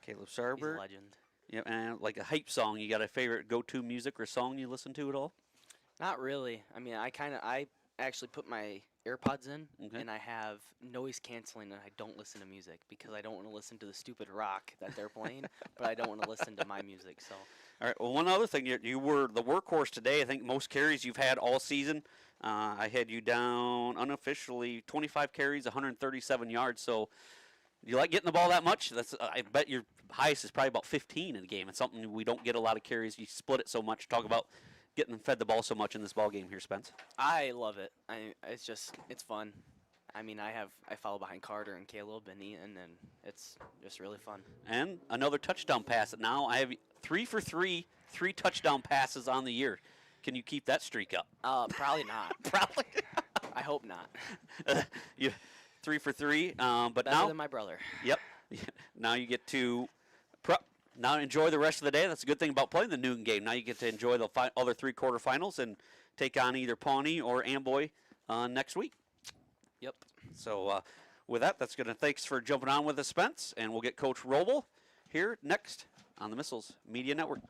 Caleb He's a Sarber. legend. Yep. And like a hype song, you got a favorite go-to music or song you listen to at all? Not really. I mean, I actually put my AirPods in, Okay. and I have noise canceling, and I don't listen to music because I don't want to listen to the stupid rock that they're playing, but I don't want to listen to my music. So. All right. Well, one other thing, you were the workhorse today. I think most carries you've had all season. I had you down unofficially 25 carries, 137 yards. So you like getting the ball that much? That's I bet your highest is probably about 15 in the game. It's something we don't get a lot of carries. You split it so much. Talk about getting them fed the ball so much in this ball game here, Spence. I love it. It's fun. I mean, I follow behind Carter and Caleb and Ian, and it's just really fun. And another touchdown pass. Now I have 3 for 3 touchdown passes on the year. Can you keep that streak up? Probably not. Probably. I hope not. You 3 for 3. But Better now, than my brother. yep. Now you get to now enjoy the rest of the day. That's a good thing about playing the noon game. Now you get to enjoy the other 3 quarterfinals and take on either Pawnee or Amboy next week. Yep. So with that, that's going to thanks for jumping on with us, Spence, and we'll get Coach Roble here next on the Missiles Media Network.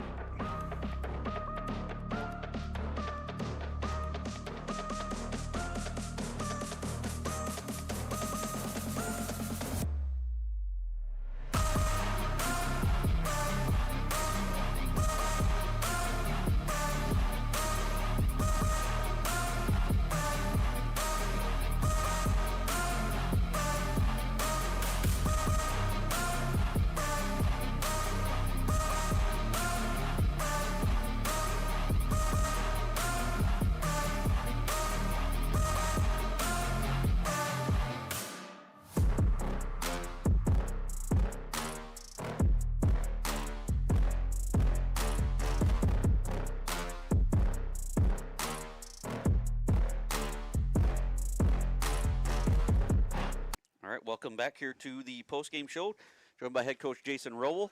All right, welcome back here to the post-game show, joined by head coach Jason Roble.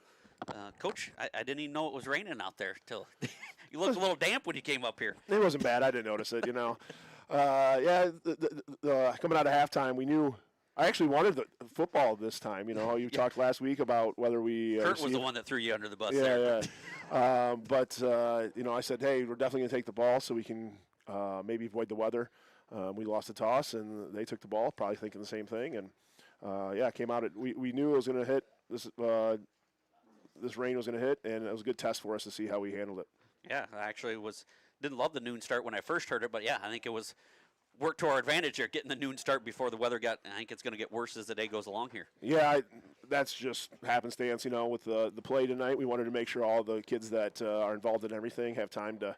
Coach, I didn't even know it was raining out there till you looked a little damp when you came up here. It wasn't bad. I didn't notice it, Yeah, coming out of halftime, we knew I actually wanted the football this time. You know how you talked last week about whether we Kurt was the one that threw you under the bus yeah, there. Yeah. But I said, hey, we're definitely going to take the ball so we can maybe avoid the weather. We lost the toss, and they took the ball, probably thinking the same thing. And, came out. We knew it was going to hit. This rain was going to hit, and it was a good test for us to see how we handled it. Yeah, I actually didn't love the noon start when I first heard it, but, yeah, I think it was worked to our advantage here, getting the noon start before the weather got – I think it's going to get worse as the day goes along here. Yeah, that's just happenstance, with the play tonight. We wanted to make sure all the kids that are involved in everything have time to,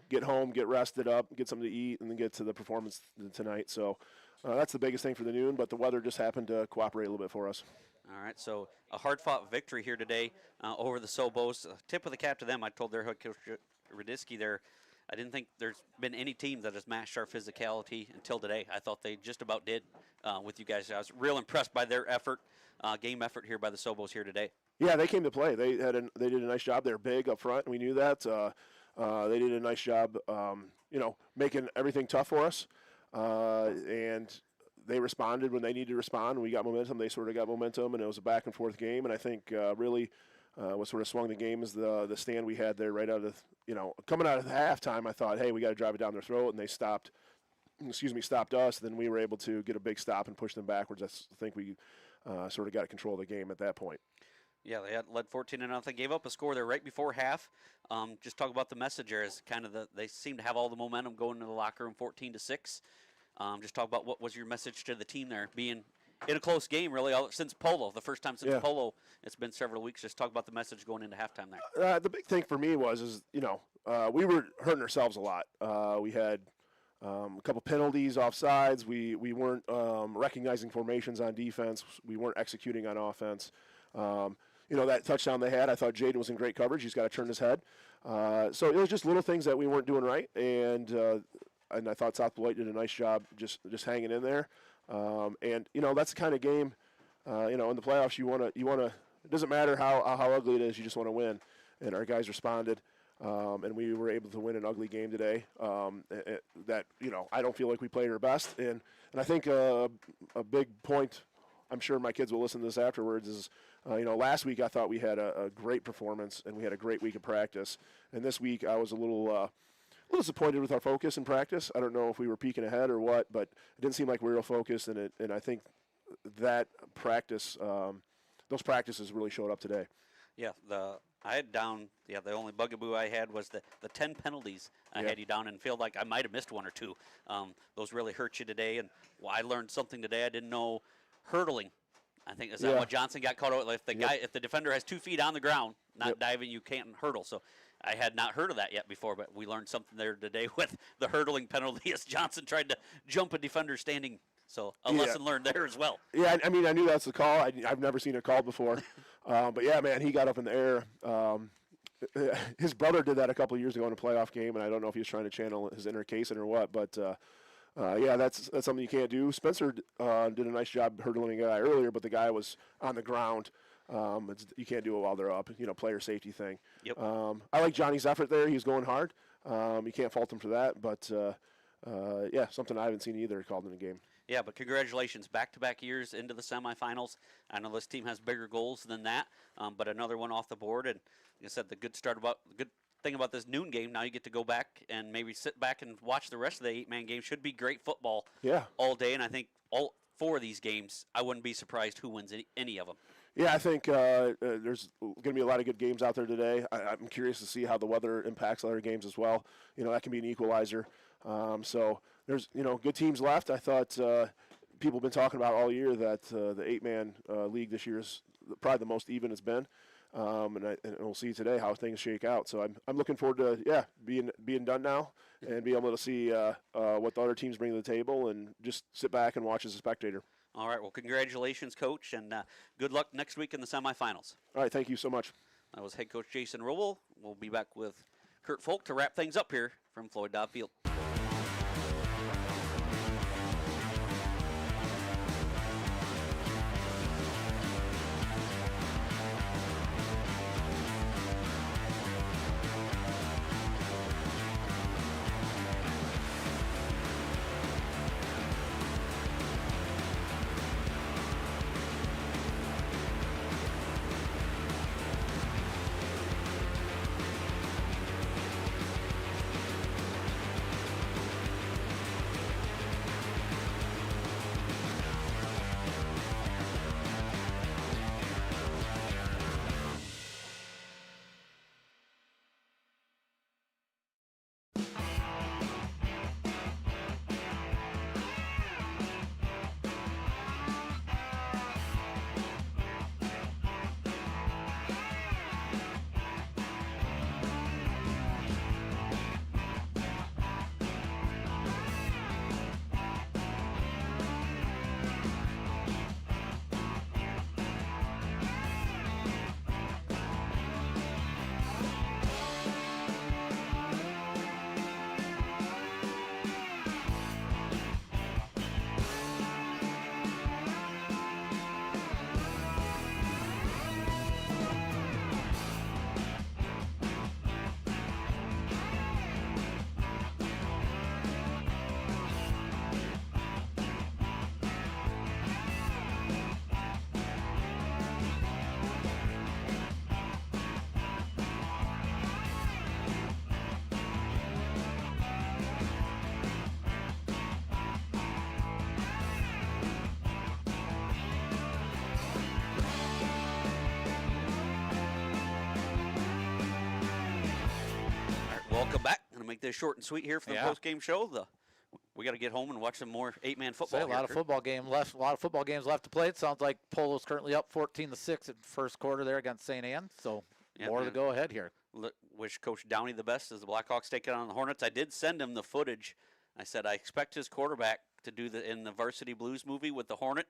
get home, get rested up, get something to eat, and then get to the performance tonight. So that's the biggest thing for the noon, but the weather just happened to cooperate a little bit for us. All right, so a hard-fought victory here today over the Sobos. Tip of the cap to them. I told their head coach Radisky there, I didn't think there's been any team that has matched our physicality until today. I thought they just about did with you guys. I was real impressed by their effort, game effort here by the Sobos here today. Yeah, they came to play. They did a nice job. They're big up front, and we knew that. They did a nice job, making everything tough for us. And they responded when they needed to respond. We got momentum. They sort of got momentum, and it was a back-and-forth game. And I think really what sort of swung the game is the stand we had there right out of, coming out of the halftime. I thought, hey, we got to drive it down their throat, and they stopped us. Then we were able to get a big stop and push them backwards. I think we sort of got control of the game at that point. Yeah, they had led 14-0. Gave up a score there right before half. Just talk about the message there as kind of they seem to have all the momentum going into the locker room 14-6. Just talk about what was your message to the team there, being in a close game really since Polo, the first time since Polo. It's been several weeks. Just talk about the message going into halftime there. The big thing for me was we were hurting ourselves a lot. We had a couple penalties, offsides. We weren't recognizing formations on defense. We weren't executing on offense. that touchdown they had. I thought Jaden was in great coverage. He's got to turn his head. So it was just little things that we weren't doing right, and I thought South Beloit did a nice job just hanging in there. And that's the kind of game, in the playoffs you want to. It doesn't matter how ugly it is. You just want to win, and our guys responded. And we were able to win an ugly game today. That I don't feel like we played our best, and I think a big point. I'm sure my kids will listen to this afterwards. Is last week I thought we had a great performance and we had a great week of practice, and this week I was a little disappointed with our focus in practice. I don't know if we were peeking ahead or what, but it didn't seem like we were real focused, and I think that practice, those practices really showed up today. Yeah, I had down. Yeah, the only bugaboo I had was the 10 penalties. I had you down and feel like I might have missed one or two. Those really hurt you today, and I learned something today I didn't know. Hurdling, I think is that what Johnson got caught out. If the defender has 2 feet on the ground, not diving, you can't hurdle. So I had not heard of that yet before, but we learned something there today with the hurdling penalty as Johnson tried to jump a defender standing. So a lesson learned there as well. Yeah, I mean, I knew that's the call. I've never seen it called before. But, yeah, man, he got up in the air. His brother did that a couple of years ago in a playoff game, and I don't know if he was trying to channel his inner Kaysen or what. But, that's something you can't do. Spencer did a nice job hurdling a guy earlier, but the guy was on the ground. You can't do it while they're up, player safety thing. Yep. I like Johnny's effort there. He was going hard. You can't fault him for that. But, something I haven't seen either called in a game. Yeah, but congratulations, back-to-back years into the semifinals. I know this team has bigger goals than that, but another one off the board. And like I said, the good thing about this noon game, now you get to go back and maybe sit back and watch the rest of the 8-man game. Should be great football all day, and I think all 4 of these games, I wouldn't be surprised who wins any of them. Yeah, I think there's going to be a lot of good games out there today. I'm curious to see how the weather impacts other games as well. That can be an equalizer. So there's, good teams left. I thought people have been talking about all year that the 8-man league this year is probably the most even it's been. And we'll see today how things shake out. So I'm looking forward to being done now and be able to see what the other teams bring to the table and just sit back and watch as a spectator. All right. Well, congratulations, Coach, and good luck next week in the semifinals. All right. Thank you so much. That was head coach Jason Roble. We'll be back with Kurt Folk to wrap things up here from Floyd Dobb Field. Welcome back. I'm going to make this short and sweet here for the post-game show. We got to get home and watch some more 8-man football. A lot of football game left. A lot of football games left to play. It sounds like Polo's currently up 14-6 in first quarter there against St. Anne. So more to go ahead here. Wish Coach Downey the best as the Blackhawks take it on the Hornets. I did send him the footage. I said I expect his quarterback to do in the Varsity Blues movie with the Hornet.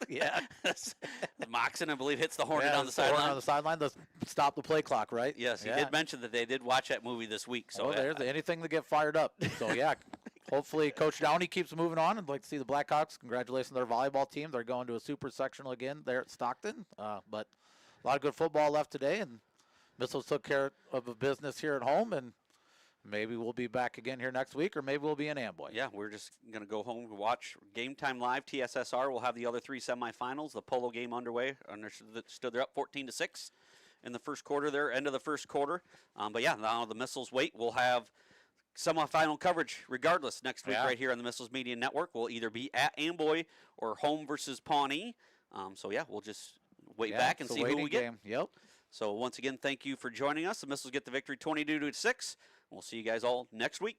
Yeah. Moxon, I believe, hits the Hornet Yeah, on the it's the horn sideline. on the sideline, the stop the play clock, right? Yes, he Yeah. did mention that they did watch that movie this week. So So there's anything to get fired up. So, yeah, hopefully Coach Downey keeps moving on. I'd like to see the Blackhawks. Congratulations to their volleyball team. They're going to a super sectional again there at Stockton. But a lot of good football left today, and Missiles took care of a business here at home, and maybe we'll be back again here next week, or maybe we'll be in Amboy. yeah, we're just going to go home and watch Game Time Live. TSSR will have the other 3 semifinals. The polo game underway. Understood they're up 14-6 in the first quarter there, end of the first quarter. But yeah, now the Missiles wait. We'll have semifinal coverage regardless next week right here on the Missiles Media Network. We'll either be at Amboy or home versus Pawnee. So yeah, we'll just wait back and see who we get. Game. Yep. So once again, thank you for joining us. The Missiles get the victory 22-6. We'll see you guys all next week.